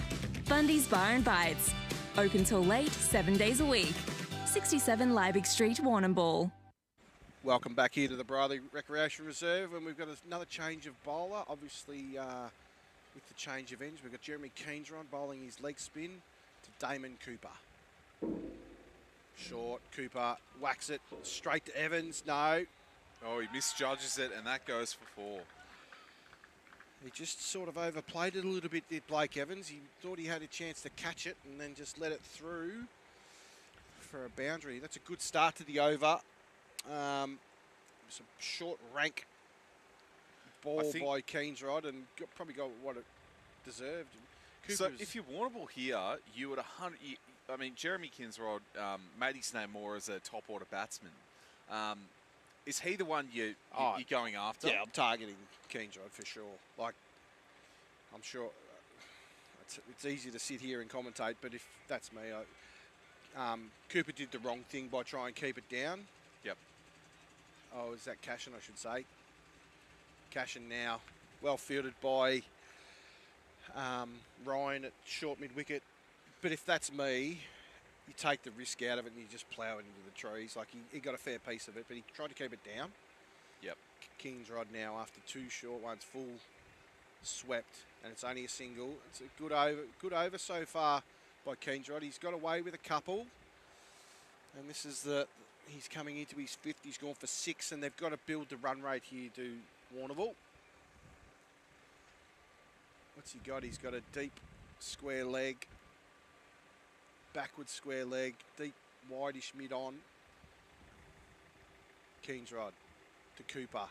Bundy's Bar and Bites. Open till late, 7 days a week. 67 Liebig Street, Warrnambool. Welcome back here to the Brierly Recreation Reserve, and we've got another change of bowler. Obviously, with the change of ends, we've got Jeremy Kingsrod bowling his leg spin to Damon Cooper. Short, Cooper whacks it straight to Evans. No. Oh, he misjudges it, and that goes for 4. He just sort of overplayed it a little bit, did Blake Evans. He thought he had a chance to catch it and then just let it through for a boundary. That's a good start to the over. Some short rank ball by Kingsrod and probably got what it deserved. So if you're Warrnambool here, you would I mean, Jeremy Kingsrod made his name more as a top order batsman. Is he the one you're going after? Yeah, I'm targeting Kingsrod for sure. Like, I'm sure it's easy to sit here and commentate, but if that's me, Cooper did the wrong thing by trying to keep it down. Yep. Oh, is that Cashin, I should say. Cashin now, well fielded by Ryan at short mid-wicket. But if that's me, you take the risk out of it and you just plough it into the trees. Like, he got a fair piece of it, but he tried to keep it down. Yep. Kingsrod now, after 2 short ones, full swept, and it's only a single. It's a good over so far by Kingsrod. He's got away with a couple, and this is he's coming into his 5th. He's gone for 6, and they've got to build the run rate here to Warrnambool. What's he got? He's got a deep square leg, backward square leg, deep wideish mid on. Kingsrod to Cooper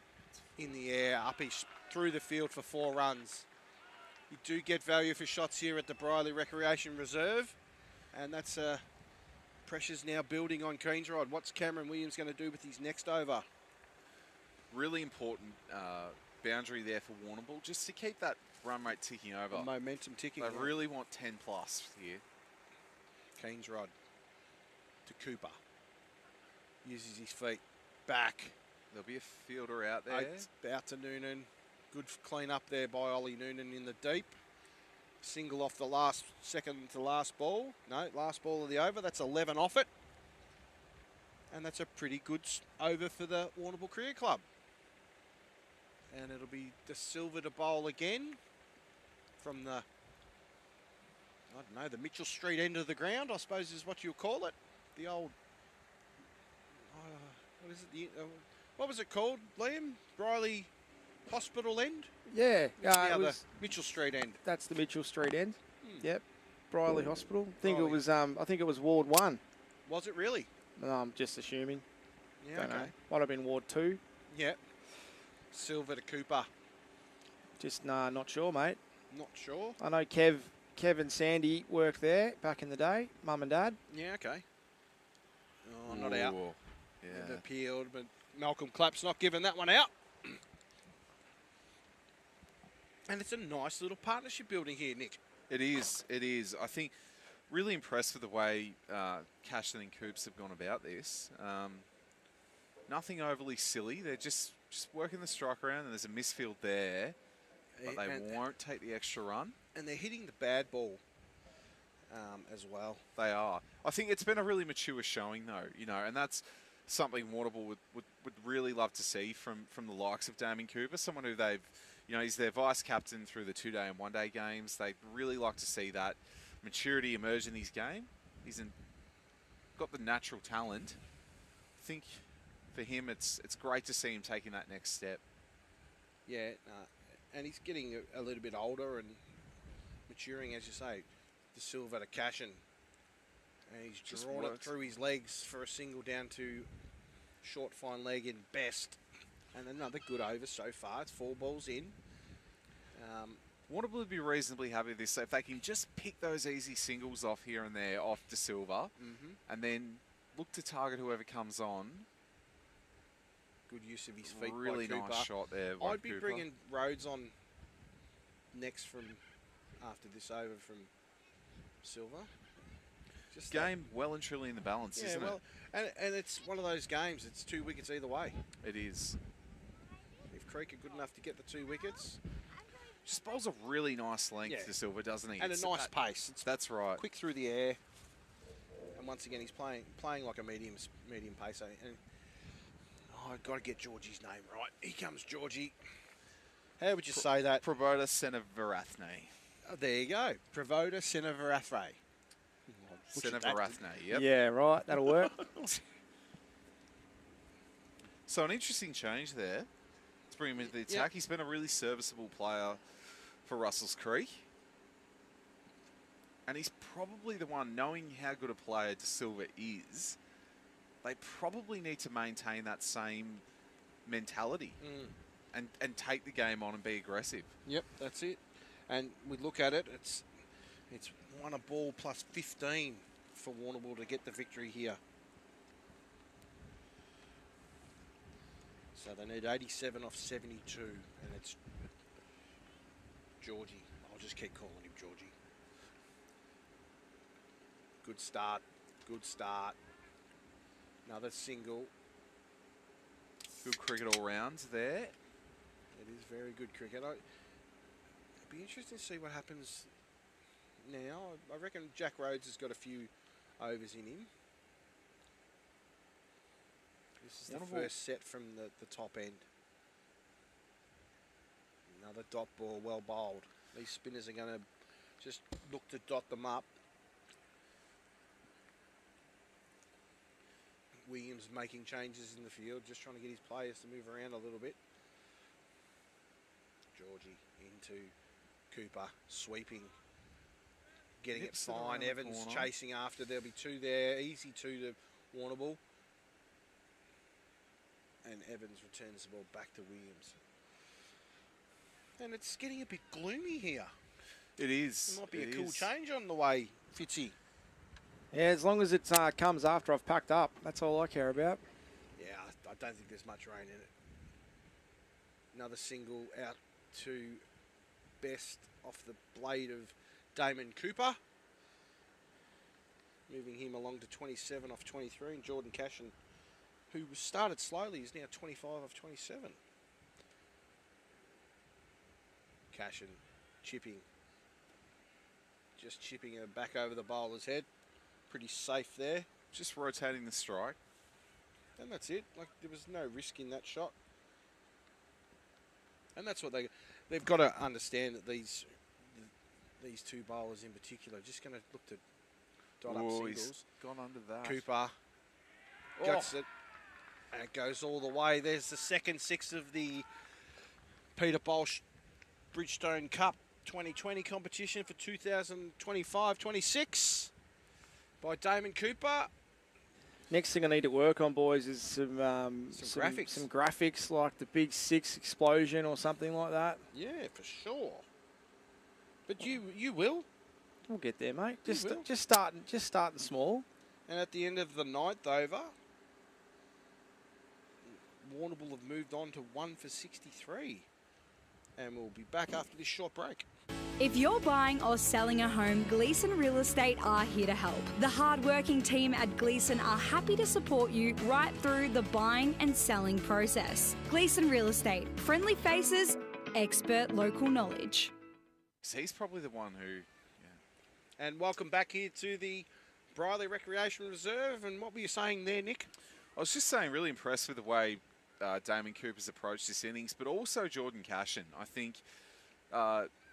in the air, uppish through the field for 4 runs. You do get value for shots here at the Brierly Recreation Reserve, and that's pressure's now building on Kingsrod. What's Cameron Williams going to do with his next over? Really important boundary there for Warrnambool, just to keep that run rate ticking over. The momentum ticking. They really want 10 plus here. Kingsrod to Cooper. Uses his feet back. There'll be a fielder out there. Out to Noonan. Good clean up there by Ollie Noonan in the deep. Single off the second to last ball. No, last ball of the over. That's 11 off it. And that's a pretty good over for the Warrnambool Cricket Club. And it'll be De Silva to bowl again from the, the Mitchell Street end of the ground, I suppose is what you'll call it. The old, what is it? What was it called, Liam? Brierly Hospital end? Yeah. It was Mitchell Street end. That's the Mitchell Street end. Yep. Brierly Hospital. I think it was Ward 1. Was it really? No, I'm just assuming. Yeah, Don't know. okay. Might have been Ward 2. Yep. Silva to Cooper. Just not sure, mate. Not sure. I know Kev and Sandy worked there back in the day, Mum and Dad. Yeah, okay. Oh, not out. Yeah. It appealed, but Malcolm Clapp's not giving that one out. And it's a nice little partnership building here, Nick. It is. It is. I think really impressed with the way Cashin and Coops have gone about this. Nothing overly silly. They're just working the strike around, and there's a misfield there, but they won't take the extra run. And they're hitting the bad ball as well. They are. I think it's been a really mature showing, though, you know, and that's something Warrnambool would really love to see from the likes of Damien Cooper, someone who they've, you know, he's their vice captain through the 2-day and 1-day games. They'd really like to see that maturity emerge in his game. He's got the natural talent. I think for him, it's great to see him taking that next step. Yeah, and he's getting a little bit older and maturing, as you say. De Silva to Cashin, and he's just drawn it through his legs for a single down to short fine leg in best. And another good over so far. It's 4 balls in. Warrnambool would be reasonably happy with this. So if they can just pick those easy singles off here and there off De Silva, and then look to target whoever comes on. Good use of his feet. Really by nice Cooper. shot there. By I'd be Cooper. bringing Rhodes on next after this over from Silva. Just game well and truly in the balance, isn't it? And it's one of those games. It's 2 wickets either way. It is. If Creek are good enough to get the 2 wickets. Just bowls a really nice length to Silva, doesn't he? And a nice pace. That's right. Quick through the air. And once again, he's playing like a medium pace. And I've got to get Georgie's name right. Here comes Georgie. How would you say that? Pravoda Senavaratne. Oh, there you go. Pravoda Senavaratne. Senavaratne, yep. Yeah, right. That'll work. So an interesting change there. Let's bring him into the attack. Yep. He's been a really serviceable player for Russells Creek. And he's probably the one, knowing how good a player De Silva is, they probably need to maintain that same mentality and take the game on and be aggressive. Yep, that's it. And we look at it, it's won a ball plus 15 for Warrnambool to get the victory here. So they need 87 off 72, and it's Georgie. I'll just keep calling him Georgie. Good start, good start. Another single. Good cricket all round there. It is very good cricket. It'd be interesting to see what happens now. I reckon Jack Rhodes has got a few overs in him. This is the first set from the top end. Another dot ball, well bowled. These spinners are going to just look to dot them up. Williams making changes in the field, just trying to get his players to move around a little bit. Georgie into Cooper, sweeping, getting it fine. Evans chasing after. There'll be 2 there. Easy 2 to Warrnambool. And Evans returns the ball back to Williams. And it's getting a bit gloomy here. It is. It might be a cool change on the way, Fitzy. Yeah, as long as it comes after I've packed up. That's all I care about. Yeah, I don't think there's much rain in it. Another single out to best off the blade of Damon Cooper. Moving him along to 27 off 23. And Jordan Cashin, who started slowly, is now 25 off 27. Cashin chipping. Just chipping her back over the bowler's head. Pretty safe there. Just rotating the strike. And that's it. Like, there was no risk in that shot. And that's what they've got to understand, that these 2 bowlers in particular are just going to look to dot up singles. He's gone under that. Cooper gets it. And it goes all the way. There's the second 6 of the Peter Baulch Bridgestone Cup 2020 competition for 2025-26 by Damon Cooper. Next thing I need to work on, boys, is some graphics. Some graphics like the Big 6 explosion or something like that. Yeah, for sure. But you will. We'll get there, mate. Just starting small. And at the end of the ninth over, Warrnambool have moved on to 1 for 63. And we'll be back after this short break. If you're buying or selling a home, Gleeson Real Estate are here to help. The hard-working team at Gleeson are happy to support you right through the buying and selling process. Gleeson Real Estate, friendly faces, expert local knowledge. So he's probably the one who... And welcome back here to the Brierly Recreation Reserve. And what were you saying there, Nick? I was just saying, really impressed with the way Damon Cooper's approached this innings, but also Jordan Cashin. I think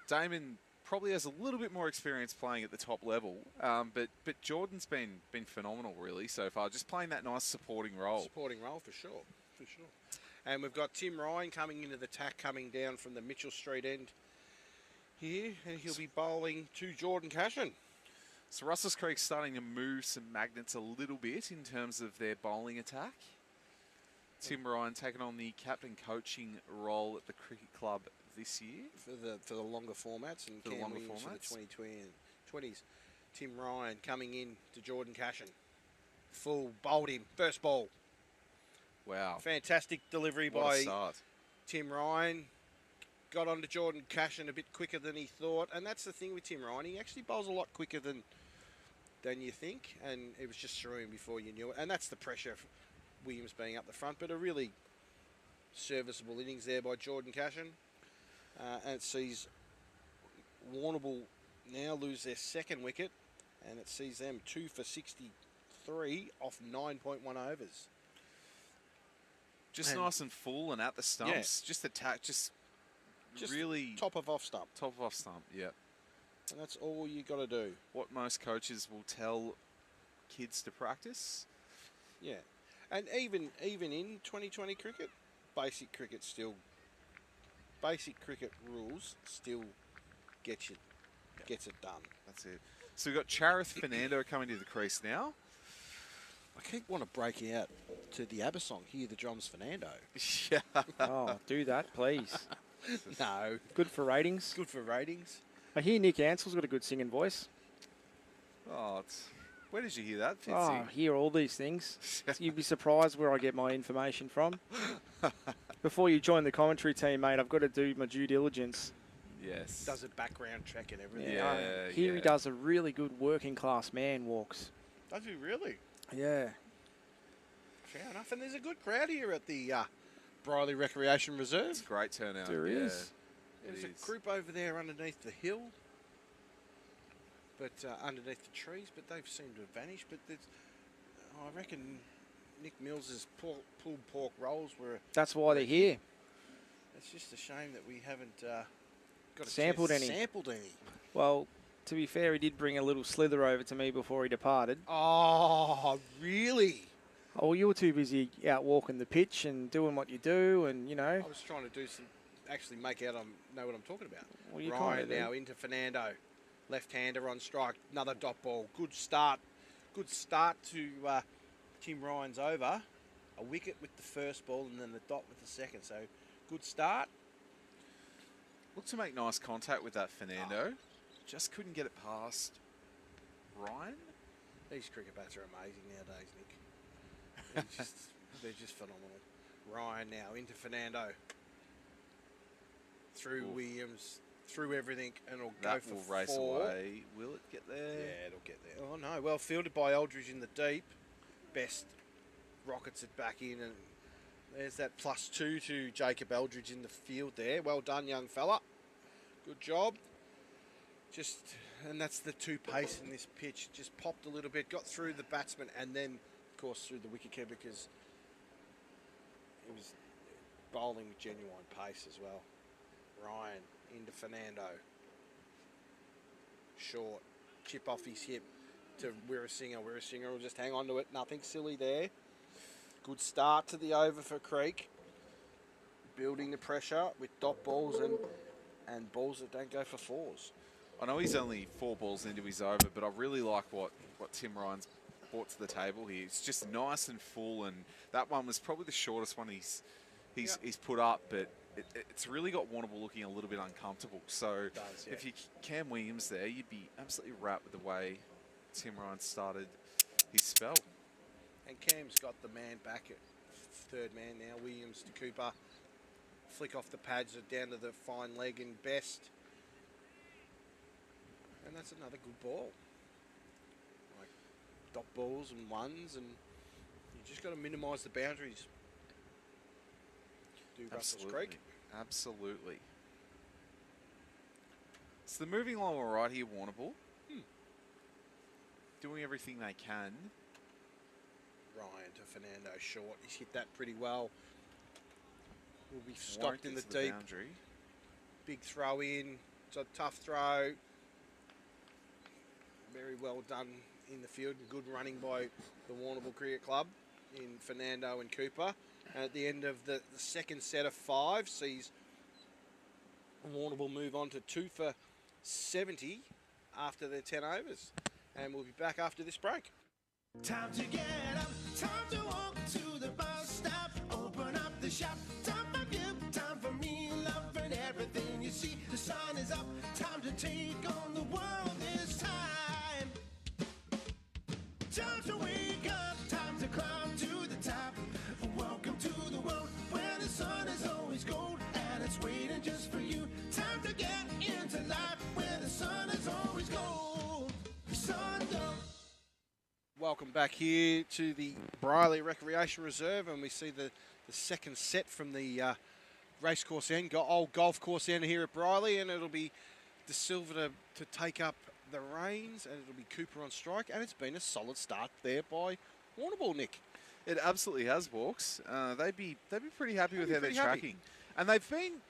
Damon probably has a little bit more experience playing at the top level, but Jordan's been phenomenal really so far, just playing that nice supporting role. Supporting role for sure, for sure. And we've got Tim Ryan coming into the tack, coming down from the Mitchell Street end here, and he'll be bowling to Jordan Cashin. So Russells Creek starting to move some magnets a little bit in terms of their bowling attack. Tim Ryan taking on the captain coaching role at the cricket club this year for the longer formats and for the longer Williams formats. For the 2020s. Tim Ryan coming in to Jordan Cashin. Full bowled him, first ball. Wow. Fantastic delivery What by a start. Tim Ryan. Got onto Jordan Cashin a bit quicker than he thought, and that's the thing with Tim Ryan. He actually bowls a lot quicker than you think, and it was just through him before you knew it. And that's the pressure of Williams being up the front, but a really serviceable innings there by Jordan Cashin. And it sees Warrnambool now lose their second wicket, and it sees them 2 for 63 off 9.1 overs. Just nice and full and at the stumps. Yeah. Just attack, just really top of off stump. Top of off stump, yeah. And that's all you got to do. What most coaches will tell kids to practice. Yeah. And even in 2020 cricket, basic cricket rules still gets it done. That's it. So we've got Charith Fernando coming to the crease now. I keep want to break out to the ABBA song, Hear the Drums Fernando. Yeah. Oh, do that, please. No. Good for ratings. Good for ratings. I hear Nick Ansell's got a good singing voice. Oh, where did you hear that, Fitzy? Oh, I hear all these things. You'd be surprised where I get my information from. Before you join the commentary team, mate, I've got to do my due diligence. Yes. Does a background check and everything. Yeah. Here he does a really good working class man walks. Does he really? Yeah. Fair enough. And there's a good crowd here at the Brierly Recreation Reserve. It's a great turnout. There is. There's a group over there underneath the hill, but underneath the trees, but they've seemed to have vanished. But I reckon Nick Mills's pulled pork rolls were... That's why they're here. It's just a shame that we haven't got a sampled any. Well, to be fair, he did bring a little slither over to me before he departed. Oh, really? Oh, you were too busy out walking the pitch and doing what you do, and, you know. I was trying to do some... actually make out know what I'm talking about. Well, you Ryan kinda now into Fernando. Left-hander on strike. Another dot ball. Good start. Good start to Tim Ryan's over. A wicket with the first ball and then the dot with the second. So, good start. Looked to make nice contact with that Fernando. Just couldn't get it past Ryan. These cricket bats are amazing nowadays, Nick. They're just phenomenal. Ryan now into Fernando. Through Williams, through everything, and it'll go for 4. That will race away. Will it get there? Yeah, it'll get there. Oh, no. Well fielded by Eldridge in the deep. Best rockets it back in, and there's that +2 to Jacob Eldridge in the field there. Well done, young fella. Good job. And that's the 2 pace in this pitch. Just popped a little bit, got through the batsman, and then, of course, through the wicketkeeper, because it was bowling with genuine pace as well. Ryan into Fernando. Short. Chip off his hip to Wirrasinger. Wirrasinger will just hang on to it. Nothing silly there. Good start to the over for Creek. Building the pressure with dot balls and balls that don't go for 4s. I know he's only 4 balls into his over, but I really like what Tim Ryan's brought to the table here. It's just nice and full, and that one was probably the shortest one he's put up, but it's really got Warrnambool looking a little bit uncomfortable. So if you Cam Williams there, you'd be absolutely wrapped with the way Tim Ryan started his spell. And Cam's got the man back at third man now. Williams to Cooper. Flick off the pads down to the fine leg and Best. And that's another good ball. Like dot balls and ones, and you just got to minimise the boundaries. Do Russells Creek. Absolutely. So they're moving along all right here, Warrnambool. Doing everything they can. Ryan to Fernando short. He's hit that pretty well. Will be stopped in the deep. Boundary. Big throw in. It's a tough throw. Very well done in the field. Good running by the Warrnambool Cricket Club in Fernando and Cooper. And at the end of the second set of 5, sees Warrnambool move on to 2 for 70 after their 10 overs. And we'll be back after this break. Time to get up, time to walk to the bus stop, open up the shop, time for you, time for me, love and everything you see. The sun is up, time to take on the world this time. Time to wake up, time to climb to the top. Welcome to the world where the sun is always gold and it's waiting just for you. Time to get into life where the sun is always gold. Sungold. Welcome back here to the Brierly Recreation Reserve, and we see the second set from the racecourse end, old golf course end here at Brierly, and it'll be De Silva to take up the reins, and it'll be Cooper on strike, and it's been a solid start there by Warrnambool, Nick. It absolutely has, Walks. They'd be pretty happy with how they're tracking. And they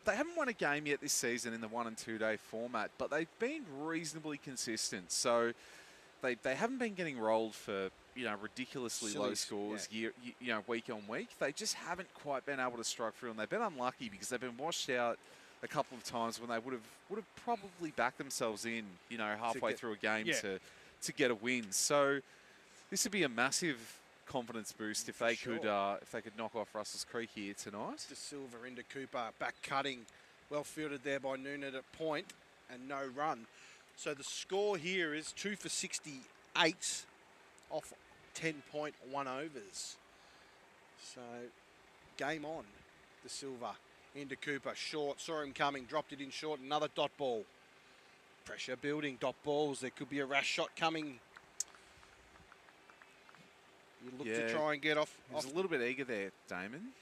haven't won a game yet this season in the 1 and 2 day format, but they've been reasonably consistent. So they haven't been getting rolled for ridiculously low scores week on week. They just haven't quite been able to strike through, and they've been unlucky because they've been washed out a couple of times when they would have probably backed themselves in halfway through a game to get a win. So this would be a massive confidence boost if they could knock off Russells Creek here tonight. De Silva into Cooper, back cutting, well fielded there by Noonan at point, and no run. So the score here is 2 for 68 off 10.1 overs. So game on. De Silva into Cooper, short, saw him coming, dropped it in short, another dot ball. Pressure building, dot balls, there could be a rash shot coming. You look to try and get off. He's a little bit eager there, Damon.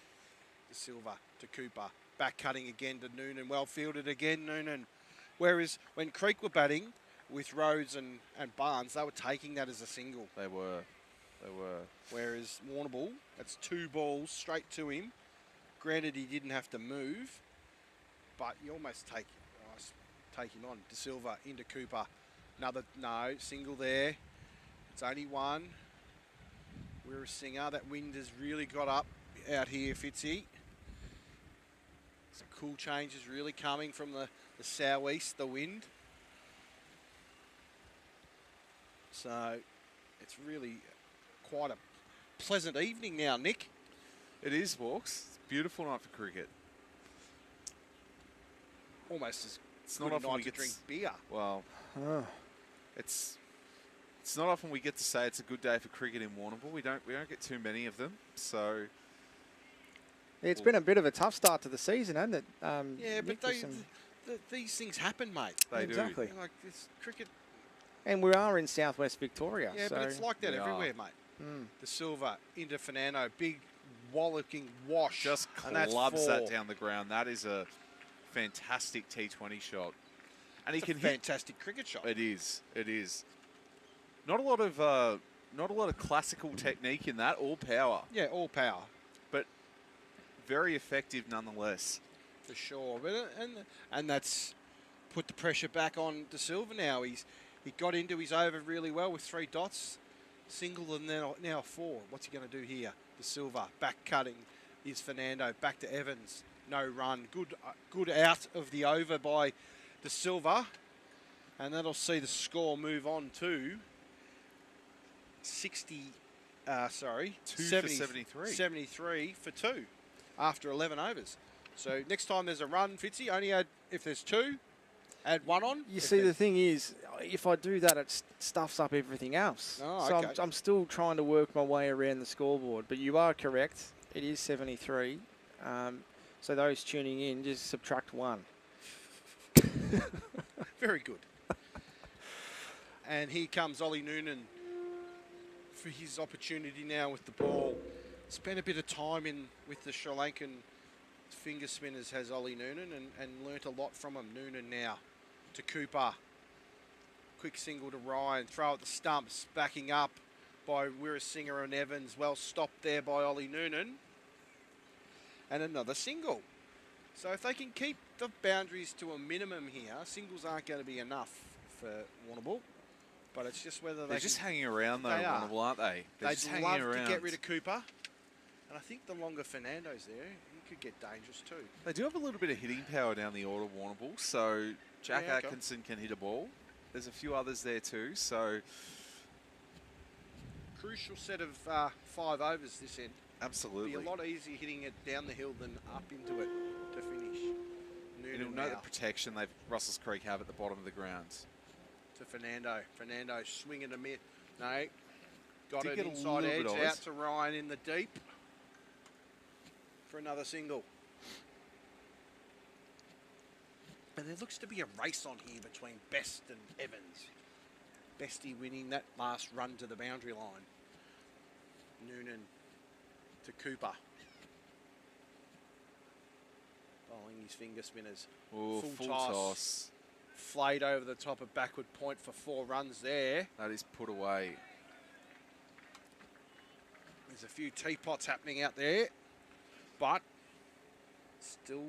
De Silva to Cooper, back cutting again to Noonan, well fielded again, Noonan. Whereas when Creek were batting with Rhodes and Barnes, they were taking that as a single. They were. Whereas Warrnambool, that's 2 balls straight to him. Granted, he didn't have to move, but you almost take him on. De Silva into Cooper. Single there. It's only 1. We're a singer. That wind has really got up out here, Fitzy. Some cool changes really coming from the southeast, the wind. So it's really quite a pleasant evening now, Nick. It is, Walks. It's a beautiful night for cricket. Almost as it's good not a often night we to get drink beer. Well, it's not often we get to say it's a good day for cricket in Warrnambool. We don't get too many of them. So yeah, it's been a bit of a tough start to the season, hasn't it? But these things happen, mate. They do. Exactly. Like this cricket. And we are in southwest Victoria. Yeah, so but it's like that everywhere, mate. De Silva into Fernando, big walloping wash. Just clubs that down the ground. That is a fantastic T20 shot. And he can fantastic cricket shot. It is. It is. Not a lot of classical technique in that. All power. Yeah, all power. But very effective nonetheless. For sure. But and that's put the pressure back on De Silva now. He got into his over really well with 3 dots. Single and then now 4. What's he going to do here? De Silva back cutting is Fernando. Back to Evans. No run. Good out of the over by De Silva. And that'll see the score move on to 73 for 2 after 11 overs. So next time there's a run, Fitzy, only add, if there's 2, add 1 on. You see, the thing is, if I do that, it stuffs up everything else. Oh, so okay. I'm still trying to work my way around the scoreboard. But you are correct. It is 73. So those tuning in, just subtract 1. Very good. And here comes Ollie Noonan for his opportunity now with the ball. Spent a bit of time in with the Sri Lankan finger spinners, has Ollie Noonan, and learnt a lot from him. Noonan now to Cooper. Quick single to Ryan. Throw at the stumps. Backing up by Wirrasinger and Evans. Well stopped there by Ollie Noonan. And another single. So if they can keep the boundaries to a minimum here, singles aren't going to be enough for Warrnambool. But it's just whether They're just hanging around though, Warrnambool, aren't they? They're just They'd hanging love around. to get rid of Cooper. And I think the longer Fernando's there, he could get dangerous too. They do have a little bit of hitting power down the order, Warrnambool. So Jack Yeah, okay. Atkinson can hit a ball. There's a few others there too. So Crucial set of 5 overs this end. absolutely. Be a lot easier hitting it down the hill than up into it to finish. And Noonan you'll know the now protection Russells Creek have at the bottom of the grounds. to Fernando. Fernando swinging a mid. No. Got Did it get a inside little edge. bit of Out it. to Ryan in the deep for another single. And there looks to be a race on here between Best and Evans. Bestie winning that last run to the boundary line. Noonan to Cooper. Bowling his finger spinners. Ooh, full toss. Flayed over the top of backward point for 4 runs there. That is put away. There's a few teapots happening out there. But still,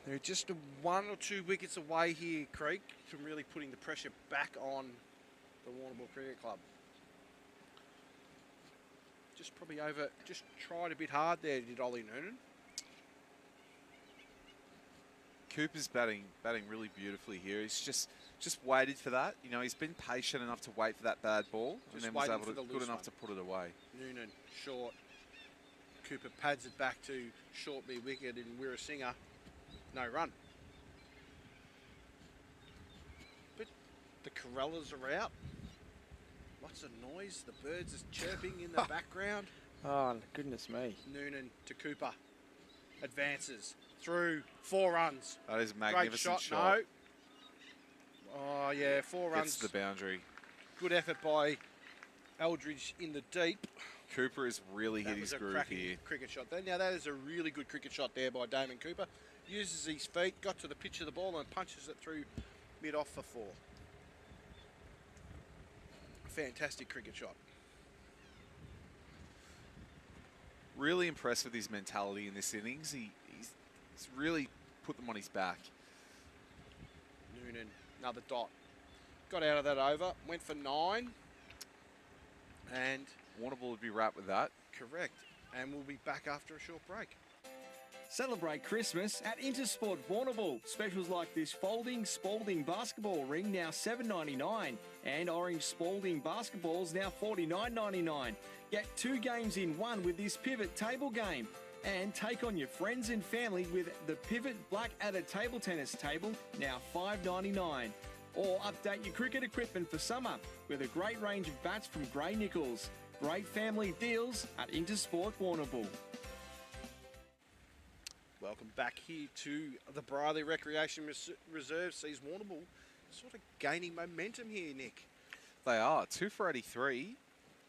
they're just 1 or 2 wickets away here, Creek, from really putting the pressure back on the Warrnambool Cricket Club. Just tried a bit hard there, did Ollie Noonan. Cooper's batting really beautifully here. He's just waited for that. You know, he's been patient enough to wait for that bad ball, and then was able to good enough to put it away. Noonan short. Cooper pads it back to short mid wicket in Wirrasinger. No run. But the Corellas are out. Lots of noise. The birds are chirping in the background. Oh, goodness me. Noonan to Cooper. Advances through 4 runs. That is a Great magnificent shot. No. Oh, yeah, 4 runs. Gets to the boundary. Good effort by Eldridge in the deep. Cooper has really hit his groove here. Cricket shot there. Now that is a really good cricket shot there by Damon Cooper. Uses his feet, got to the pitch of the ball and punches it through mid-off for 4. Fantastic cricket shot. Really impressed with his mentality in this innings. He's really put them on his back. Noonan, another dot. Got out of that over, went for 9. And Warrnambool would be wrapped with that. Correct. And we'll be back after a short break. Celebrate Christmas at Intersport Warrnambool. Specials like this folding Spalding basketball ring now $7.99 and orange Spalding basketballs now $49.99. Get 2 games in 1 with this pivot table game. And take on your friends and family with the Pivot Black Adder Table Tennis Table, now $5.99. Or update your cricket equipment for summer with a great range of bats from Grey Nichols. Great family deals at Intersport Warrnambool. Welcome back here to the Brierly Recreation Reserve. Sees Warrnambool sort of gaining momentum here, Nick. They are 2 for 83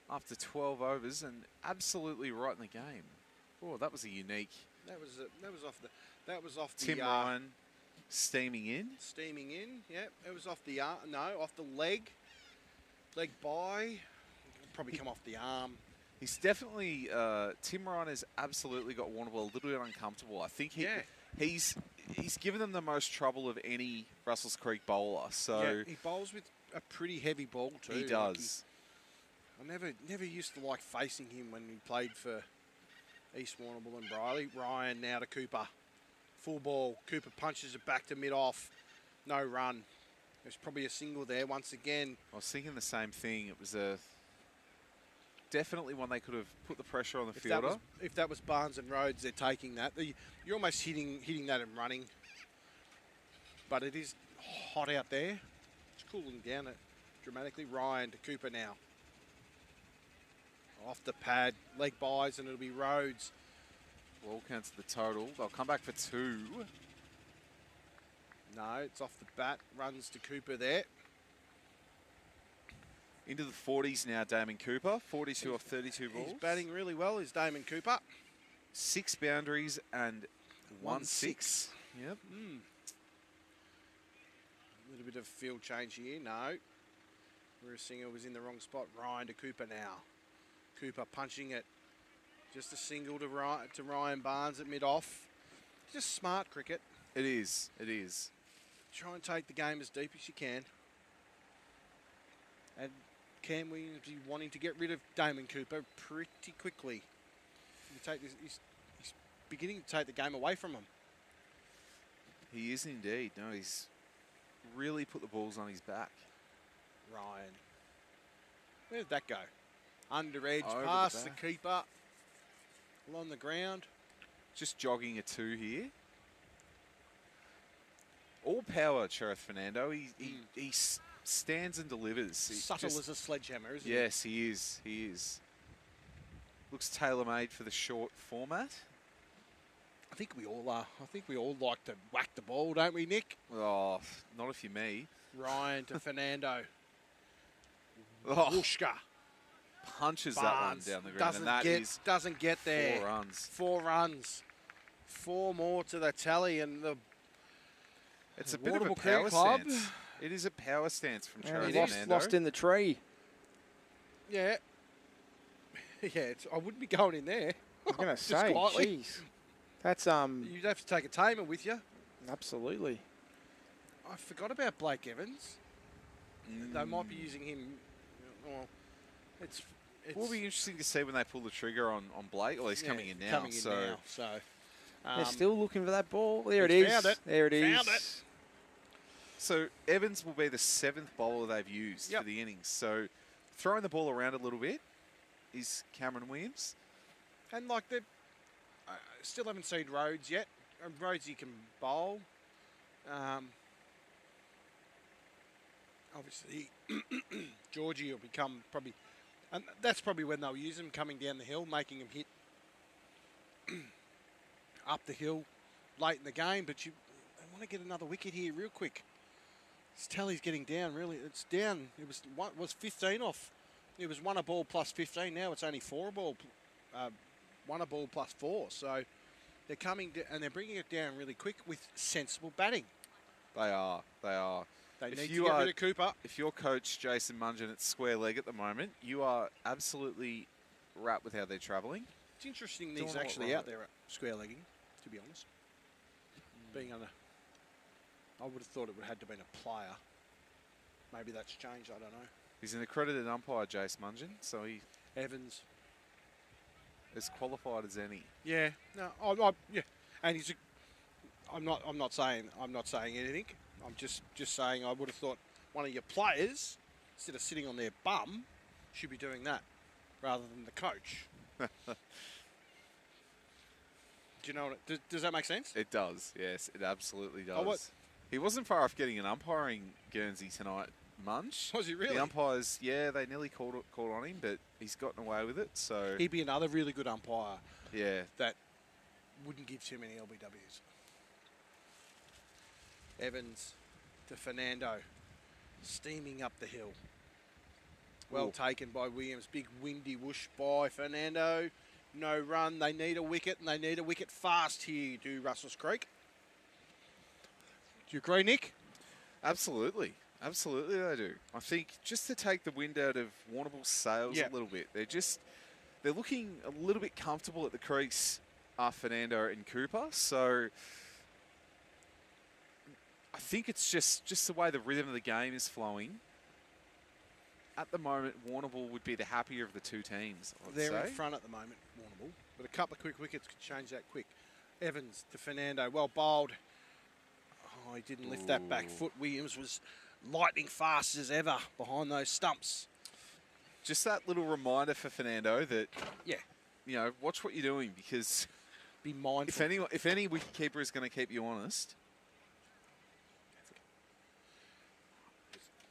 after 12 overs and absolutely right in the game. Oh, that was a unique. That was off the Tim Ryan steaming in. Steaming in, yeah. It was off the arm. No, off the leg. Leg by. Probably come off the arm. He's definitely Tim Ryan has absolutely got Warrnambool a little bit uncomfortable. I think he's given them the most trouble of any Russells Creek bowler. So yeah, he bowls with a pretty heavy ball too. He does. I never used to like facing him when he played for East Warrnambool and Brierly. Ryan now to Cooper. Full ball. Cooper punches it back to mid-off. No run. There's probably a single there once again. I was thinking the same thing. It was definitely one they could have put the pressure on the fielder. If that was Barnes and Rhodes, they're taking that. You're almost hitting that and running. But it is hot out there. cooling down it dramatically. Ryan to Cooper now. Off the pad, leg buys, and it'll be Rhodes. Well, counts the total. They'll come back for 2. No, it's off the bat. Runs to Cooper there. Into the 40s now, Damon Cooper. 42 off 32 balls. He's batting really well, is Damon Cooper. 6 boundaries and 1-6. Yep. A little bit of field change here. No. Singer was in the wrong spot. Ryan to Cooper now. Cooper punching it. Just a single to Ryan Barnes at mid-off. Just smart cricket. It is. It is. Try and take the game as deep as you can. And Cam Williams be wanting to get rid of Damon Cooper pretty quickly. He's beginning to take the game away from him. He is indeed. No, he's really put the balls on his back. Ryan. Where did that go? Under edge, Over past the the keeper. Along the ground. Just jogging a 2 here. All power, Sheriff Fernando. He stands and delivers. Subtle as a sledgehammer, isn't he? Yes, he is. He is. Looks tailor-made for the short format. I think we all are. I think we all like to whack the ball, don't we, Nick? Oh, not if you're me. Ryan to Fernando. Oh. Whooshka. Punches Barnes that one down the ground. Doesn't get there. 4 runs. 4 runs. 4 more to the tally, and the It's a bit of a Warrnambool power Club. stance. It is a power stance from Charlie lost, Fernando. lost in the tree. Yeah. Yeah, I wouldn't be going in there. I was going to Just say, quietly. jeez. That's, You'd have to take a tamer with you. Absolutely. I forgot about Blake Evans. They might be using him. Well, it's Will be interesting to see when they pull the trigger on Blake. Well, he's coming in now. They're still looking for that ball. There it he's is. found it. There it is. Found it. So Evans will be the 7th bowler they've used for the innings. So throwing the ball around a little bit is Cameron Williams. And like they still haven't seen Rhodes yet. Rhodes he can bowl. Obviously, Georgie will become probably, and that's probably when they'll use him coming down the hill, making him hit up the hill late in the game. But they want to get another wicket here real quick. This tally's getting down. Really, it's down. It was 15 off. It was 1 a ball plus 15. Now it's only 4 a ball. 1 a ball plus 4. So they're coming and they're bringing it down really quick with sensible batting. They are. They are. They need to get rid of Cooper. If you're coach Jason Mungin at square leg at the moment, you are absolutely wrapped with how they're travelling. It's interesting that he's actually out there at square legging, to be honest. Being under, I would have thought it would have had to been a player. Maybe that's changed. I don't know. He's an accredited umpire, Jace Mungin, so he Evans as qualified as any. Yeah, no, yeah, and he's. I'm not saying anything. I'm just saying I would have thought one of your players, instead of sitting on their bum, should be doing that rather than the coach. Do you know what? Does that make sense? It does. Yes, it absolutely does. Oh, what? He wasn't far off getting an umpiring Guernsey tonight, Munch. Was he really? The umpires, yeah, they nearly called on him, but he's gotten away with it. So He'd be another really good umpire. Yeah. That wouldn't give too many LBWs. Evans to Fernando, steaming up the hill. Well taken by Williams. Big windy whoosh by Fernando. No run. They need a wicket, and they need a wicket fast here, do Russells Creek. Do you agree, Nick? Absolutely. Absolutely they do. I think just to take the wind out of Warrnambool's sails a little bit. They're looking a little bit comfortable at the crease, Fernando and Cooper. So I think it's just the way the rhythm of the game is flowing. At the moment, Warrnambool would be the happier of the two teams, They're in front at the moment, Warrnambool. But a couple of quick wickets could change that quick. Evans to Fernando. Well bowled. Oh, he didn't lift that back foot. Williams was lightning fast as ever behind those stumps. Just that little reminder for Fernando that, you know, watch what you're doing, because be mindful. If any wicketkeeper is going to keep you honest.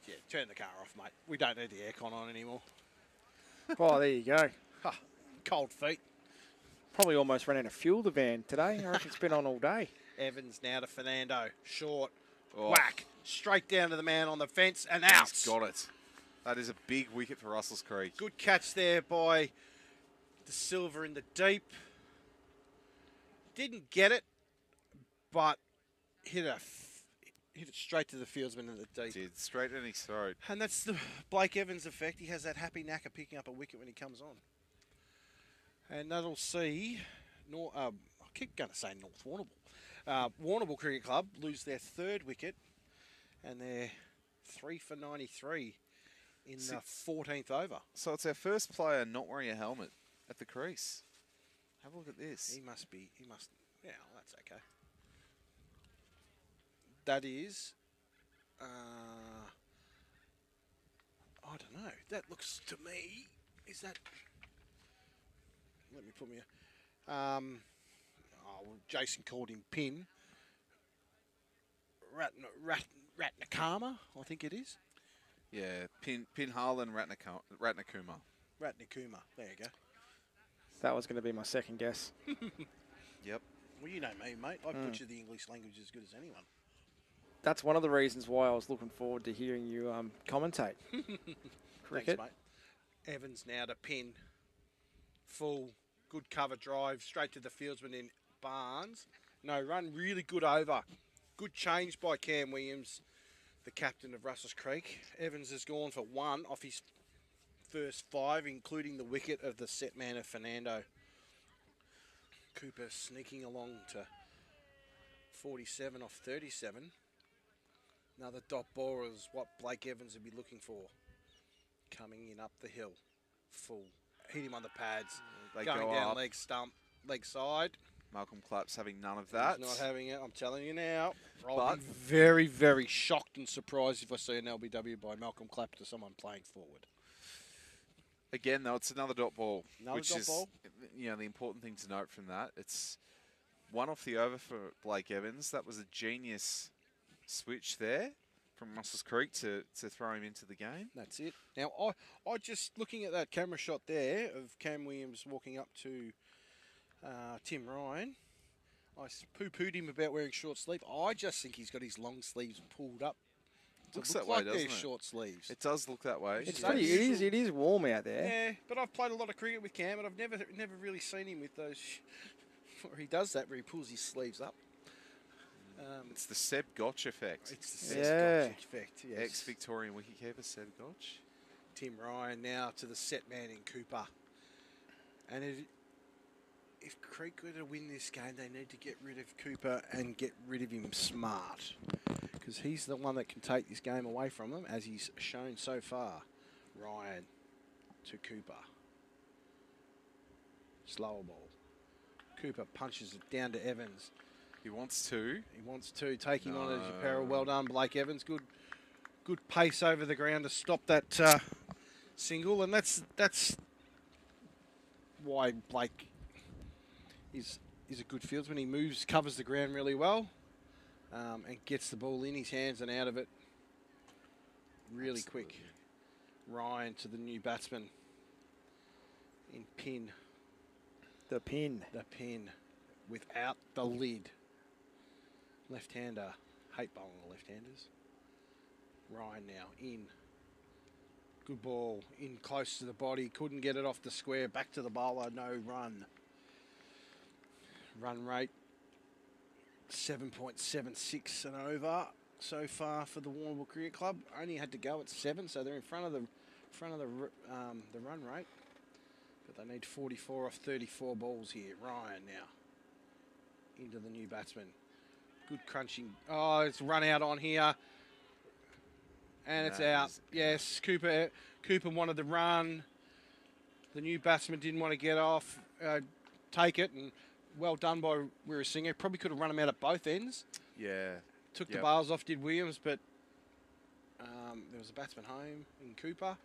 Yeah, turn the car off, mate. We don't need the aircon on anymore. Oh, there you go. Huh, cold feet. Probably almost ran out of fuel, the van, today. I reckon it's been on all day. Evans now to Fernando. Short. Oh. Whack. Straight down to the man on the fence and out. He's got it. That is a big wicket for Russells Creek. Good catch there by the Silver in the deep. Didn't get it, but hit it straight to the fieldsman in the deep. Did, straight in his throat. And that's the Blake Evans effect. He has that happy knack of picking up a wicket when he comes on. And that'll see, I keep going to say North Warrnambool. Warrnambool Cricket Club lose their 3rd wicket, and they're 3 for 93 in the 14th over. So it's our first player not wearing a helmet at the crease. Have a look at this. Yeah, well, that's okay. That is, I don't know. That looks to me, is that, let me put me, Jason called him Pin. Ratnakama, I think it is. Yeah, Pin Harlan Ratnakuma. Ratnakuma, there you go. That was going to be my second guess. Yep. Well, you know me, mate. I butcher the English language as good as anyone. That's one of the reasons why I was looking forward to hearing you commentate. Cricket. Thanks, mate. Evans now to Pin. Full, good cover drive, straight to the fieldsman in Barnes. No run, really good over. Good change by Cam Williams, the captain of Russells Creek. Evans has gone for 1 off his first 5, including the wicket of the set man of Fernando. Cooper sneaking along to 47 off 37. Another dot ball is what Blake Evans would be looking for. Coming in up the hill. Full. Hit him on the pads. They going go down up. leg side. Malcolm Clapp's having none of that. He's not having it, I'm telling you now. I'll But- be very, very shocked and surprised if I see an LBW by Malcolm Clapp to someone playing forward. Again, though, it's another dot ball. Another which dot is, ball. the important thing to note from that. It's 1 off the over for Blake Evans. That was a genius switch there from Russells Creek to throw him into the game. That's it. Now, I just looking at that camera shot there of Cam Williams walking up to Tim Ryan, I poo-pooed him about wearing short sleeve. I just think he's got his long sleeves pulled up. Looks look that way, like doesn't they're it? short sleeves. It does look that way. It's pretty, it is warm out there. Yeah, but I've played a lot of cricket with Cam, and I've never really seen him with those. Where he does that, where he pulls his sleeves up. It's the Seb Gotch effect. It's the Seb Gotch effect. Yes. Ex-Victorian wicketkeeper Seb Gotch. Tim Ryan now to the set man in Cooper. And if Creek were to win this game, they need to get rid of Cooper and get rid of him smart. Because he's the one that can take this game away from them, as he's shown so far. Ryan to Cooper. Slower ball. Cooper punches it down to Evans. He wants to. He wants to. Take him on as your peril. Well done, Blake Evans. Good pace over the ground to stop that single. And that's why Blake is a good fieldsman. He moves, covers the ground really well, and gets the ball in his hands and out of it really quick. Ryan to the new batsman in Pin. The pin. The pin without the lid. Left-hander. Hate bowling the left-handers. Ryan now in. Good ball. In close to the body. Couldn't get it off the square. Back to the bowler. No run. Run rate 7.76 and over so far for the Warrnambool Cricket Club. Only had to go at 7, so they're in front of the run rate. But they need 44 off 34 balls here. Ryan now into the new batsman. Good crunching. Oh, it's run out on here. And it's out. Yes, Cooper wanted the run. The new batsman didn't want to get off, take it, and well done by Wirasinger. Probably could have run him out at both ends. Yeah. Took the bars off, did Williams, but there was a batsman home in Cooper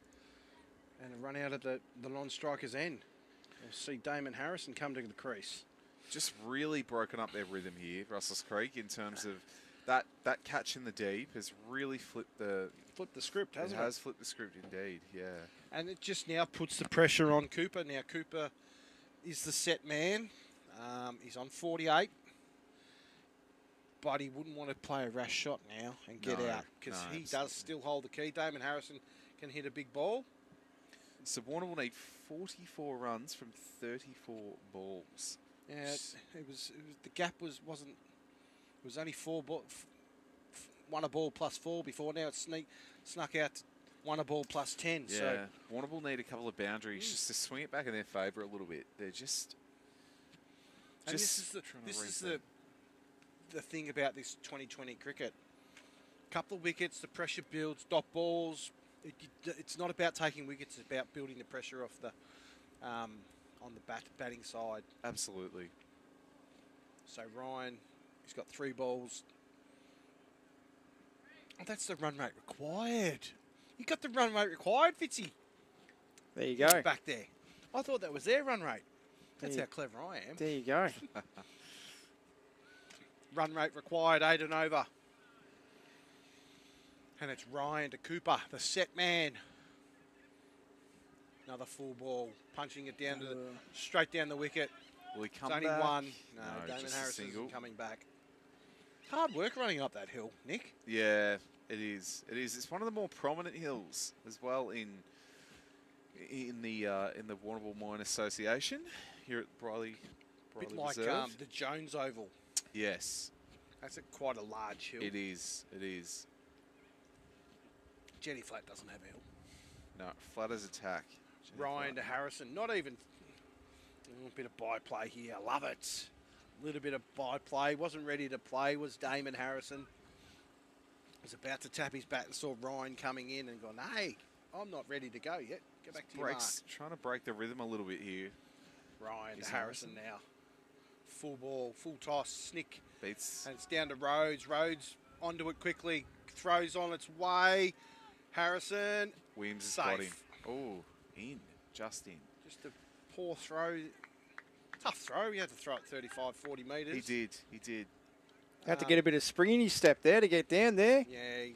and a run out at the non-striker's end. We'll see Damon Harrison come to the crease. Just really broken up their rhythm here, Russells Creek, in terms of that that catch in the deep has really flipped the script, hasn't it? It has flipped the script indeed, yeah. And it just now puts the pressure on Cooper. Now Cooper is the set man. He's on 48. But he wouldn't want to play a rash shot now and get out because he does still hold the key. Damon Harrison can hit a big ball. So Warrnambool will need 44 runs from 34 balls. Yeah, it was the gap wasn't. It was only one a ball plus 4 before. Now it's snuck out to one a ball plus 10. Yeah, so Warrnambool need a couple of boundaries just to swing it back in their favour a little bit. They're just this is the thing about this 2020 cricket. Couple of wickets, the pressure builds, dot balls. It's not about taking wickets; it's about building the pressure off the on the batting side. Absolutely. So Ryan, he's got 3 balls. Oh, that's the run rate required. You got the run rate required, Fitzy. There you go. Back there. I thought that was their run rate. That's how clever I am. There you go. Run rate required, 8 and over. And it's Ryan to Cooper, the set man. Another full ball, punching it down to straight down the wicket. Will he come it's only back? one. No, Damon just a Harrison single. isn't coming back. Hard work running up that hill, Nick. Yeah, it is. It is. It's one of the more prominent hills as well in the Warrnambool Moyne Association here at Brierly Bit like Reserve. the Jones Oval. Yes. That's quite a large hill. It is. It is. Jenny Flat doesn't have a hill. No, flat as attack. Jenny Ryan Flat. to Harrison. Not even a little bit of byplay here. Love it. A little bit of byplay. Wasn't ready to play was Damon Harrison. Was about to tap his bat and saw Ryan coming in and gone, hey, I'm not ready to go yet. Go back to your mark. Trying to break the rhythm a little bit here. Ryan to Harrison now. Full ball, full toss, snick. Beats. And it's down to Rhodes. Rhodes onto it quickly. Throws on its way. Harrison. Williams has safe. got him. Oh, in. Just in. Just a poor throw. Tough throw. He had to throw it 35, 40 metres. He did. He did. Had to get a bit of spring in his step there to get down there. Yeah,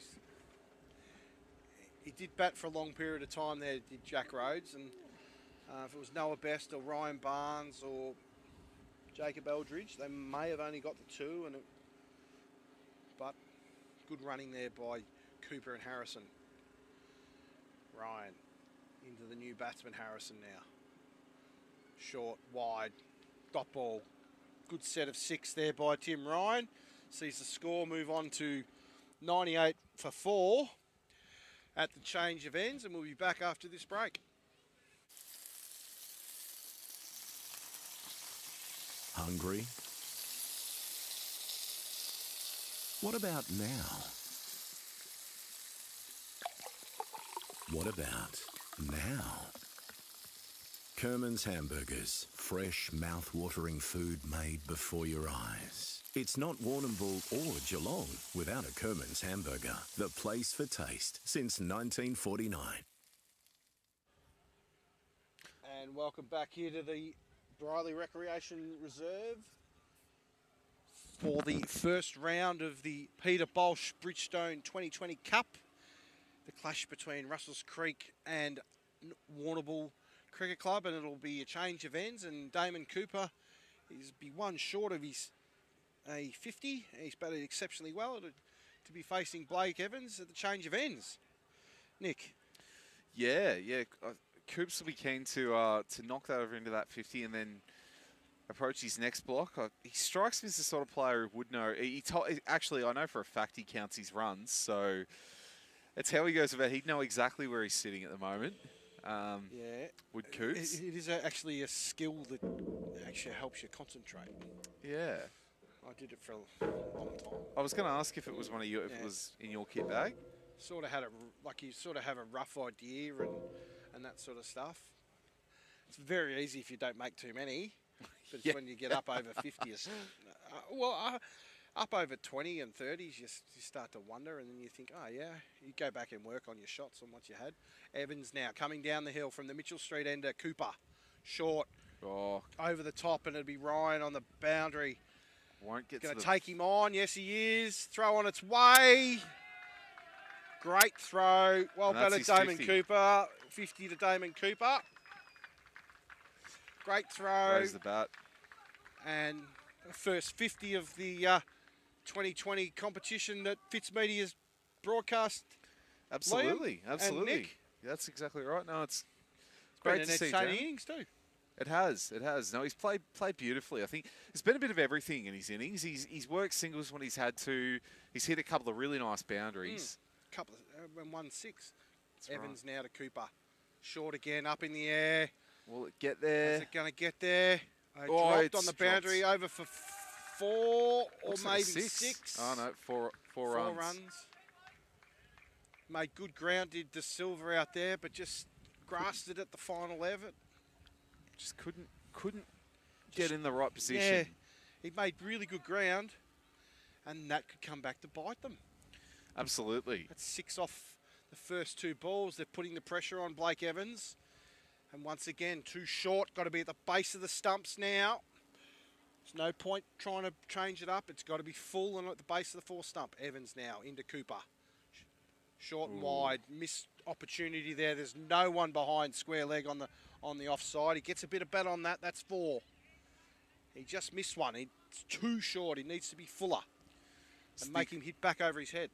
he did bat for a long period of time there, did Jack Rhodes. And if it was Noah Best or Ryan Barnes or Jacob Eldridge, they may have only got the 2. But good running there by Cooper and Harrison. Ryan into the new batsman Harrison now. Short, wide, dot ball. Good set of 6 there by Tim Ryan. Sees the score move on to 98 for 4 at the change of ends, and we'll be back after this break. Hungry? What about now? What about now? Kerman's Hamburgers, fresh, mouth-watering food made before your eyes. It's not Warrnambool or Geelong without a Kerman's Hamburger, the place for taste since 1949. And welcome back here to the Brierly Recreation Reserve for the first round of the Peter Baulch Bridgestone 2020 Cup. The clash between Russells Creek and Warrnambool Cricket Club, and it'll be a change of ends. And Damon Cooper is be one short of his a 50. He's batted exceptionally well to be facing Blake Evans at the change of ends. Nick. Yeah. Coops will be keen to knock that over into that 50 and then approach his next block. He strikes me as the sort of player who would know. Actually, I know for a fact he counts his runs, so it's how he goes about. He'd know exactly where he's sitting at the moment. Yeah. Would Coops? It is actually a skill that actually helps you concentrate. Yeah. I did it for a long time. I was going to ask if it was one of you, if it was in your kit bag. Sort of had you sort of have a rough idea and that sort of stuff. It's very easy if you don't make too many, but it's when you get up over 50, up over 20 and 30s, you start to wonder, and then you think, oh yeah, you go back and work on your shots on what you had. Evans now coming down the hill from the Mitchell Street ender. Cooper, short, over the top, and it'll be Ryan on the boundary. Won't get Going to to the... take him on. Yes, he is. Throw on its way. Great throw. Well And that's batted, his Damon 50. Cooper. 50 to Damon Cooper. Great throw. Raise the bat. And the first 50 of the 2020 competition that Fitzmedia's broadcast. Absolutely, Liam absolutely. And Nick. That's exactly right. No, it's Been great an to see. entertaining Jamie. innings too. It has. No, he's played beautifully. I think there's been a bit of everything in his innings. He's worked singles when he's had to. He's hit a couple of really nice boundaries. Couple of, and 1-6. That's Evans now to Cooper. Short again, up in the air. Will it get there? Is it going to get there? Oh, Dropped it's on the boundary dropped. over for 4 or Looks like maybe a 6. Oh no, four runs. Made good ground, did De Silva out there, but just grasped it at the final effort. Just couldn't get in the right position. Yeah, he made really good ground, and that could come back to bite them. Absolutely. That's 6 off the first 2 balls. They're putting the pressure on Blake Evans. And once again, too short. Got to be at the base of the stumps now. There's no point trying to change it up. It's got to be full and at the base of the 4th stump. Evans now into Cooper. Short and wide. Missed opportunity there. There's no one behind square leg on the offside. He gets a bit of bat on that. That's 4. He just missed one. It's too short. He needs to be fuller and make him hit back over his head.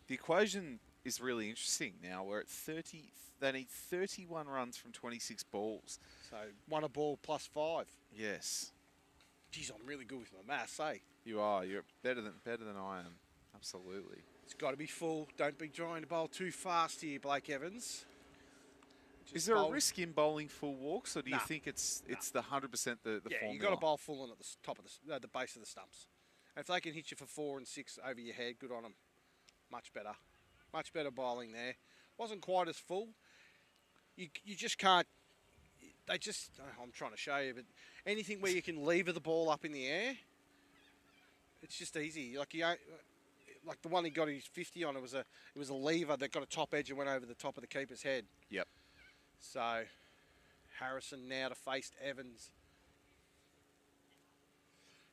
The equation is really interesting now. We're at 30. They need 31 runs from 26 balls. So 1 a ball plus 5. Yes. Geez, I'm really good with my maths, eh? You are. You're better than I am. Absolutely. It's got to be full. Don't be trying to bowl too fast here, Blake Evans. Is there a risk in bowling full walks, or do you Nah. think it's the 100% the Yeah, formula? you got to bowl full and at the top of the base of the stumps. And if they can hit you for 4 and 6 over your head, good on them. Much better. Much better bowling there. Wasn't quite as full. You just can't. They just. I'm trying to show you, but anything where you can lever the ball up in the air, it's just easy. Like the one he got his 50 on, it was a lever that got a top edge and went over the top of the keeper's head. Yep. So Harrison now to face Evans.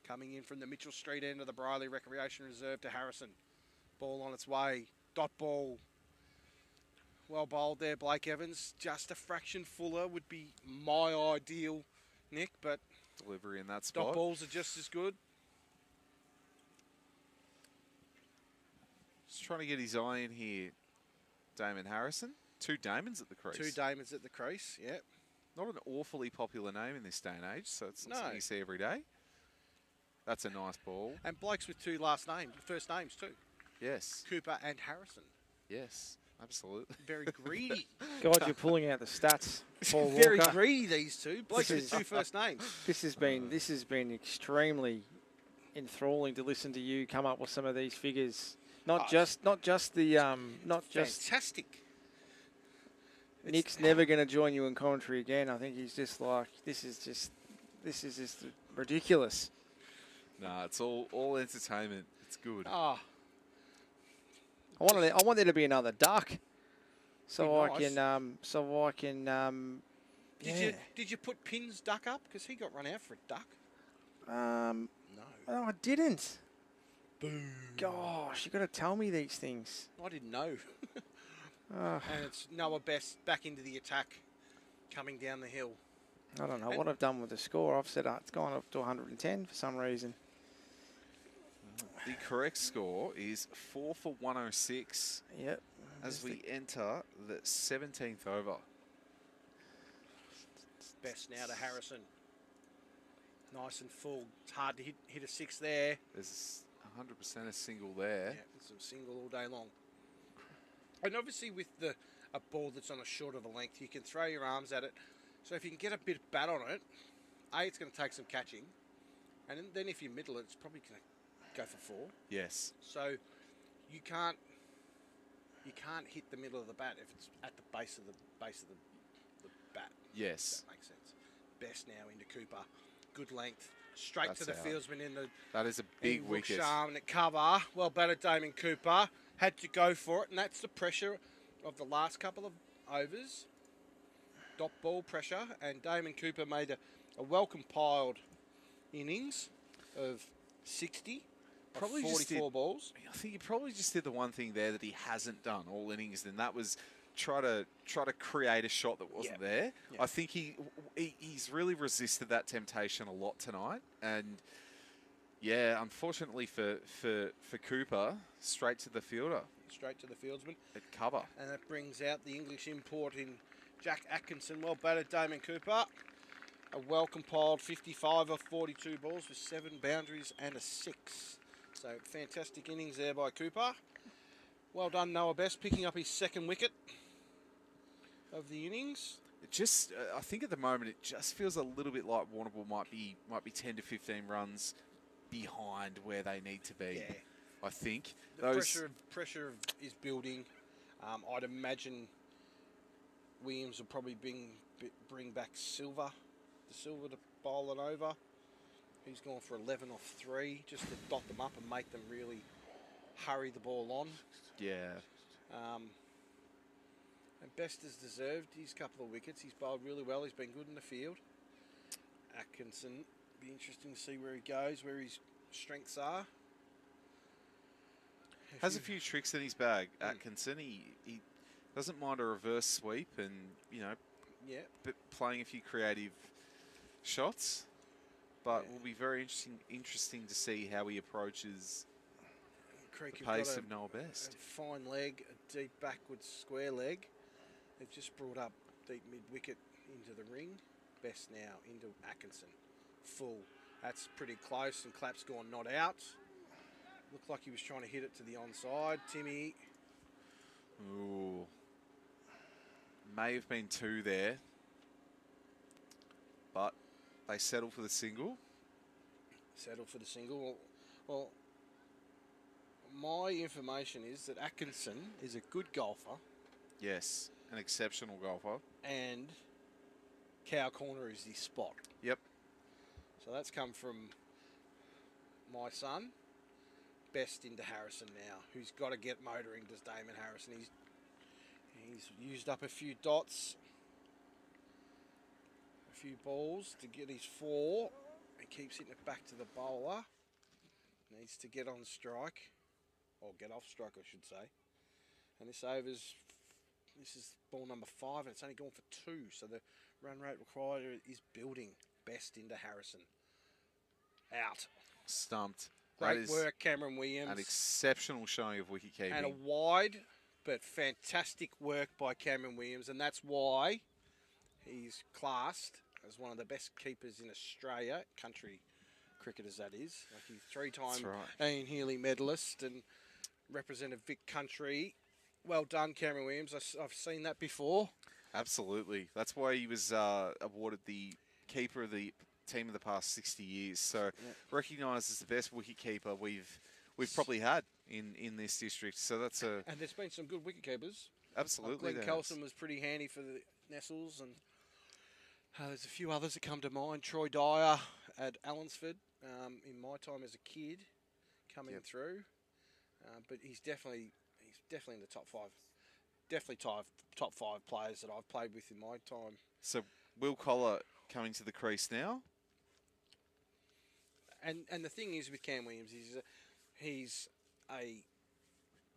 Coming in from the Mitchell Street end of the Brierly Recreation Reserve to Harrison. Ball on its way. Dot ball. Well bowled there, Blake Evans. Just a fraction fuller would be my ideal, Nick, but delivery in that spot. dot balls are just as good. Just trying to get his eye in here. Damon Harrison. 2 Damons at the crease. 2 Damons at the crease, yep. Not an awfully popular name in this day and age, so it's not something you see every day. That's a nice ball. And Blokes with 2 first names too. Yes. Cooper and Harrison. Yes, absolutely. Very greedy. God, you're pulling out the stats. Paul Very Walker. greedy, these two. Blokes with 2 first names. This has been extremely enthralling to listen to you come up with some of these figures. Not just fantastic. Nick's never going to join you in commentary again. I think he's just like, this is just ridiculous. No, it's all entertainment. It's good. Ah. I want there to be another duck, so Be nice. I can. Did you put Pin's duck up because he got run out for a duck? No, I didn't. Boom. Gosh, you got to tell me these things. I didn't know. And it's Noah Best back into the attack, coming down the hill. I don't know what I've done with the score. I've said it's gone up to 110 for some reason. The correct score is 4 for 106. Yep. As we enter the 17th over. Best now to Harrison. Nice and full. It's hard to hit a 6 there. There's 100% a single there. Yeah, it's a single all day long. And obviously with a ball that's on a short of a length, you can throw your arms at it. So if you can get a bit of bat on it, it's going to take some catching. And then if you middle it, it's probably going to go for 4. Yes. So you can't hit the middle of the bat if it's at the base of the bat. Yes. If that makes sense. Best now into Cooper. Good length. Straight That's to the out. fieldsman in the That is a big wicket. And at cover. Well batted Damon Cooper. Had to go for it, and that's the pressure of the last couple of overs. Dot ball pressure, and Damon Cooper made a well-compiled innings of 60. Probably 44 balls. I think he probably just did the one thing there that he hasn't done all innings, and that was try to create a shot that wasn't there. Yeah. I think he's really resisted that temptation a lot tonight, and yeah, unfortunately for Cooper, straight to the fielder. Straight to the fieldsman. At cover. And that brings out the English import in Jack Atkinson. Well batted, Damon Cooper. A well-compiled 55 of 42 balls with 7 boundaries and a 6. So fantastic innings there by Cooper. Well done, Noah Best, picking up his 2nd wicket of the innings. It just, I think at the moment it just feels a little bit like Warrnambool might be 10 to 15 runs behind where they need to be. Yeah. I think The pressure is building. I'd imagine Williams will probably bring back Silver, to bowl it over. He's gone for 11 off 3, just to dot them up and make them really hurry the ball on. Yeah. And Best has deserved his couple of wickets. He's bowled really well. He's been good in the field. Atkinson, be interesting to see where he goes, where his strengths are. Has a few tricks in his bag, Atkinson. He doesn't mind a reverse sweep and, playing a few creative shots. But it will be very interesting to see how he approaches Creek, the pace of Noah Best. A fine leg, a deep backwards square leg. They've just brought up deep mid-wicket into the ring. Best now into Atkinson. Full. That's pretty close, and Clapp's gone not out. Looked like he was trying to hit it to the onside. Timmy. Ooh. May have been 2 there. But they settle for the single. Settle for the single. Well, my information is that Atkinson is a good golfer. Yes, an exceptional golfer. And Cow Corner is his spot. Yep. So that's come from my son. Best into Harrison now, who's got to get motoring, does Damon Harrison. He's used up a few dots, a few balls to get his 4. He keeps hitting it back to the bowler. Needs to get on strike, or get off strike, I should say. And this is ball number 5, and it's only gone for 2. So the run rate required is building. Best into Harrison. Out. Stumped. Great work, Cameron Williams. An exceptional showing of wicket keeping. And a wide, but fantastic work by Cameron Williams, and that's why he's classed as one of the best keepers in Australia, country cricketers that is. Like he's 3-time Ian Healy medalist and represented Vic Country. Well done, Cameron Williams. I've seen that before. Absolutely. That's why he was awarded the keeper of the team of the past 60 years. So recognised as the best wicketkeeper we've probably had in this district. So that's a... And there's been some good wicketkeepers. Absolutely. Glenn Kelson was pretty handy for the Nestles, and there's a few others that come to mind. Troy Dyer at Allensford in my time as a kid coming through. But he's definitely in the top 5. Definitely top 5 players that I've played with in my time. So Will Collar coming to the crease now. And the thing is with Cam Williams, he's a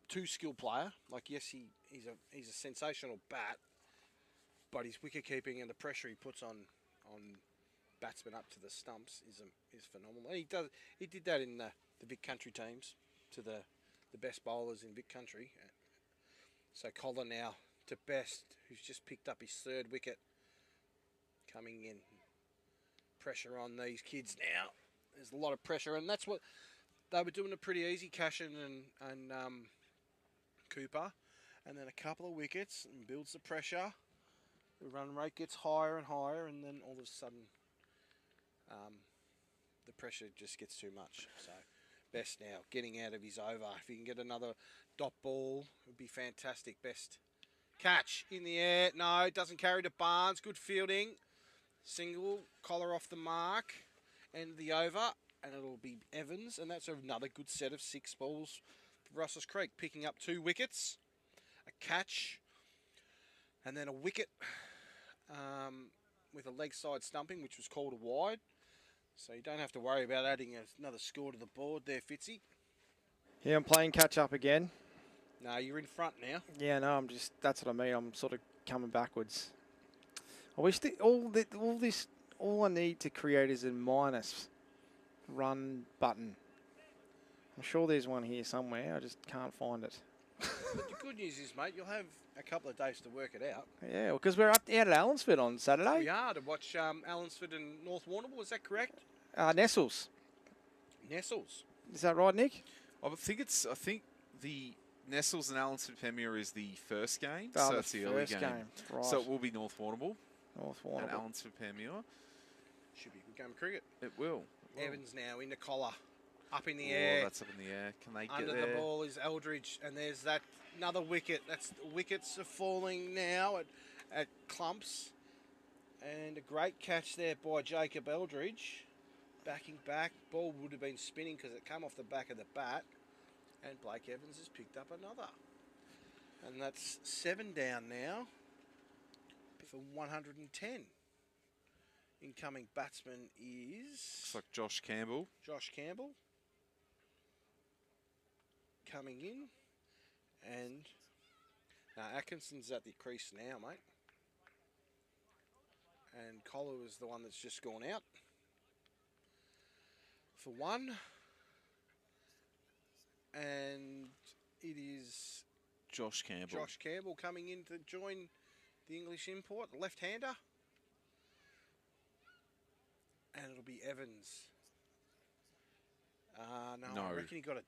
2-skill player. Like, yes, he's a sensational bat, but his wicket keeping and the pressure he puts on batsmen up to the stumps is phenomenal. And he did that in the Vic Country teams to the best bowlers in Vic Country. So Collar now to Best, who's just picked up his 3rd wicket, coming in. Pressure on these kids now. There's a lot of pressure, and that's what they were doing. It pretty easy, Cashin and Cooper, and then a couple of wickets and builds the pressure. The run rate gets higher and higher, and then all of a sudden, the pressure just gets too much. So Best now getting out of his over. If he can get another dot ball, it would be fantastic. Best catch in the air. No, it doesn't carry to Barnes. Good fielding. Single, Collar off the mark, and the over, and it'll be Evans, and that's another good set of 6 balls for Russells Creek, picking up 2 wickets, a catch, and then a wicket with a leg side stumping, which was called a wide. So you don't have to worry about adding another score to the board there, Fitzy. Yeah, I'm playing catch up again. No, you're in front now. Yeah, no, that's what I mean. I'm sort of coming backwards. I wish all I need to create is a minus run button. I'm sure there's one here somewhere. I just can't find it. But the good news is, mate, you'll have a couple of days to work it out. Yeah, because we're out at Allensford on Saturday. We are to watch Allensford and North Warrnambool. Is that correct? Nestles. Nestles. Is that right, Nick? I think the Nestles and Allensford Premier is the first game, Oh, so the that's the early first game. Right. So it will be North Warrnambool. North And Warrnambool. Allensford Premier. Should be a good game of cricket. It will. Evans now in the collar. Up in the Oh, air. that's up in the air. Can they get Under there? the ball is Eldridge, and there's that another wicket. Wickets are falling now at clumps. And a great catch there by Jacob Eldridge. Backing back. Ball would have been spinning because it came off the back of the bat. And Blake Evans has picked up another. And that's 7 down now for 110. Incoming batsman is... Looks like Josh Campbell. Josh Campbell. Coming in. And Atkinson's at the crease now, mate. And Collar is the one that's just gone out. For 1. And it is Josh Campbell. Josh Campbell coming in to join the English import, the left-hander. And it'll be Evans. No, I reckon he got a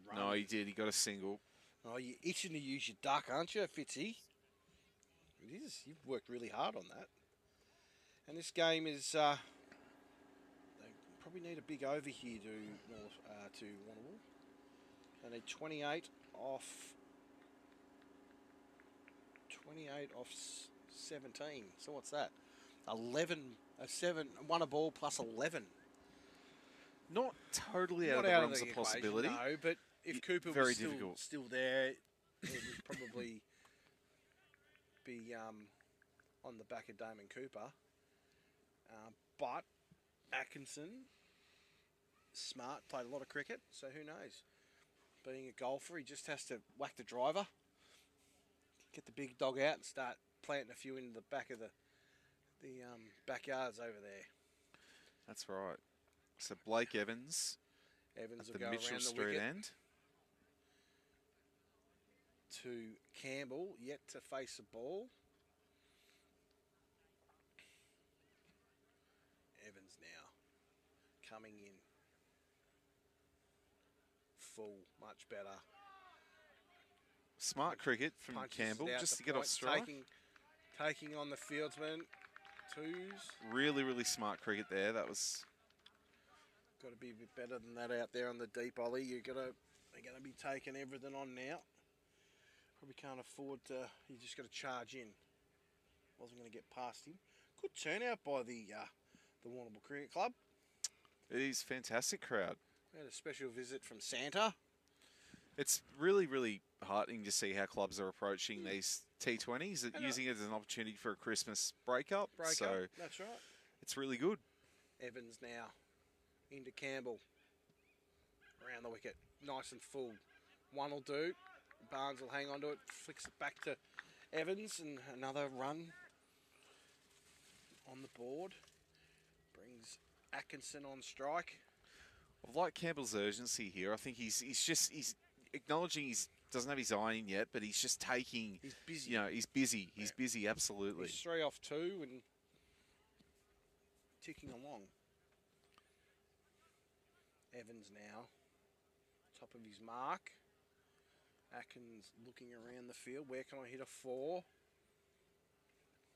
run. No, he did. He got a single. Oh, you're itching to use your duck, aren't you, Fitzy? It is. You've worked really hard on that. And this game is... they probably need a big over here to Warrnambool. They need 28 off 17. So what's that? 11, 1 a ball plus 11. Not totally Not out of the out realms of of the equation, possibility. no, but if Cooper very was difficult. still there, it would probably be on the back of Damon Cooper. But Atkinson, smart, played a lot of cricket, so who knows? Being a golfer, he just has to whack the driver, get the big dog out and start planting a few into the back of the backyards over there. That's right. So Blake Evans, Evans at will the go Mitchell around the Street wicket end. To Campbell, yet to face a ball. Evans now coming in. Full, much better. Smart cricket from Punches Campbell, it out just the to get off point, strike. Taking on the fieldsman. Twos. Really, really smart cricket there. That was... Got to be a bit better than that out there on the deep ollie. They're going to be taking everything on now. Probably can't afford to. You just got to charge in. Wasn't going to get past him. Good turnout by the Warrnambool Cricket Club. It is a fantastic crowd. We had a special visit from Santa. It's really, really heartening to see how clubs are approaching these T20s, using it as an opportunity for a Christmas breakup. So That's right. it's really good. Evans now into Campbell. Around the wicket. Nice and full. One will do. Barnes will hang on to it. Flicks it back to Evans. And another run on the board. Brings Atkinson on strike. I like Campbell's urgency here. I think he's acknowledging he doesn't have his eye in yet, but he's just taking... He's busy. You know, he's busy. He's busy, absolutely. He's 3 off 2 and ticking along. Evans now. Top of his mark. Atkins looking around the field. Where can I hit a 4?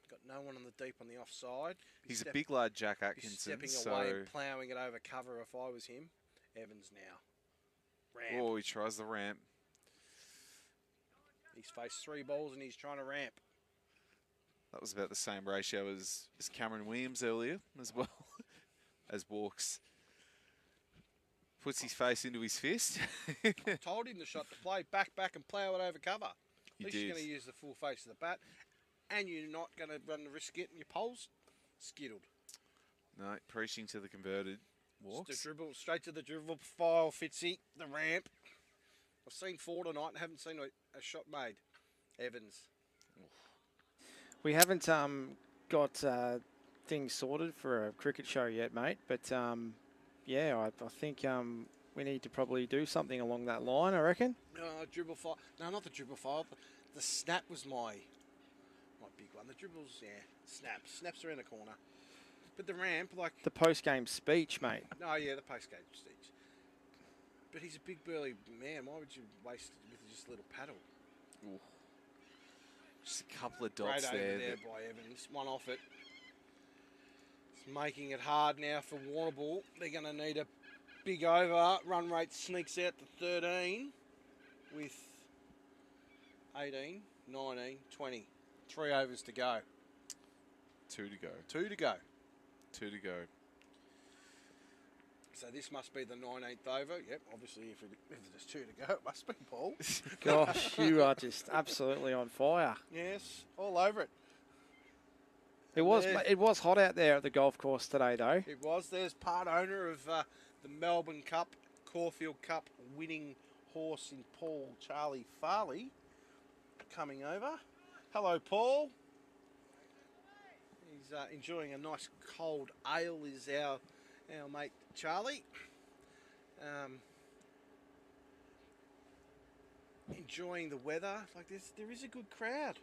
Got no one on the deep on the offside. He's a big lad, Jack Atkinson. Stepping so... away and ploughing it over cover if I was him. Evans now. Ramp. Oh, he tries the ramp. He's faced 3 balls and he's trying to ramp. That was about the same ratio as Cameron Williams earlier as well. As Walks puts his face into his fist. Told him the shot to play back and plough it over cover. At least you're going to use the full face of the bat. And you're not going to run the risk getting your poles skittled. No, preaching to the converted. Walks. Just the dribble, straight to the dribble file, Fitzy, the ramp. I've seen 4 tonight and haven't seen a shot made. Evans. We haven't got things sorted for a cricket show yet, mate. But, yeah, I think we need to probably do something along that line, I reckon. Dribble file. No, not the dribble file. The snap was my big one. The dribbles, yeah. Snaps around the corner. But the ramp, like... The post-game speech, mate. Oh, yeah, the post-game speech. But he's a big, burly man. Why would you waste it with just a little paddle? Ooh. Just a couple of dots Great there. over there by Evans. One off it. It's making it hard now for Warrnambool. They're going to need a big over. Run rate sneaks out to 13 with 18, 19, 20. 3 overs to go. 2 to go. 2 to go. 2 to go. So this must be the 19th over. Yep, obviously if there's 2 to go, it must be, Paul. Gosh, you are just absolutely on fire. Yes, all over it. It was hot out there at the golf course today, though. It was. There's part owner of the Melbourne Cup, Caulfield Cup winning horse in Paul Charlie Farley coming over. Hello, Paul. He's enjoying a nice cold ale, is our mate Charlie. Enjoying the weather. Like this, there is a good crowd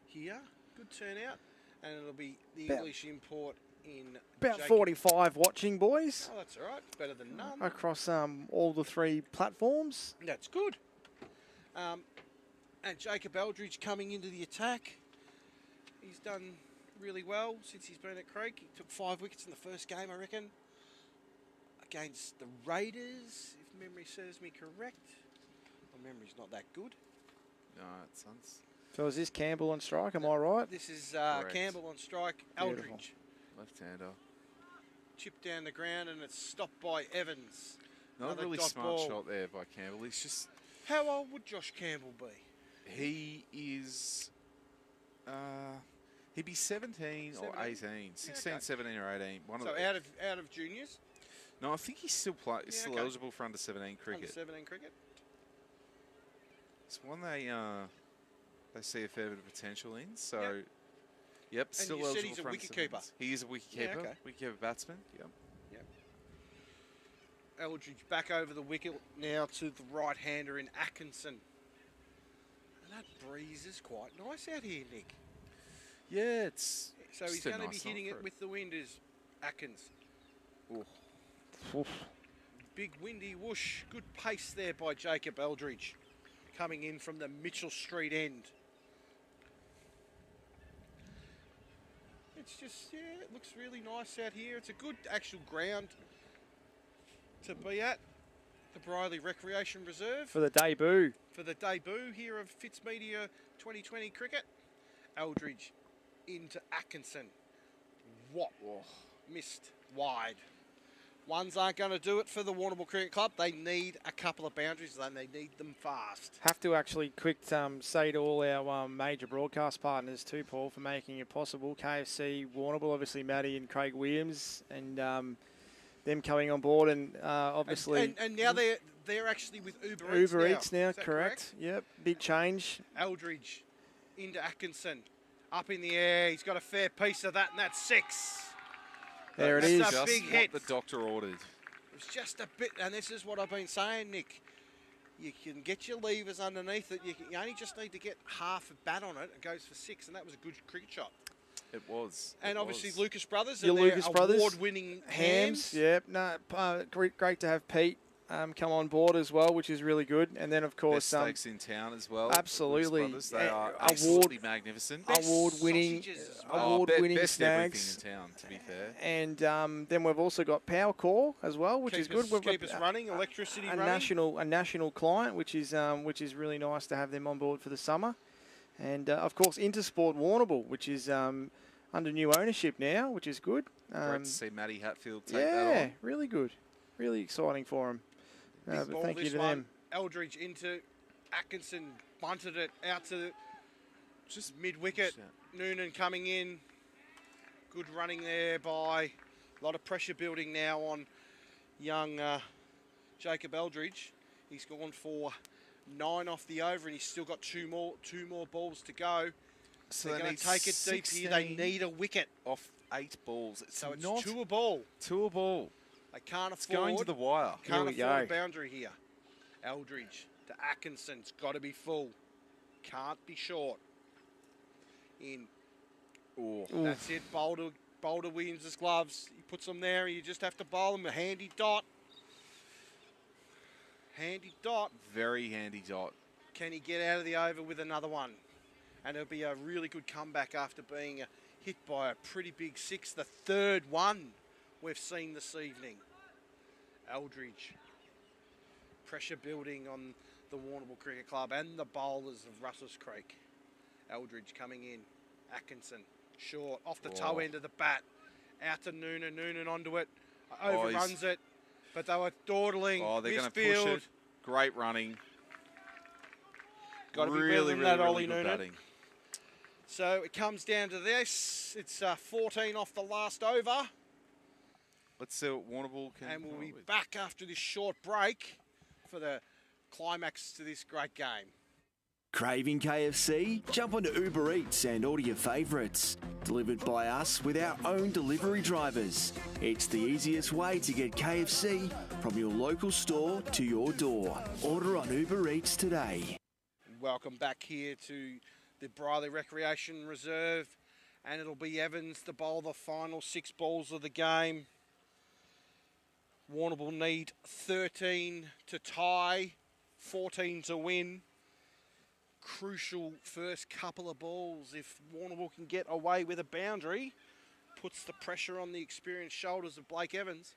here. Good turnout. And it'll be the English import in About 45 watching, boys. Oh, that's all right. Better than none. Across all the 3 platforms. That's good. And Jacob Eldridge coming into the attack. He's done really well since he's been at Creek. He took 5 wickets in the first game, I reckon, against the Raiders, if memory serves me correct. My memory's not that good. No, it sounds... So is this Campbell on strike, am I right? This is Campbell on strike, Eldridge. Left-hander. Chipped down the ground and it's stopped by Evans. Not a really smart shot there by Campbell. He's just... How old would Josh Campbell be? He is... he'd be 17 or 18. 16, okay. 17 or 18. So out of juniors? No, I think he's still eligible for under 17 cricket. Under 17 cricket? It's one they see a fair bit of potential in. So, yep, still and you eligible said he's for a under wicket 17s. keeper. He is a wicket keeper. Okay. Wicket keeper batsman. Yep. Eldridge back over the wicket now to the right-hander in Atkinson. And that breeze is quite nice out here, Nick. Yeah, it's... So he's going to be hitting it with the wind is Atkins. Big windy whoosh. Good pace there by Jacob Eldridge. Coming in from the Mitchell Street end. It's just, it looks really nice out here. It's a good actual ground to be at. The Brierly Recreation Reserve. For the debut. For the debut here of Fitzmedia 2020 cricket. Eldridge into Atkinson. What? Missed wide. Ones aren't going to do it for the Warrnambool Cricket Club. They need a couple of boundaries and they need them fast. Have to actually say to all our major broadcast partners too, Paul, for making it possible. KFC, Warrnambool, obviously Matty and Craig Williams, and them coming on board, and obviously... And now they're actually with Uber Eats now, correct. Yep, big change. Eldridge into Atkinson. Up in the air. He's got a fair piece of that, and that's 6. There it is. That's a big hit. What the doctor ordered. It's just a bit, and this is what I've been saying, Nick. You can get your levers underneath it. You only just need to get half a bat on it. It goes for 6, and that was a good cricket shot. It was. And obviously Lucas Brothers Your and Lucas their Brothers. award-winning hams. Yep. No, great to have Pete come on board as well, which is really good. And then, of course... Best steaks in town as well. Absolutely. Lucas Brothers. They are absolutely magnificent. Award-winning best snags. everything in town, to be fair. And then we've also got Powercor as well, which is good. We've Keep got us running, electricity a running. national client, which is really nice to have them on board for the summer. And, of course, Intersport Warrnambool, which is under new ownership now, which is good. Great to see Matty Hatfield take that on. Yeah, really good. Really exciting for him. But thank you to them. Eldridge into Atkinson, bunted it out to just mid-wicket. Noonan coming in. Good running there by a lot of pressure building now on young Jacob Eldridge. He's gone for 9 off the over, and he's still got two more balls to go. So they're going to take it deep here. They need a wicket off 8 balls. So it's 2 a ball. 2 a ball. They can't afford. It's going to the wire. Can't afford a boundary here. Eldridge to Atkinson. It's got to be full. Can't be short. In. Oh. That's it. Boulder wins his gloves. He puts them there. You just have to bowl them. A handy dot. Handy dot. Very handy dot. Can he get out of the over with another one? And it'll be a really good comeback after being hit by a pretty big 6. The third one we've seen this evening. Eldridge. Pressure building on the Warrnambool Cricket Club and the bowlers of Russells Creek. Eldridge coming in. Atkinson. Short. Off the toe end of the bat. Out to Noonan. Noonan onto it. Overruns it. But they were dawdling. Oh, they're going to push it. Great running. Got to be better than that, Ollie Noonan. So it comes down to this. It's 14 off the last over. Let's see what Warrnambool can... And we'll be back after this short break for the climax to this great game. Craving KFC? Jump onto Uber Eats and order your favourites. Delivered by us with our own delivery drivers. It's the easiest way to get KFC from your local store to your door. Order on Uber Eats today. Welcome back here to the Brierly Recreation Reserve. And it'll be Evans to bowl the final 6 balls of the game. Warrnambool need 13 to tie, 14 to win. Crucial first couple of balls. If Warrnambool can get away with a boundary, puts the pressure on the experienced shoulders of Blake Evans.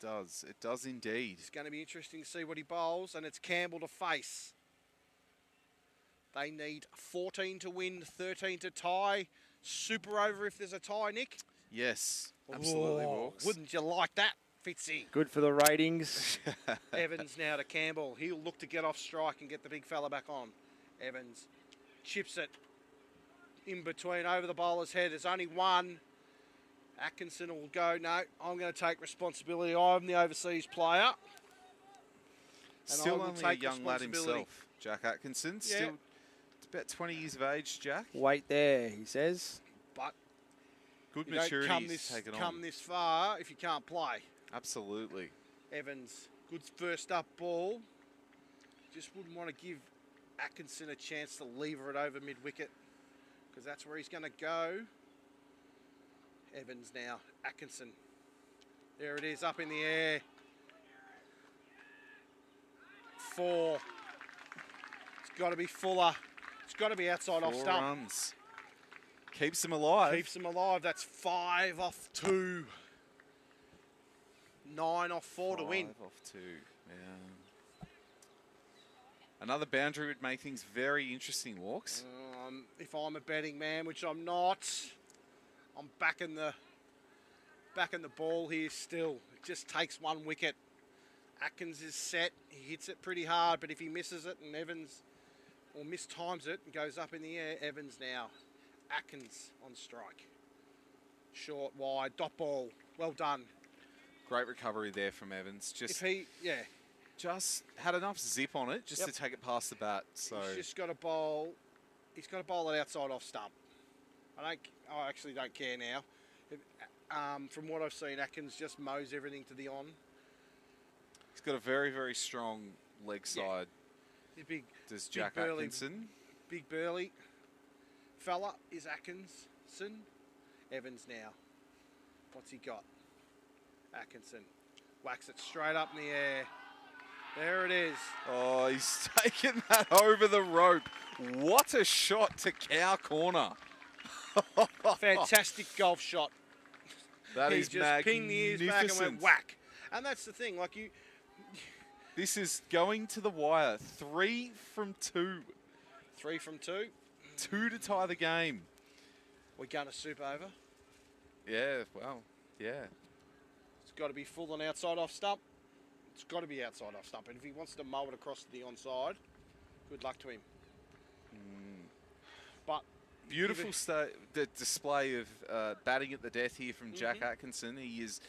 It does indeed. It's going to be interesting to see what he bowls, and it's Campbell to face. They need 14 to win, 13 to tie. Super over if there's a tie, Nick. Yes, absolutely, Walks. Wouldn't you like that, Fitzy? Good for the ratings. Evans now to Campbell. He'll look to get off strike and get the big fella back on. Evans chips it in between over the bowler's head. There's only one. Atkinson will go, no, I'm going to take responsibility. I'm the overseas player. And Still only a young lad himself, Jack Atkinson. Yeah. Still about 20 years of age, Jack. Wait there, he says. But good you maturity don't come this far if you can't play. Absolutely. Evans, good first up ball. Just wouldn't want to give Atkinson a chance to lever it over mid-wicket because that's where he's going to go. Evans now, Atkinson. There it is, up in the air. 4. It's got to be Fuller. It's got to be outside off 4 stump. runs. Keeps them alive. Keeps them alive. That's 5 off 2. 9 off 4 to win. 5 off 2, yeah. Another boundary would make things very interesting, Walks. If I'm a betting man, which I'm not, I'm backing the ball here still. It just takes 1 wicket. Atkins is set. He hits it pretty hard, but if he misses it and Evans or mistimes it and goes up in the air, Evans now. Atkins on strike. Short, wide, dot ball. Well done. Great recovery there from Evans. Just had enough zip on it just to take it past the bat. So he's just got to bowl. He's got to bowl it outside off stump. I actually don't care now. From what I've seen, Atkins just mows everything to the on. He's got a very, very strong leg side. He's big. Does Jack big burly, Atkinson? Big burly fella is Atkinson. Evans now. What's he got? Atkinson whacks it straight up in the air. There it is. Oh, he's taken that over the rope. What a shot to cow corner. Fantastic golf shot. That he is just pinged the ears back and went whack. And that's the thing, like you... This is going to the wire. 3 from 2. 3 from 2. 2 to tie the game. We're going to super over. Yeah, well, yeah. It's got to be full on outside off stump. It's got to be outside off stump. And if he wants to mow it across to the onside, good luck to him. But Beautiful the display of batting at the death here from Jack Atkinson. He is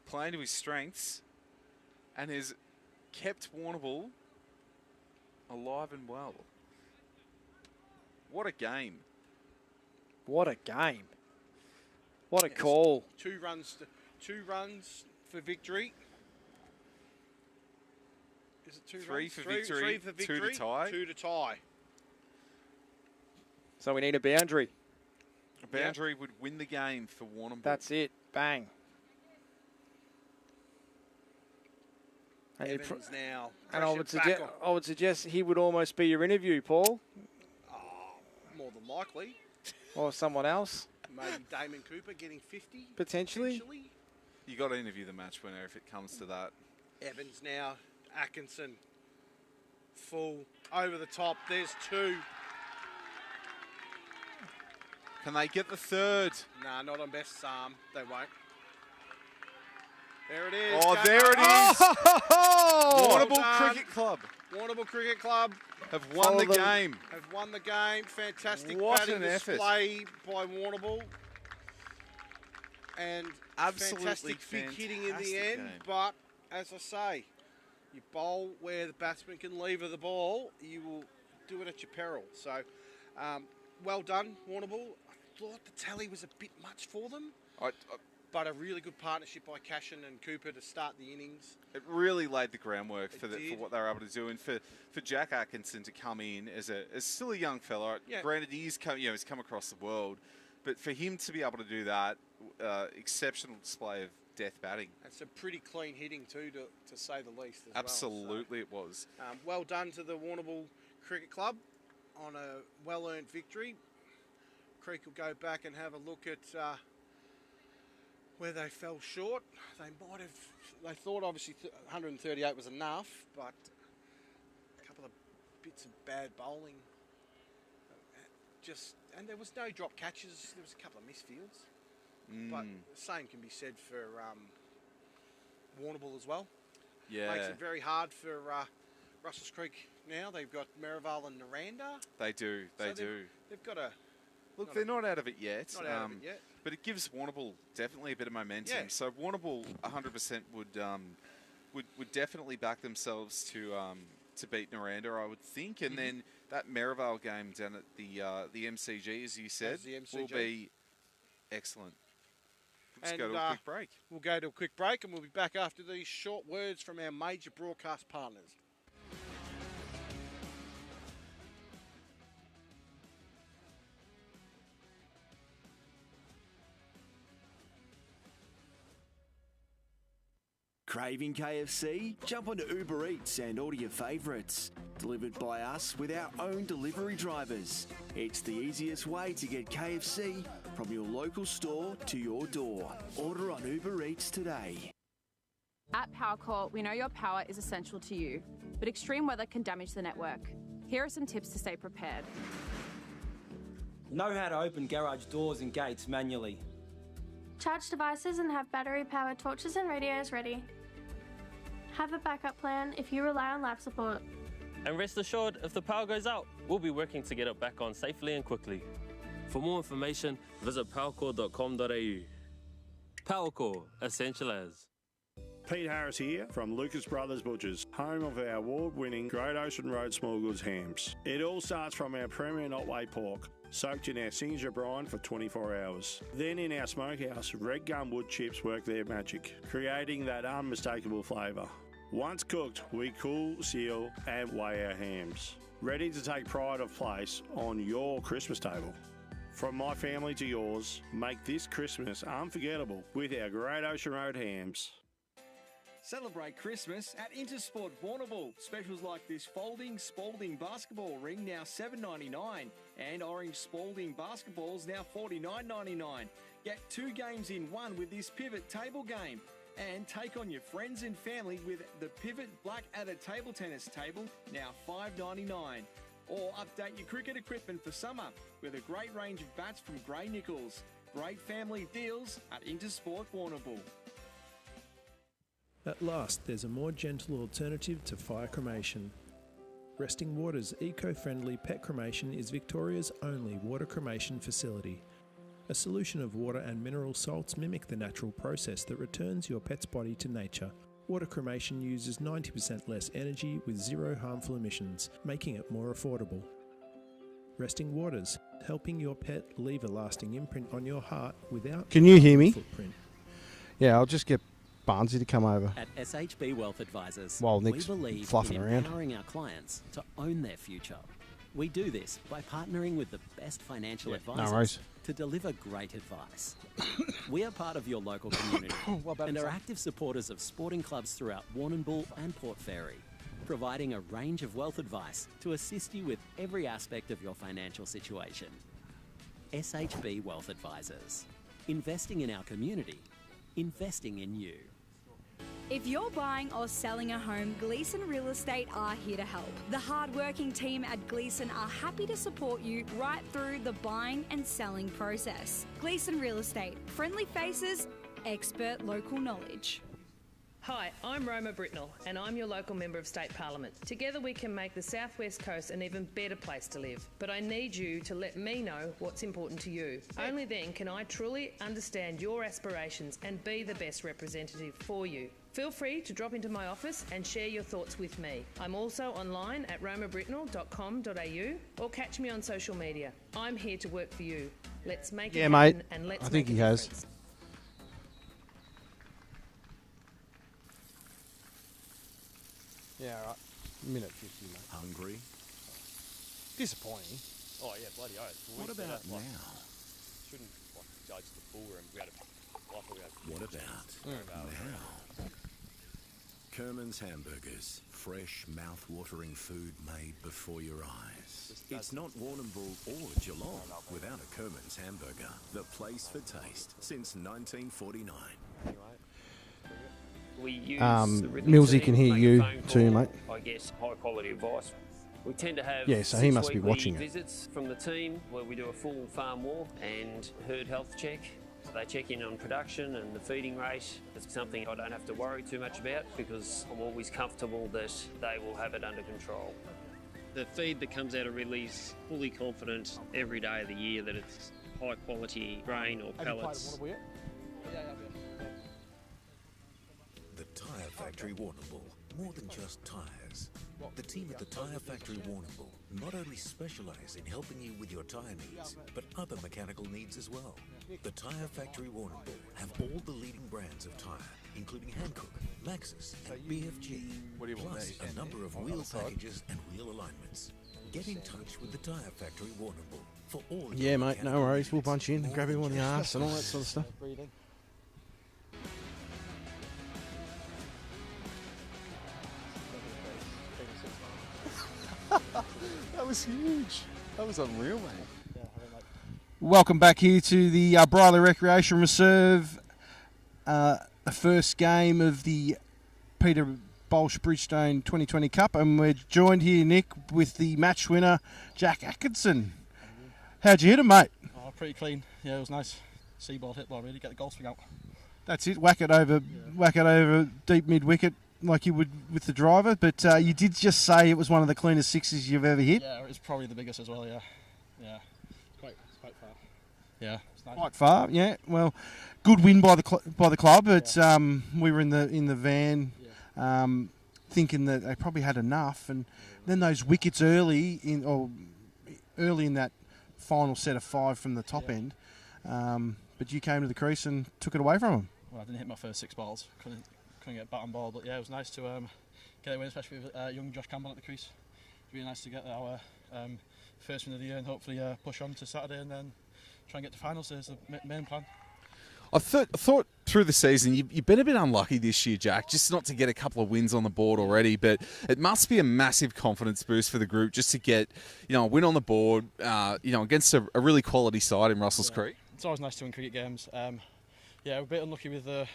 playing to his strengths and has kept Warrnambool alive and well. What a game. What a game. What a call. 2 runs for victory. Is it 2 Three runs? for Three victory, for 2 victory. to tie. 2 to tie. So we need a boundary. A boundary would win the game for Warrnambool. That's it. Bang. And Evans now. And I would, pressured back I would suggest he would almost be your interview, Paul. more than likely. Or someone else. Maybe Damon Cooper getting 50. Potentially. You got to interview the match winner if it comes to that. Evans now. Atkinson. Full. Over the top. There's 2. Can they get the 3rd? Nah, not on best Psalm. They won't. There it is. Oh, there it is. Warrnambool Cricket Club. Warrnambool Cricket Club have won the game. Have won the game. Fantastic What batting an effort. display by Warrnambool. And Absolutely fantastic big hitting in the fantastic end. game. But, as I say, you bowl where the batsman can lever the ball, you will do it at your peril. So, well done, Warrnambool. I thought the tally was a bit much for them. But a really good partnership by Cashin and Cooper to start the innings. It really laid the groundwork for did. what they were able to do, and for Jack Atkinson to come in as still a young fella. Yeah. Granted, he's come across the world, but for him to be able to do that, exceptional display of death batting. And some pretty clean hitting too, to say the least. As Absolutely, it was. Well done to the Warrnambool Cricket Club on a well-earned victory. Creek will go back and have a look at where they fell short. They thought obviously 138 was enough, but a couple of bits of bad bowling. And there was no drop catches. There was a couple of misfields. But the same can be said for Warrnambool as well. Yeah. Makes it very hard for Russells Creek now. They've got Merivale and Naranda. They do. They do. They've got a... Look, they're not out of it yet. Not out of it yet. But it gives Warrnambool definitely a bit of momentum. Yeah. So Warrnambool 100% would definitely back themselves to beat Naranda, I would think. And then that Merivale game down at the MCG, as you said, will be excellent. Let's go to a quick break. We'll go to a quick break and we'll be back after these short words from our major broadcast partners. Craving KFC? Jump onto Uber Eats and order your favourites. Delivered by us with our own delivery drivers. It's the easiest way to get KFC from your local store to your door. Order on Uber Eats today. At Powercor, we know your power is essential to you, but extreme weather can damage the network. Here are some tips to stay prepared. Know how to open garage doors and gates manually. Charge devices and have battery-powered torches and radios ready. Have a backup plan if you rely on life support. And rest assured, if the power goes out, we'll be working to get it back on safely and quickly. For more information, visit powercor.com.au. Powercor, essential as. Pete Harris here from Lucas Brothers Butchers, home of our award-winning Great Ocean Road small goods hams. It all starts from our premier Otway pork, soaked in our signature brine for 24 hours. Then in our smokehouse, red gum wood chips work their magic, creating that unmistakable flavour. Once cooked, we cool, seal and weigh our hams, ready to take pride of place on your Christmas table. From my family to yours, make this Christmas unforgettable with our Great Ocean Road hams. Celebrate Christmas at Intersport Warrnambool. Specials like this folding Spalding basketball ring now $7.99 and orange Spalding basketballs now $49.99. Get 2 games in 1 with this pivot table game. And take on your friends and family with the Pivot Blackadder Table Tennis Table, now $5.99. Or update your cricket equipment for summer with a great range of bats from Grey Nichols. Great family deals at Intersport Warrnambool. At last, there's a more gentle alternative to fire cremation. Resting Waters eco-friendly pet cremation is Victoria's only water cremation facility. A solution of water and mineral salts mimic the natural process that returns your pet's body to nature. Water cremation uses 90% less energy with zero harmful emissions, making it more affordable. Resting Waters, helping your pet leave a lasting imprint on your heart without... Can you hear me? Footprint. Yeah, I'll just get Barnesy to come over. At SHB Wealth Advisors, While we Nick's believe fluffing in around. empowering our clients to own their future. We do this by partnering with the best financial No advisors worries. to deliver great advice. We are part of your local community and are active supporters of sporting clubs throughout Warrnambool and Port Fairy, providing a range of wealth advice to assist you with every aspect of your financial situation. SHB Wealth Advisors. Investing in our community. Investing in you. If you're buying or selling a home, Gillin Real Estate are here to help. The hard-working team at Gillin are happy to support you right through the buying and selling process. Gillin Real Estate, friendly faces, expert local knowledge. Hi, I'm Roma Britnell and I'm your local Member of State Parliament. Together we can make the South West Coast an even better place to live. But I need you to let me know what's important to you. Only then can I truly understand your aspirations and be the best representative for you. Feel free to drop into my office and share your thoughts with me. I'm also online at romabritnell.com.au or catch me on social media. I'm here to work for you. Let's make it Yeah, happen mate. and let's I think make he a has. difference. Yeah, right. Minute 50, mate. Hungry? Disappointing. Oh yeah, bloody oath. What about now? Shouldn't judge the full room. We had What about now? Kerman's Hamburgers. Fresh, mouth-watering food made before your eyes. It's not Warrnambool or Geelong without a Kerman's Hamburger. The place for taste since 1949. We use Millsy can hear you too, mate. I guess high quality advice. We tend to have Yeah, so he must be weekly watching it. visits from the team where we do a full farm walk and herd health check. So they check in on production and the feeding rate. It's something I don't have to worry too much about because I'm always comfortable that they will have it under control. The feed that comes out of Ridley's fully confident every day of the year that it's high quality grain or pellets. The Tyre Factory Warrnambool. More than just tyres. The team at the Tyre Factory Warrnambool not only specialise in helping you with your tyre needs, but other mechanical needs as well. The Tyre Factory Warrnambool have all the leading brands of tyre, including Hankook, Maxxis and BFG, plus a number of wheel packages and wheel alignments. Get in touch with the Tyre Factory Warrnambool for all Yeah, your mate, mechanical no worries. needs. We'll punch in and grab him on the arse and all that sort of stuff. That was huge. That was unreal, mate. Welcome back here to the Brierly Recreation Reserve. The first game of the Peter Baulch Bridgestone 2020 Cup, and we're joined here, Nick, with the match winner, Jack Atkinson. How'd you hit him, mate? Oh, pretty clean. Yeah, it was nice. Seaball hit ball, really. Get the golf swing out. That's it. Whack it over deep mid wicket like you would with the driver. But you did just say it was one of the cleanest sixes you've ever hit. Yeah, it's probably the biggest as well. Yeah, yeah, quite far. Yeah, it's nice. Quite far. Yeah. Well, good win by the club. But we were in the van, thinking that they probably had enough, and then those wickets early in that final set of 5 from the top end. But you came to the crease and took it away from them. Well, I didn't hit my first 6 balls. Couldn't get bat on ball, but yeah, it was nice to get a win, especially with young Josh Campbell at the crease. It's really nice to get our first win of the year and hopefully push on to Saturday and then try and get to finals. There's the main plan. I thought through the season you've been a bit unlucky this year, Jack, just not to get a couple of wins on the board already. But it must be a massive confidence boost for the group just to get a win on the board, against a really quality side in Russells Creek. It's always nice to win cricket games. We're a bit unlucky with the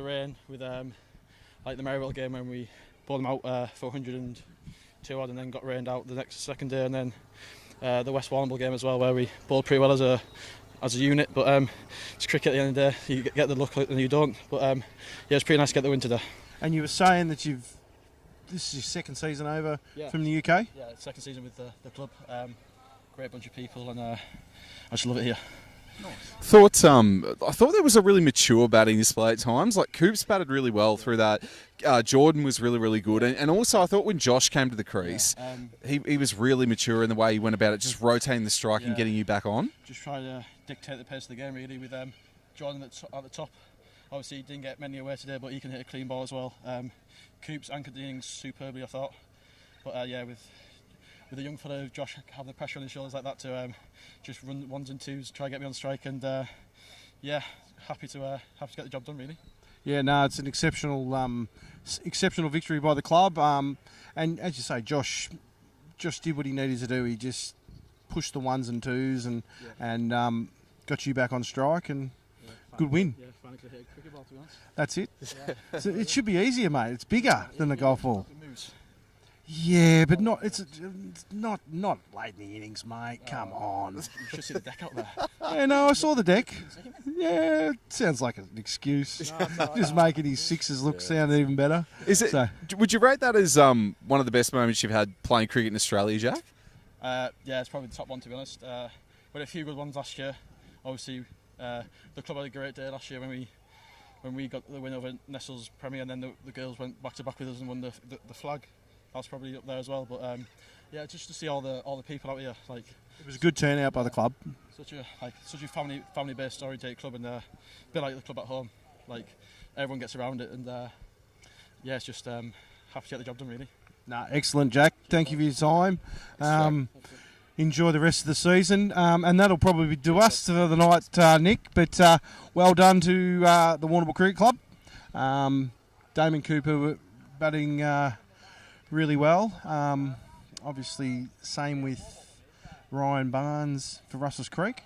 rain, with like the Maryville game when we bowled them out for 102 odd and then got rained out the second day, and then the West Warrnambool game as well where we bowled pretty well as a unit, but it's cricket at the end of the day. You get the luck and you don't, but it's pretty nice to get the win today. And you were saying that you've this is your second season over Yeah. from the UK? Yeah, second season with the club. Great bunch of people, and I just love it here. I thought there was a really mature batting display at times. Like Coops batted really well through that. Jordan was really, really good, and also I thought when Josh came to the crease, he was really mature in the way he went about it, just rotating the strike and getting you back on. Just trying to dictate the pace of the game really with Jordan at the top. Obviously, he didn't get many away today, but he can hit a clean ball as well. Coops anchored the innings superbly, I thought. But with a young fellow, Josh, having the pressure on his shoulders like that to just run ones and twos, try to get me on strike, and happy to get the job done really. Yeah, no, it's an exceptional victory by the club. And as you say, Josh did what he needed to do. He just pushed the ones and twos and got you back on strike, and good win. Yeah, finally could hit a cricket ball, to be honest. That's it. Yeah. So it should be easier, mate. It's bigger than the golf ball. It moves. Yeah, but not. It's not late in the innings, mate. Come on. You should see the deck out there. Yeah, no, I saw the deck. Yeah, it sounds like an excuse. Just making his sixes sound even better. Is it? So, Would you rate that as one of the best moments you've had playing cricket in Australia, Jack? Yeah, it's probably the top one, to be honest. We had a few good ones last year. Obviously, the club had a great day last year when we got the win over Nestle's Premier, and then the girls went back to back with us and won the flag. That was probably up there as well. But just to see all the people out here, like it was a good turnout by the club. Such a family based oriented club, and a bit like the club at home. Like everyone gets around it, and it's just happy to get the job done really. No, excellent, Jack. Thank you for your time. Enjoy the rest of the season, and that'll probably do us for the night, Nick. But well done to the Warrnambool Cricket Club. Damon Cooper batting really well. Obviously, same with Ryan Barnes for Russells Creek.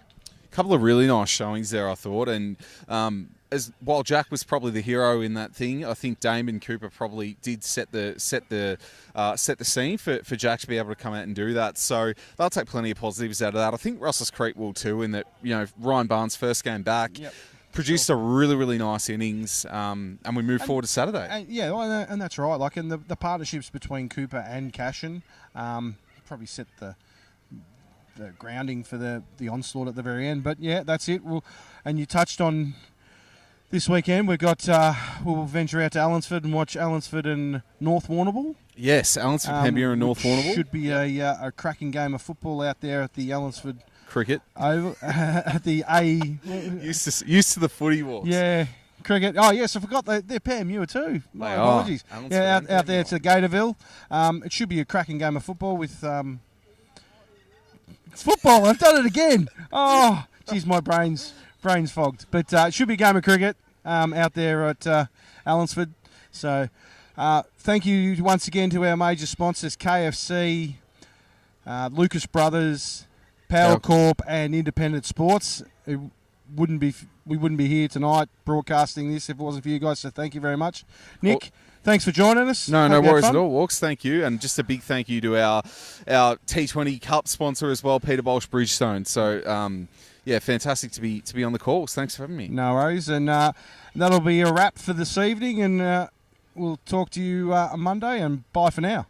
A couple of really nice showings there, I thought, and while Jack was probably the hero in that thing, I think Damon Cooper probably did set the scene for Jack to be able to come out and do that. So they'll take plenty of positives out of that. I think Russells Creek will too, in that Ryan Barnes' first game back. Yep. Produced a really, really nice innings, and we move forward to Saturday. And that's right. Like, and the partnerships between Cooper and Cashin probably set the grounding for the onslaught at the very end. But yeah, that's it. And you touched on this weekend. We've got we'll venture out to Allansford and watch Allansford and North Warrnambool. Yes, Allansford, Pembury and North Warrnambool. Should be a cracking game of football out there at the Allansford cricket over at the A. used to the footy walks. Yeah, cricket. Oh yes, I forgot they're PMU too. My they apologies. Are. Yeah, out there to Gatorville. It should be a cracking game of football with football. I've done it again. Oh, geez, my brain's fogged. But it should be a game of cricket out there at Allansford. So thank you once again to our major sponsors, KFC, Lucas Brothers, Powercor and Independent Sports. We wouldn't be here tonight broadcasting this if it wasn't for you guys, so thank you very much. Nick, thanks for joining us. No worries at all, Walks. Thank you. And just a big thank you to our T20 Cup sponsor as well, Peter Baulch Bridgestone. So, fantastic to be on the calls. Thanks for having me. No worries. And that'll be a wrap for this evening, and we'll talk to you on Monday, and bye for now.